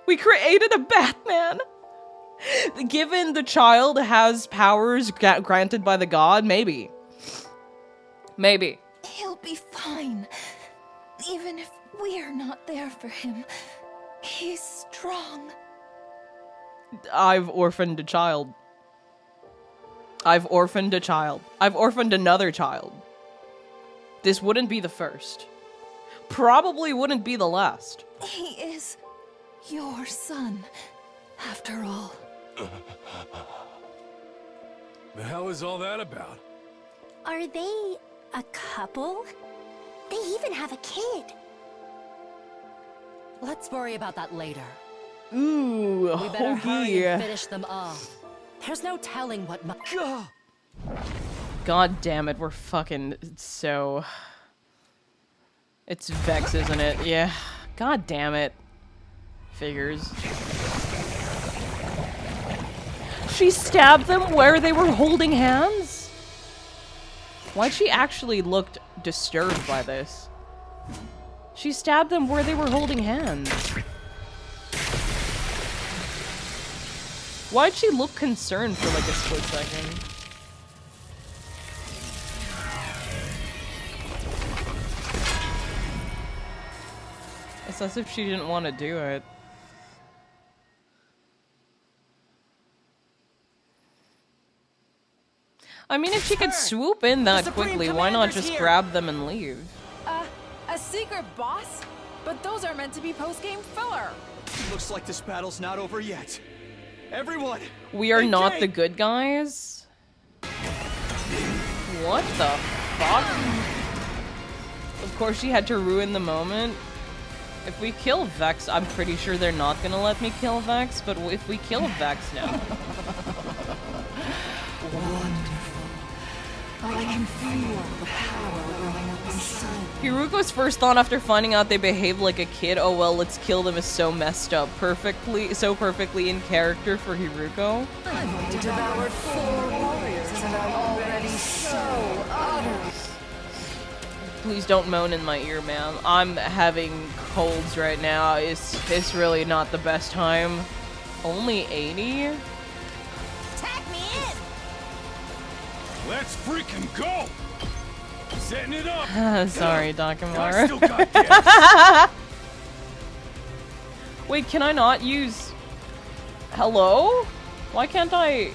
We created a Batman! Given the child has powers granted by the god, maybe. Maybe. He'll be fine. Even if we're not there for him, he's strong. I've orphaned a child. I've orphaned a child. I've orphaned another child. This wouldn't be the first. Probably wouldn't be the last. He is your son, after all. The hell is all that about? Are they a couple? They even have a kid. Let's worry about that later. Ooh, We better hurry hokey. and finish them off. There's no telling what God damn it, we're fucking so... It's Vex, isn't it? Yeah. God damn it. Figures. She stabbed them where they were holding hands? Why'd she actually look disturbed by this? She stabbed them where they were holding hands. Why'd she look concerned for like a split second? It's as if she didn't want to do it. I mean, if she could swoop in that quickly, why not just grab them and leave? A secret boss? But those are meant to be post-game filler. Looks like this battle's not over yet. Everyone! We are not the good guys? What the fuck? Of course she had to ruin the moment. If we kill Vex, I'm pretty sure they're not gonna let me kill Vex, but if we kill Vex now... I can feel the power growing up inside. Hiruko's first thought after finding out they behave like a kid, oh well, let's kill them, is so messed up. So perfectly in character for Hiruko. I've only devoured 4 warriors and I'm already so utterly... Please don't moan in my ear, man. I'm having colds right now. It's really not the best time. Only 80? Tag me in! Let's freaking go! Setting it up. Sorry, I Dakamara. still got gas. Wait, can I not use... Hello? Why can't I...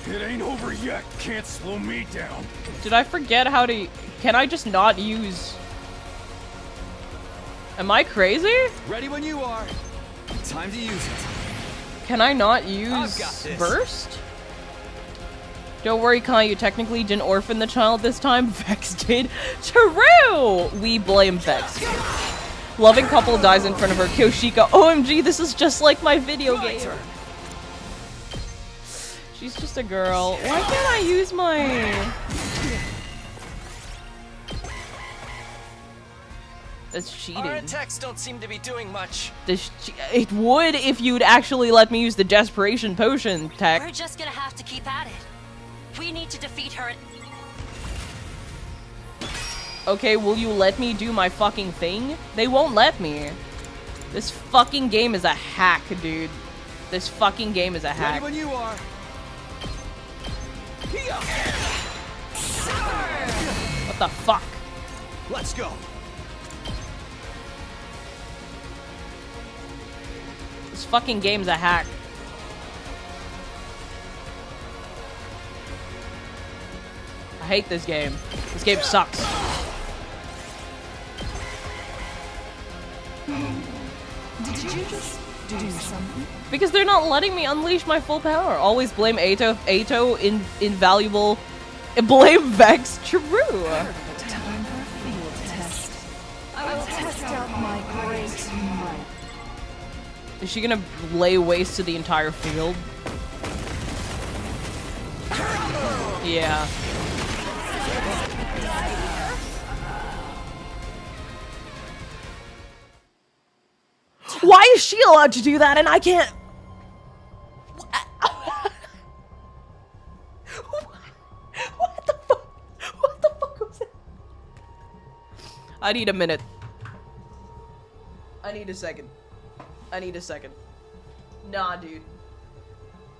It ain't over yet. Can't slow me down. Did I forget how to... Can I just not use... Am I crazy? Ready when you are. Time to use it. Can I not I've use got this. burst? Don't worry, Kai, you technically didn't orphan the child this time. Vex did. True! We blame Vex. Loving couple dies in front of her. Kyoshika. OMG, this is just like my video game. She's just a girl. Why can't I use my... That's cheating. Our attacks don't seem to be doing much. It would if you'd actually let me use the Desperation Potion tech. We're just gonna have to keep at it. We need to defeat her. Okay, will you let me do my fucking thing? They won't let me. This fucking game is a hack, dude. This fucking game is a hack. Ready when you are. What the fuck? Let's go. This fucking game's a hack. I hate this game. This game sucks. Did you just do something? Because they're not letting me unleash my full power. Always blame Eito. Eito, invaluable. Blame Vex. True. Time for a field test. I will test out my great might. Is she gonna lay waste to the entire field? Yeah. Why is she allowed to do that and I can't? What the fuck? What the fuck was that? I need a minute. I need a second. I need a second. Nah, dude.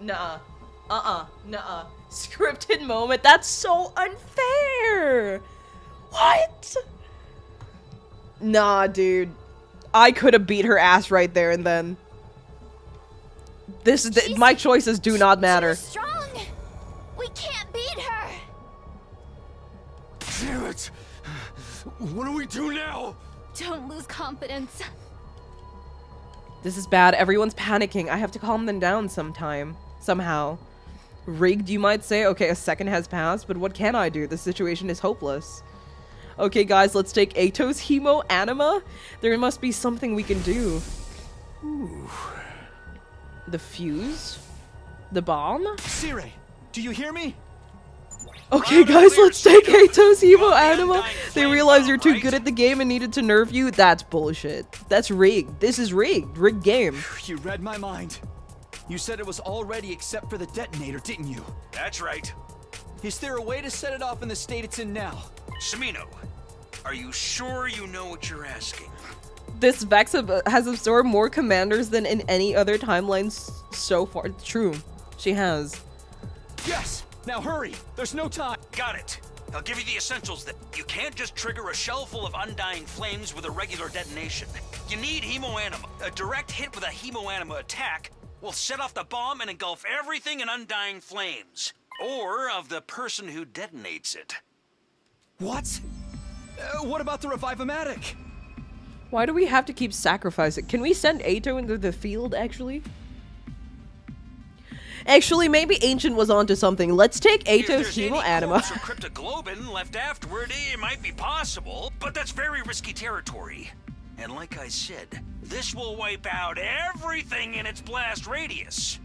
Nah. Nuh-uh. Scripted moment. That's so unfair. What? Nah, dude. I could have beat her ass right there and then. My choices do not matter. She's strong. We can't beat her. Damn it. What do we do now? Don't lose confidence. This is bad. Everyone's panicking. I have to calm them down somehow. Rigged, you might say. Okay, a second has passed, but what can I do? The situation is hopeless. Okay, guys, let's take Eito's Hemo Anima. There must be something we can do. Ooh. The fuse? The bomb? Sire, do you hear me? Okay, guys, let's take Eito's Hemo Anima. They realize you're too good at the game and needed to nerf you. That's bullshit. That's rigged. This is rigged. Rigged game. You read my mind. You said it was all ready except for the detonator, didn't you? That's right. Is there a way to set it off in the state it's in now? Samino, are you sure you know what you're asking? This Vex has absorbed more commanders than in any other timeline so far. True. She has. Yes! Now hurry! There's no time! Got it. I'll give you the essentials that you can't just trigger a shell full of undying flames with a regular detonation. You need Hemo Anima. A direct hit with a Hemo Anima attack will set off the bomb and engulf everything in undying flames. Or of the person who detonates it. What? What about the Revive-O-Matic? Why do we have to keep sacrificing? Can we send Eito into the field, actually? Actually, maybe Ancient was onto something. Let's take Eito's Hemo Anima. If there's any corpse or cryptoglobin left afterward, it might be possible, but that's very risky territory. And like I said, this will wipe out everything in its blast radius.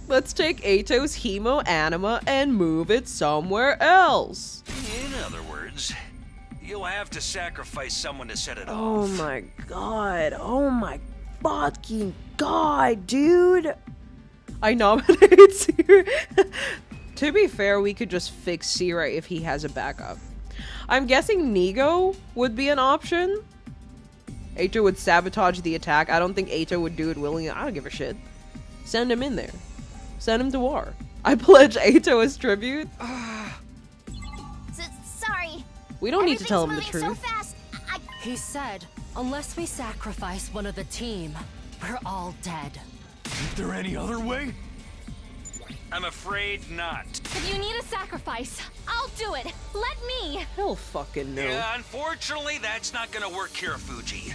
Let's take Eito's Hemo Anima and move it somewhere else. In other words, you'll have to sacrifice someone to set it off. Oh my god. Oh my fucking god, dude. I nominate Sire. To be fair, we could just fix Sire if he has a backup. I'm guessing Nigo would be an option. Eito would sabotage the attack. I don't think Eito would do it willingly. I don't give a shit. Send him in there. Send him to war. I pledge Eito as tribute. Sorry. We don't need to tell him the Everything's moving truth. So fast. He said, unless we sacrifice one of the team, we're all dead. Is there any other way? I'm afraid not. If you need a sacrifice, I'll do it. Let me. Hell fucking no. Yeah, unfortunately, that's not gonna work here, Fuji.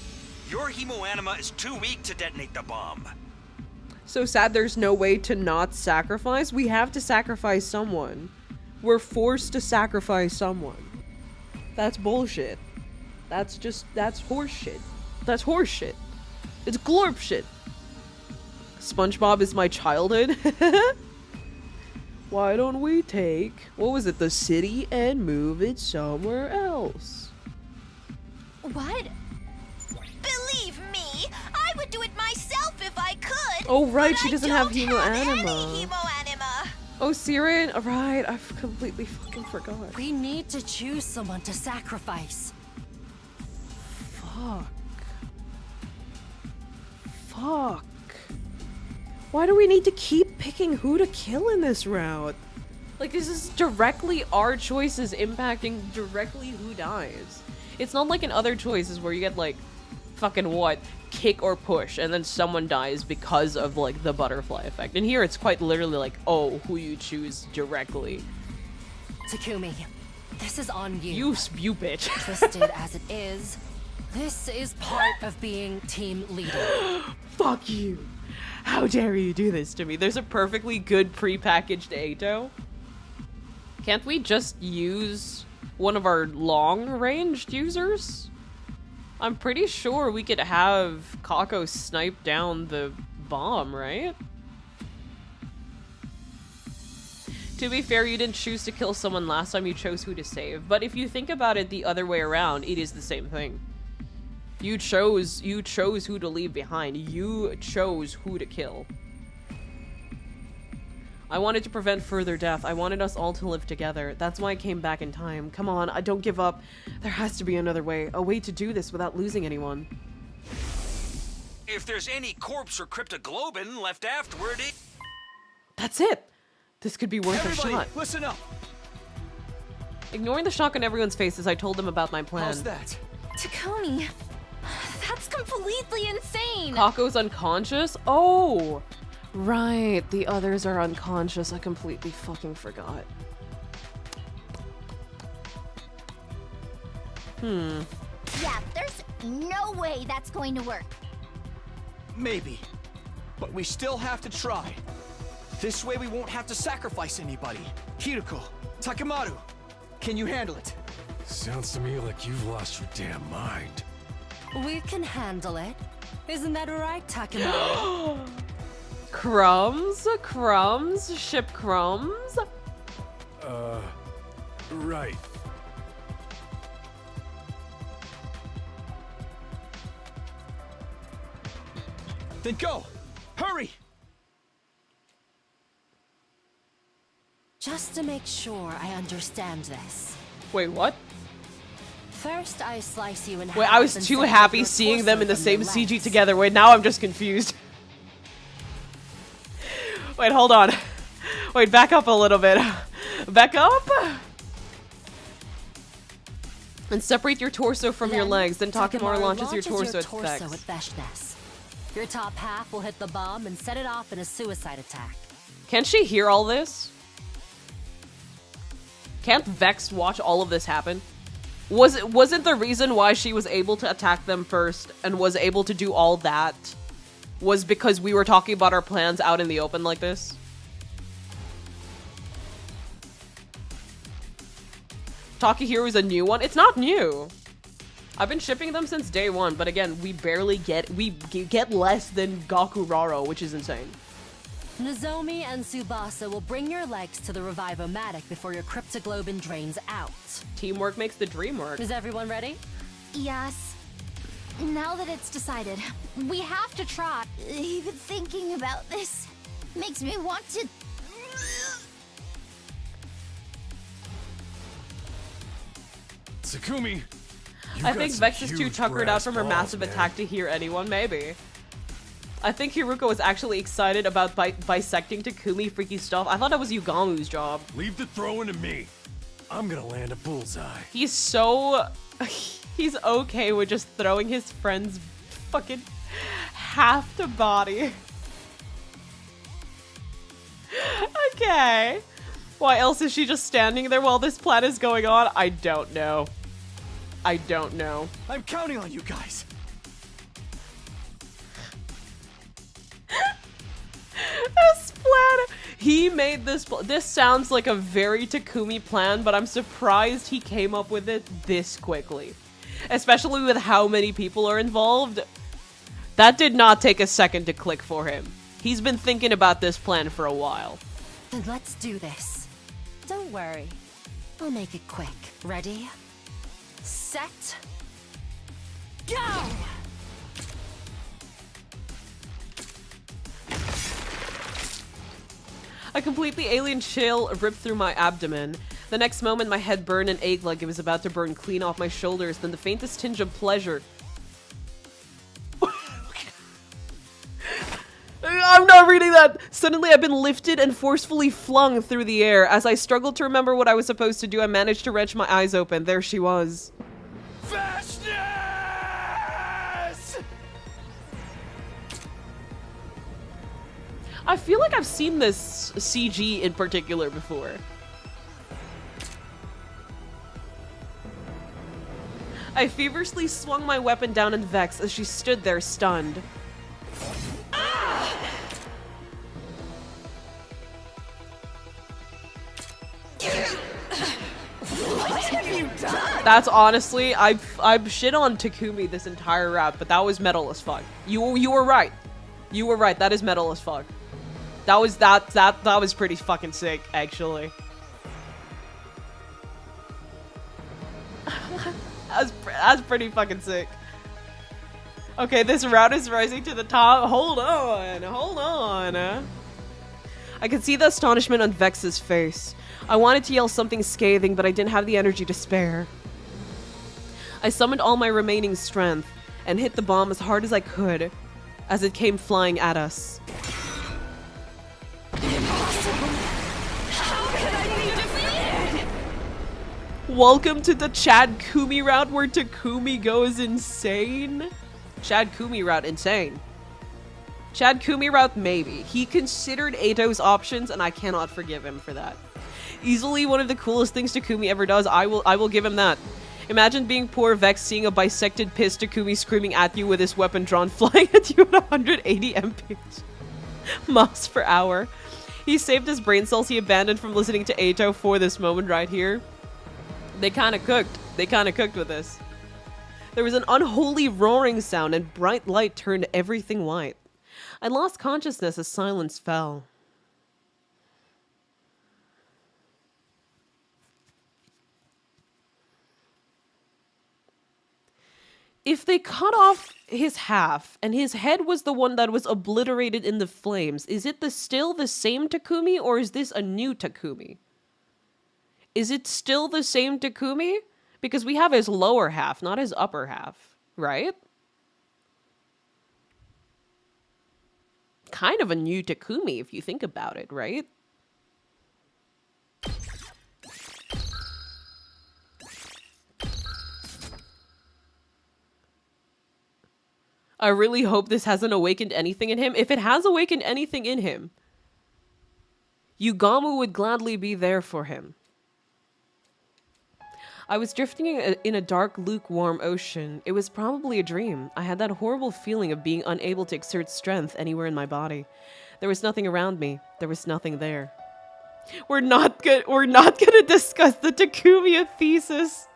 Your hemoanima is too weak to detonate the bomb. So sad there's no way to not sacrifice. We have to sacrifice someone. We're forced to sacrifice someone. That's bullshit. That's horseshit. That's horseshit. It's glorp shit. SpongeBob is my childhood. Why don't we take, what was it, the city and move it somewhere else? What? Believe me, I would do it myself if I could. Oh right, but she I doesn't have don't have any hemoanima. hemoanima. Oh, Siren, right, I completely fucking forgot. We need to choose someone to sacrifice. Fuck. Why do we need to keep picking who to kill in this route? Like, this is directly our choices impacting directly who dies. It's not like in other choices where you get, like, fucking what? Kick or push, and then someone dies because of, like, the butterfly effect. And here it's quite literally like, oh, who you choose directly. Takumi, this is on you. You bitch. Twisted as it is, this is part of being team leader. Fuck you. How dare you do this to me? There's a perfectly good pre-packaged Eito. Can't we just use one of our long-ranged users? I'm pretty sure we could have Kako snipe down the bomb, right? To be fair, you didn't choose to kill someone last time, you chose who to save. But if you think about it the other way around, it is the same thing. You chose who to leave behind. You chose who to kill. I wanted to prevent further death. I wanted us all to live together. That's why I came back in time. Come on, I don't give up. There has to be another way. A way to do this without losing anyone. If there's any corpse or cryptoglobin left afterward, That's it! This could be worth a shot. Listen up! Ignoring the shock on everyone's faces, I told them about my plan. How's that? Takumi, that's completely insane. Kako's unconscious? Oh! Right, the others are unconscious. I completely fucking forgot. Yeah, there's no way that's going to work. Maybe. But we still have to try. This way we won't have to sacrifice anybody. Hiruko, Takemaru, can you handle it? Sounds to me like you've lost your damn mind. We can handle it. Isn't that right, Takemaru? Crumbs? Crumbs? Ship crumbs? Right. Then go! Hurry! Just to make sure I understand this. Wait, what? First, I slice you in half. Wait, I was and too separate happy your seeing them torso in the from same your CG legs. together. Wait, now I'm just confused. Wait, hold on. Wait, back up a little bit. Back up? And separate your torso from your legs. Then Takemaru launches your torso at Vex. At Veshnes. Your top half will hit the bomb and set it off in a suicide attack. Can't she hear all this? Can't Vex watch all of this happen? Wasn't the reason why she was able to attack them first and was able to do all that was because we were talking about our plans out in the open like this? Takahiro is a new one? It's not new. I've been shipping them since day one, but again, we get less than Gakuraro, which is insane. Nozomi and Tsubasa will bring your legs to the Revive-O-Matic before your cryptoglobin drains out. Teamwork makes the dream work. Is everyone ready? Yes. Now that it's decided, we have to try. Even thinking about this makes me want to... Takumi, I think Vex is too tuckered out from her massive attack to hear anyone, maybe. I think Hiruko was actually excited about bisecting Takumi freaky stuff. I thought that was Yugamu's job. Leave the throwing to me. I'm gonna land a bullseye. He's so... he's okay with just throwing his friend's fucking half the body. Okay. Why else is she just standing there while this plan is going on? I don't know. I don't know. I'm counting on you guys. This plan, he made this. This sounds like a very Takumi plan, but I'm surprised he came up with it this quickly, especially with how many people are involved. That did not take a second to click for him. He's been thinking about this plan for a while. Then let's do this. Don't worry. I'll make it quick. Ready? Set. Go! A completely alien chill ripped through my abdomen. The next moment, my head burned and ached like it was about to burn clean off my shoulders, then the faintest tinge of pleasure. I'm not reading that! Suddenly, I've been lifted and forcefully flung through the air. As I struggled to remember what I was supposed to do, I managed to wrench my eyes open. There she was. Fastness! I feel like I've seen this CG in particular before. I feverishly swung my weapon down on Vex as she stood there stunned. What have you done? That's honestly, I've shit on Takumi this entire rap, but that was metal as fuck. You were right. You were right. That is metal as fuck. That was pretty fucking sick, actually. That's pretty fucking sick. Okay, this route is rising to the top. Hold on, hold on. I could see the astonishment on Vex's face. I wanted to yell something scathing, but I didn't have the energy to spare. I summoned all my remaining strength and hit the bomb as hard as I could as it came flying at us. How could I be defeated? Welcome to the Chad Kumi route where Takumi goes insane. Chad Kumi route insane. Chad Kumi route maybe. He considered Eito's options and I cannot forgive him for that. Easily one of the coolest things Takumi ever does. I will give him that. Imagine being poor Vex seeing a bisected pissed Takumi screaming at you with his weapon drawn flying at you at 180 miles per hour. He saved his brain cells he abandoned from listening to Eito for this moment right here. They kind of cooked. They kind of cooked with this. There was an unholy roaring sound and bright light turned everything white. I lost consciousness as silence fell. If they cut off his half and his head was the one that was obliterated in the flames, is it still the same Takumi or is this a new Takumi? Is it still the same Takumi? Because we have his lower half, not his upper half, right? Kind of a new Takumi if you think about it, right? I really hope this hasn't awakened anything in him. If it has awakened anything in him, Yugamu would gladly be there for him. I was drifting in a dark, lukewarm ocean. It was probably a dream. I had that horrible feeling of being unable to exert strength anywhere in my body. There was nothing around me. There was nothing there. We're not gonna discuss the Takumi thesis.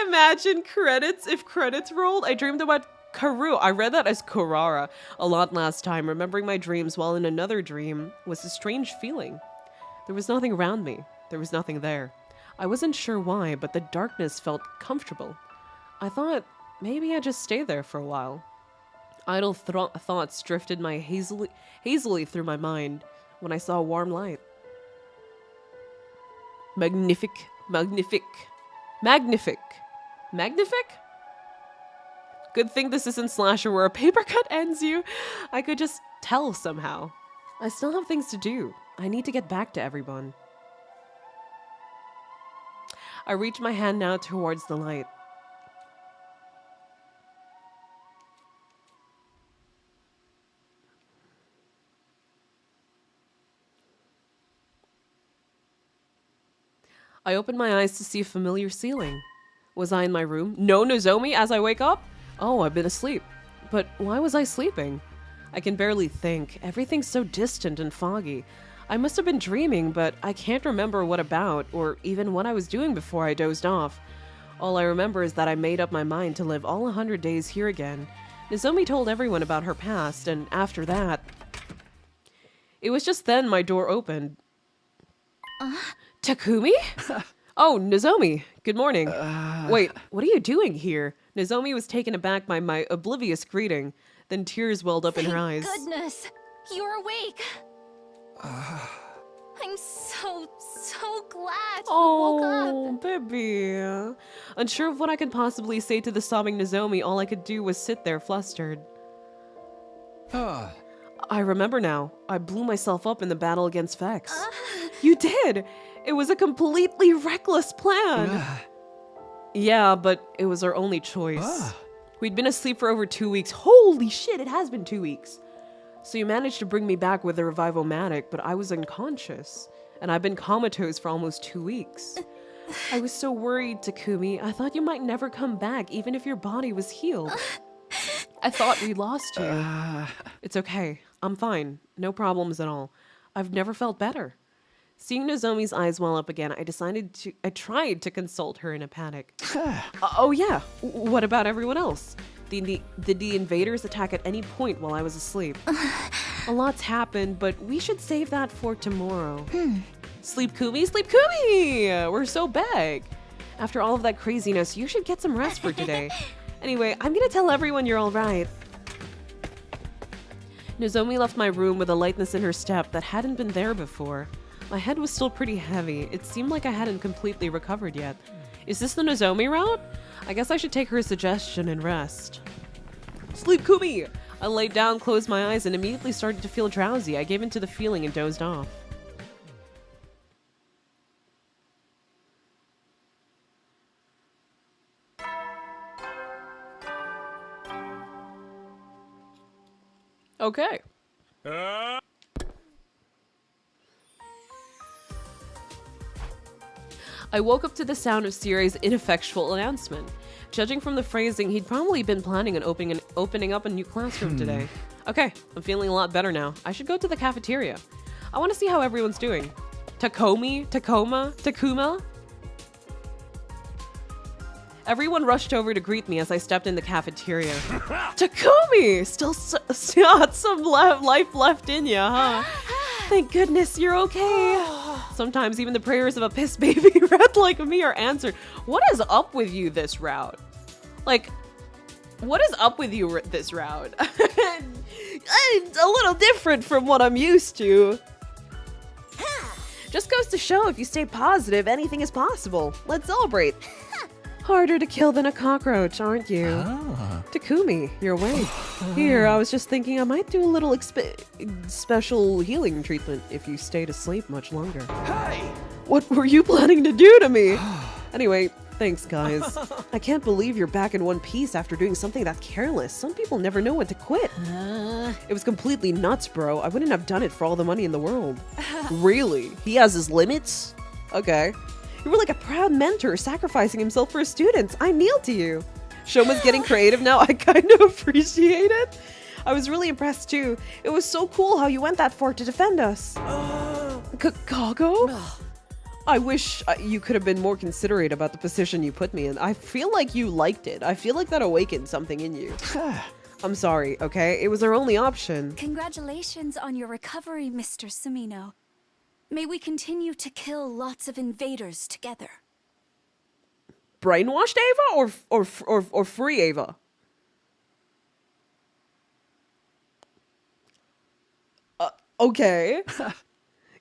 Imagine credits if credits rolled. I dreamed about Karu. I read that as Kurara a lot last time. Remembering my dreams while in another dream was a strange feeling. There was nothing around me. There was nothing there. I wasn't sure why, but the darkness felt comfortable. I thought maybe I'd just stay there for a while. Idle thoughts drifted hazily through my mind when I saw a warm light. Magnific. Good thing this isn't Slasher where a paper cut ends you. I could just tell somehow. I still have things to do. I need to get back to everyone. I reach my hand now towards the light. I open my eyes to see a familiar ceiling. Was I in my room? No Nozomi as I wake up? Oh, I've been asleep. But why was I sleeping? I can barely think. Everything's so distant and foggy. I must have been dreaming, but I can't remember what about, or even what I was doing before I dozed off. All I remember is that I made up my mind to live all 100 days here again. Nozomi told everyone about her past, and after that... It was just then my door opened. Takumi? Oh, Nozomi. Good morning. Wait, what are you doing here? Nozomi was taken aback by my oblivious greeting. Then tears welled up in her eyes. Goodness, you're awake. I'm so glad you woke up. Oh, baby. Unsure of what I could possibly say to the sobbing Nozomi, all I could do was sit there flustered. I remember now. I blew myself up in the battle against Vex. You did! It was a completely reckless plan! Yeah, but it was our only choice. We'd been asleep for over 2 weeks. Holy shit, it has been 2 weeks. So you managed to bring me back with a revive-o-matic, but I was unconscious. And I've been comatose for almost 2 weeks. I was so worried, Takumi. I thought you might never come back, even if your body was healed. I thought we lost you. It's okay. I'm fine. No problems at all. I've never felt better. Seeing Nozomi's eyes well up again, I tried to consult her in a panic. Oh yeah, what about everyone else? Did the invaders attack at any point while I was asleep? A lot's happened, but we should save that for tomorrow. Sleep Kumi, sleep Kumi! We're so big. After all of that craziness, you should get some rest for today. Anyway, I'm gonna tell everyone you're all right. Nozomi left my room with a lightness in her step that hadn't been there before. My head was still pretty heavy. It seemed like I hadn't completely recovered yet. Is this the Nozomi route? I guess I should take her suggestion and rest. Sleep Kumi! I laid down, closed my eyes, and immediately started to feel drowsy. I gave in to the feeling and dozed off. Okay. I woke up to the sound of Siri's ineffectual announcement. Judging from the phrasing, he'd probably been planning on opening up a new classroom today. Okay, I'm feeling a lot better now. I should go to the cafeteria. I want to see how everyone's doing. Takuma? Everyone rushed over to greet me as I stepped in the cafeteria. Takumi! Still had some life left in ya, huh? Thank goodness you're okay. Sometimes even the prayers of a piss baby rat like me are answered. What is up with you this route? Like, what is up with you this route? It's a little different from what I'm used to. Just goes to show if you stay positive, anything is possible. Let's celebrate. Harder to kill than a cockroach, aren't you? Takumi, you're awake. Here, I was just thinking I might do a little special healing treatment if you stayed asleep much longer. Hey! What were you planning to do to me? Anyway, thanks, guys. I can't believe you're back in one piece after doing something that careless. Some people never know when to quit. It was completely nuts, bro. I wouldn't have done it for all the money in the world. Really? He has his limits? Okay. You were like a proud mentor sacrificing himself for his students. I kneel to you. Shoma's getting creative now. I kind of appreciate it. I was really impressed too. It was so cool how you went that far to defend us. Kago? I wish you could have been more considerate about the position you put me in. I feel like you liked it. I feel like that awakened something in you. I'm sorry, okay? It was our only option. Congratulations on your recovery, Mr. Sumino. May we continue to kill lots of invaders together. Brainwashed Ava or free Ava? Okay.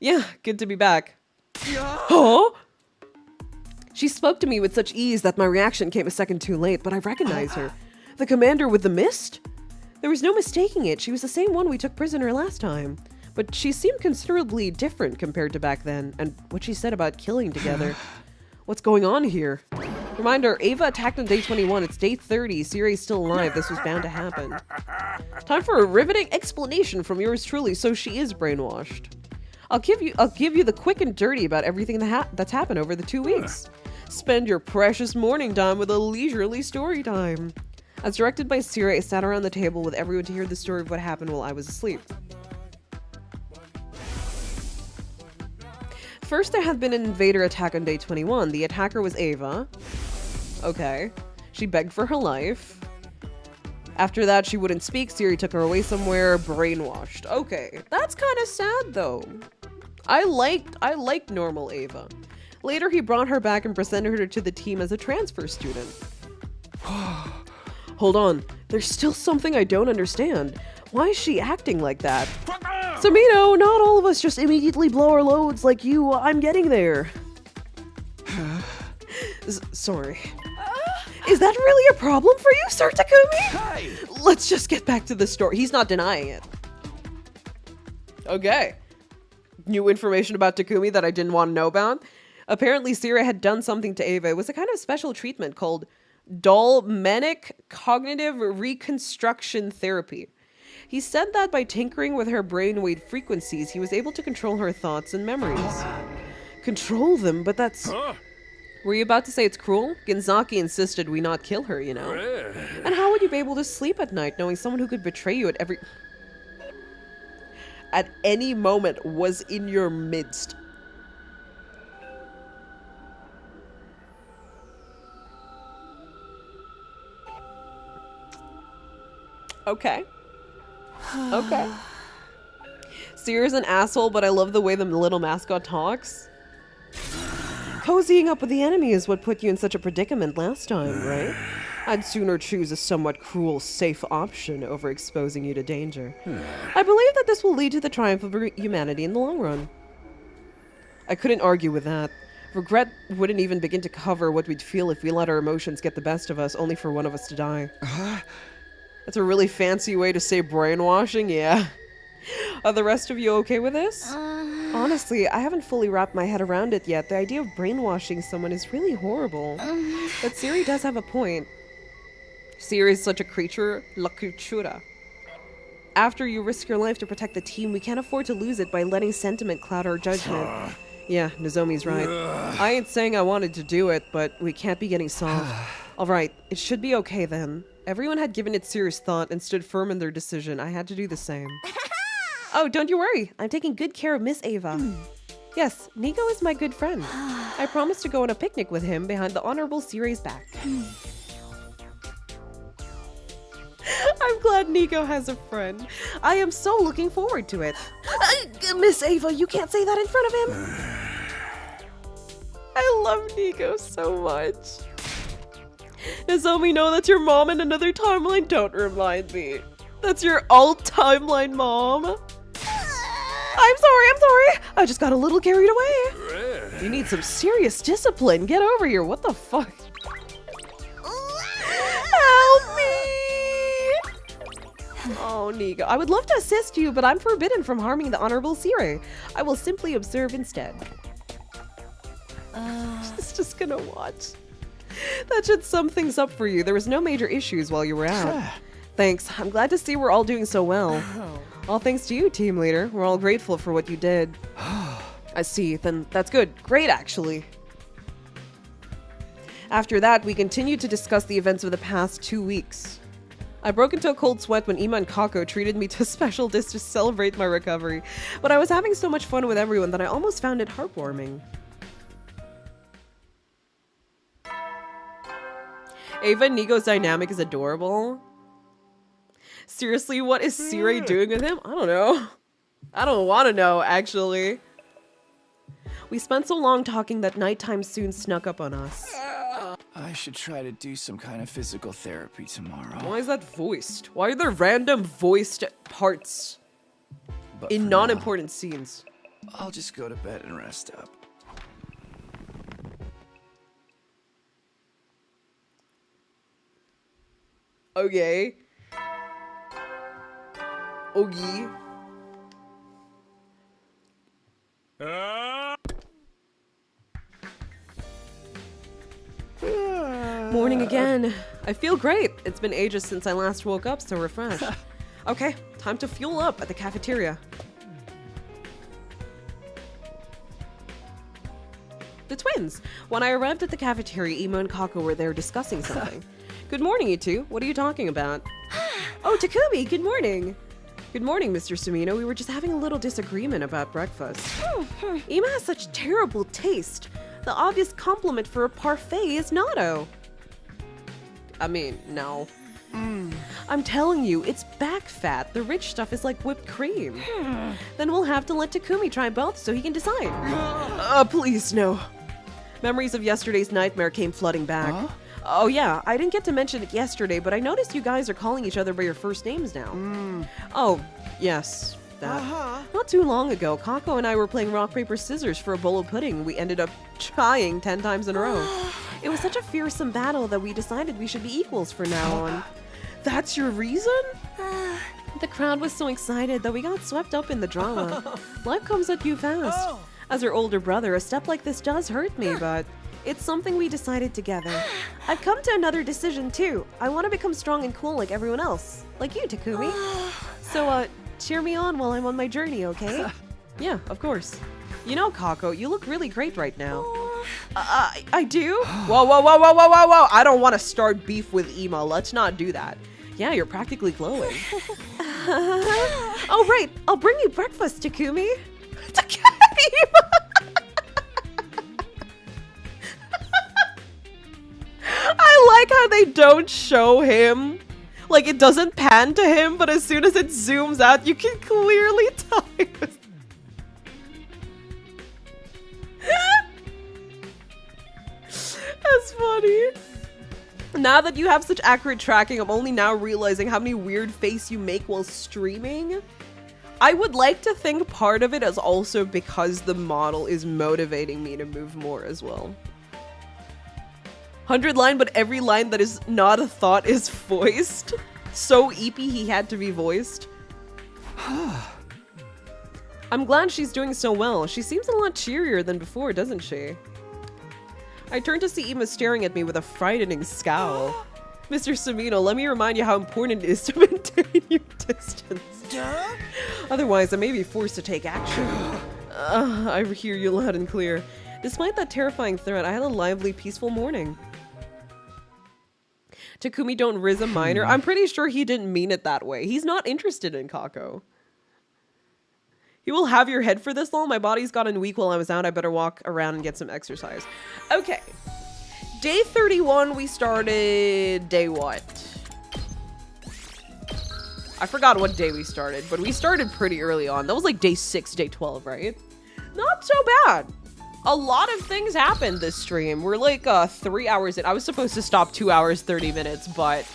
Yeah, good to be back. Huh? She spoke to me with such ease that my reaction came a second too late, but I recognized her. The commander with the mist? There was no mistaking it. She was the same one we took prisoner last time. But she seemed considerably different compared to back then, and what she said about killing together. What's going on here? Reminder, Ava attacked on day 21. It's day 30. Siri's still alive. This was bound to happen. Time for a riveting explanation from yours truly. So she is brainwashed. I'll give you the quick and dirty about everything that's happened over the 2 weeks. Spend your precious morning time with a leisurely story time. As directed by Siri, I sat around the table with everyone to hear the story of what happened while I was asleep. First, there had been an invader attack on day 21. The attacker was Ava. Okay. She begged for her life. After that, she wouldn't speak. Siri took her away somewhere, brainwashed. Okay. That's kind of sad, though. I liked normal Ava. Later, he brought her back and presented her to the team as a transfer student. Hold on. There's still something I don't understand. Why is she acting like that? Samino, not all of us just immediately blow our loads like you. I'm getting there. Sorry. Is that really a problem for you, Sir Takumi? Hey! Let's just get back to the story. He's not denying it. Okay. New information about Takumi that I didn't want to know about. Apparently, Siri had done something to Ava. It was a kind of special treatment called Dolmenic Cognitive Reconstruction Therapy. He said that by tinkering with her brainwave frequencies, he was able to control her thoughts and memories. Control them? But that's... Were you about to say it's cruel? Ginzaki insisted we not kill her, you know. And how would you be able to sleep at night knowing someone who could betray you at any moment was in your midst? Okay. Okay. Seer's an asshole, but I love the way the little mascot talks. Cozying up with the enemy is what put you in such a predicament last time, right? I'd sooner choose a somewhat cruel, safe option over exposing you to danger. I believe that this will lead to the triumph of humanity in the long run. I couldn't argue with that. Regret wouldn't even begin to cover what we'd feel if we let our emotions get the best of us, only for one of us to die. That's a really fancy way to say brainwashing, yeah. Are the rest of you okay with this? Honestly, I haven't fully wrapped my head around it yet. The idea of brainwashing someone is really horrible. But Siri does have a point. Siri is such a creature, la cultura. After you risk your life to protect the team, we can't afford to lose it by letting sentiment cloud our judgment. Yeah, Nozomi's right. I ain't saying I wanted to do it, but we can't be getting soft. Alright, it should be okay then. Everyone had given it serious thought and stood firm in their decision. I had to do the same. Oh, don't you worry. I'm taking good care of Miss Ava. Yes, Nico is my good friend. I promised to go on a picnic with him behind the Honorable Siri's back. I'm glad Nico has a friend. I am so looking forward to it. Miss Ava, you can't say that in front of him. I love Nico so much. Nozomi, no, that's your mom in another timeline. Don't remind me. That's your alt timeline mom. I'm sorry. I just got a little carried away. You need some serious discipline. Get over here. What the fuck? Help me! Oh, Nico. I would love to assist you, but I'm forbidden from harming the Honorable Siri. I will simply observe instead. She's just gonna watch. That should sum things up for you. There was no major issues while you were out. Thanks. I'm glad to see we're all doing so well. All thanks to you, team leader. We're all grateful for what you did. I see. Then that's good. Great, actually. After that, we continued to discuss the events of the past 2 weeks. I broke into a cold sweat when Ima and Kako treated me to a special dish to celebrate my recovery, but I was having so much fun with everyone that I almost found it heartwarming. Ava and Nico's dynamic is adorable. Seriously, what is Siri doing with him? I don't know. I don't want to know, actually. We spent so long talking that nighttime soon snuck up on us. I should try to do some kind of physical therapy tomorrow. Why is that voiced? Why are there random voiced parts in non-important scenes? I'll just go to bed and rest up. Okay. Ogie. Morning again. I feel great. It's been ages since I last woke up, so refreshed. Okay, time to fuel up at the cafeteria. The twins! When I arrived at the cafeteria, Imo and Kako were there discussing something. Good morning, you two. What are you talking about? Oh, Takumi, good morning. Good morning, Mr. Sumino. We were just having a little disagreement about breakfast. Imo has such terrible taste. The obvious compliment for a parfait is natto. I mean, no. I'm telling you, it's back fat. The rich stuff is like whipped cream. Then we'll have to let Takumi try both so he can decide. Please, no. Memories of yesterday's nightmare came flooding back. Huh? Oh yeah, I didn't get to mention it yesterday, but I noticed you guys are calling each other by your first names now. Oh, yes, that. Not too long ago, Kako and I were playing rock, paper, scissors for a bowl of pudding. We ended up trying 10 times in a row. It was such a fearsome battle that we decided we should be equals from now on. That's your reason? The crowd was so excited that we got swept up in the drama. Life comes at you fast. As your older brother, a step like this does hurt me, but it's something we decided together. I've come to another decision too. I want to become strong and cool like everyone else. Like you, Takumi. So, cheer me on while I'm on my journey, okay? Yeah, of course. You know, Kako, you look really great right now. I do? Whoa, whoa, whoa, whoa, whoa, whoa, whoa. I don't want to start beef with Imo. Let's not do that. Yeah, you're practically glowing. Oh, right. I'll bring you breakfast, Takumi. I like how they don't show him. Like, it doesn't pan to him, but as soon as it zooms out, you can clearly tell he was... That's funny. Now that you have such accurate tracking, I'm only now realizing how many weird faces you make while streaming. I would like to think part of it is also because the model is motivating me to move more as well. 100 line, but every line that is not a thought is voiced. So eepy he had to be voiced. I'm glad she's doing so well. She seems a lot cheerier than before, doesn't she? I turned to see Imo staring at me with a frightening scowl. Mr. Sumino, let me remind you how important it is to maintain your distance. Otherwise, I may be forced to take action. I hear you loud and clear. Despite that terrifying threat, I had a lively, peaceful morning. Takumi don't riz a minor. I'm pretty sure he didn't mean it that way. He's not interested in Kako. You will have your head for this long? My body's gotten weak while I was out. I better walk around and get some exercise. Okay. Day 31, we started... Day what? I forgot what day we started, but we started pretty early on. That was like day 6, day 12, right? Not so bad. A lot of things happened this stream. We're like 3 hours in. I was supposed to stop 2 hours, 30 minutes, but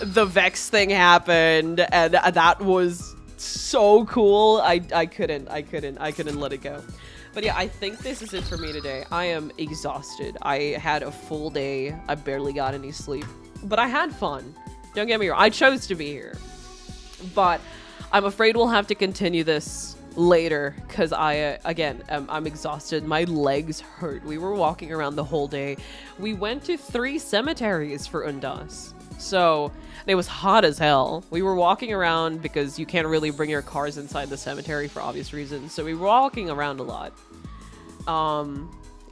the Vex thing happened, and that was so cool. I couldn't let it go. But yeah, I think this is it for me today. I am exhausted. I had a full day. I barely got any sleep, but I had fun. Don't get me wrong. I chose to be here, but I'm afraid we'll have to continue this later because I'm exhausted. My legs hurt. We were walking around the whole day. We went to 3 cemeteries for Undas. So it was hot as hell. We were walking around because you can't really bring your cars inside the cemetery for obvious reasons. So we were walking around a lot.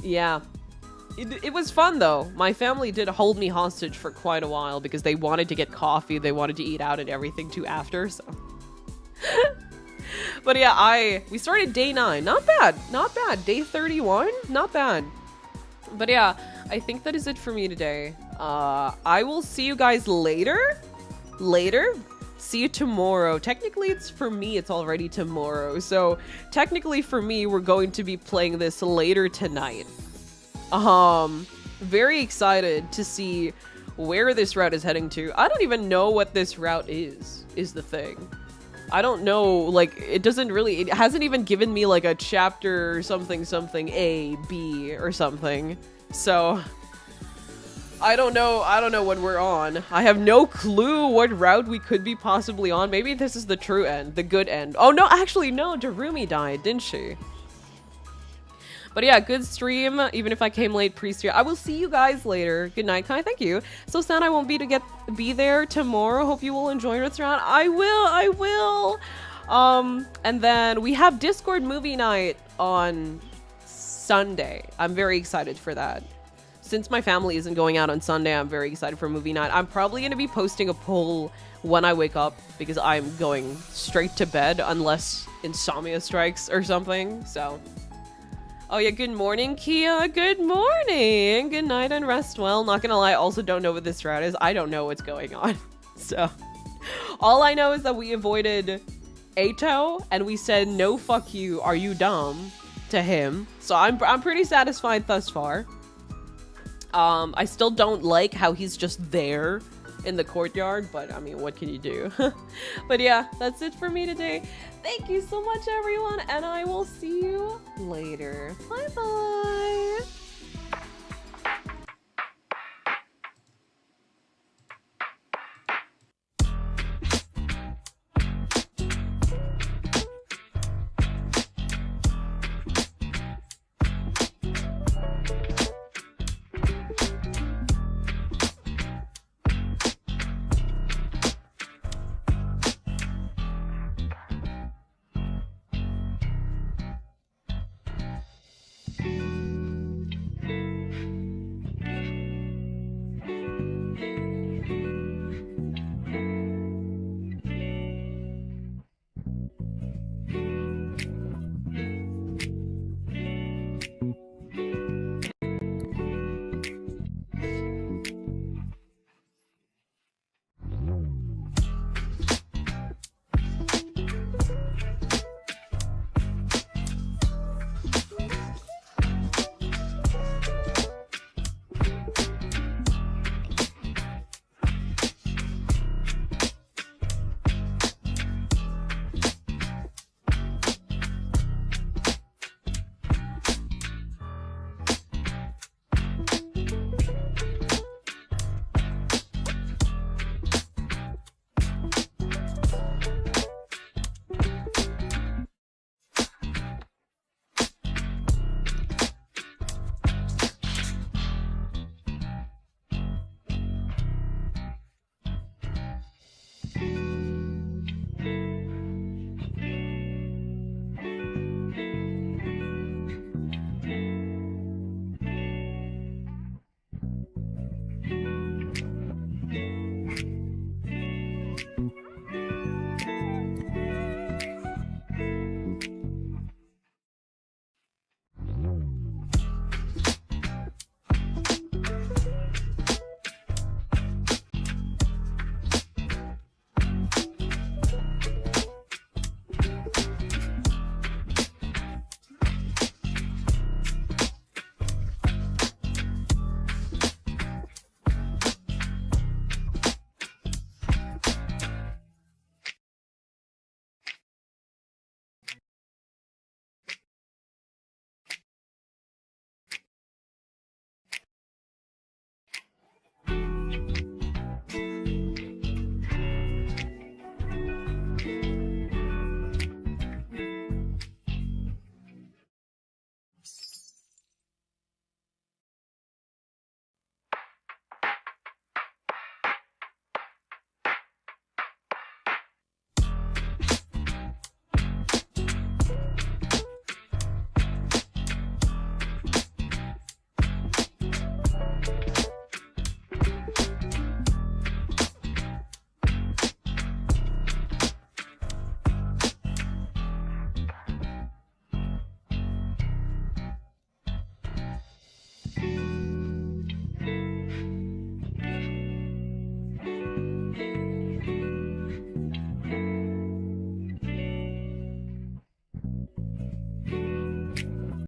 Yeah. It was fun though. My family did hold me hostage for quite a while because they wanted to get coffee. They wanted to eat out and everything too after, so. But yeah, we started day 9. Not bad. Not bad. Day 31. Not bad. But yeah, I think that is it for me today. I will see you guys later. See you tomorrow. Technically, for me, it's already tomorrow. So technically for me, we're going to be playing this later tonight. Very excited to see where this route is heading to. I don't even know what this route is the thing. I don't know, like, it hasn't even given me like a chapter something A, B, or something. So I don't know what we're on. I have no clue what route we could be possibly on. Maybe this is the true end, the good end. Oh no, actually no, Darumi died, didn't she? But yeah, good stream. Even if I came late pre-stream, I will see you guys later. Good night, Kai. Thank you. So sad I won't be there tomorrow. Hope you will enjoy your restaurant. I will. And then we have Discord movie night on Sunday. I'm very excited for that. Since my family isn't going out on Sunday, I'm very excited for movie night. I'm probably going to be posting a poll when I wake up because I'm going straight to bed unless insomnia strikes or something. So, oh yeah, good morning, Kia. Good morning. Good night and rest well. Not gonna lie, also don't know what this route is. I don't know what's going on. So, all I know is that we avoided Eito and we said, no, fuck you, are you dumb, to him. So I'm pretty satisfied thus far. I still don't like how he's just there in the courtyard, but I mean, what can you do? But yeah, that's it for me today. Thank you so much, everyone, and I will see you later. Bye-bye.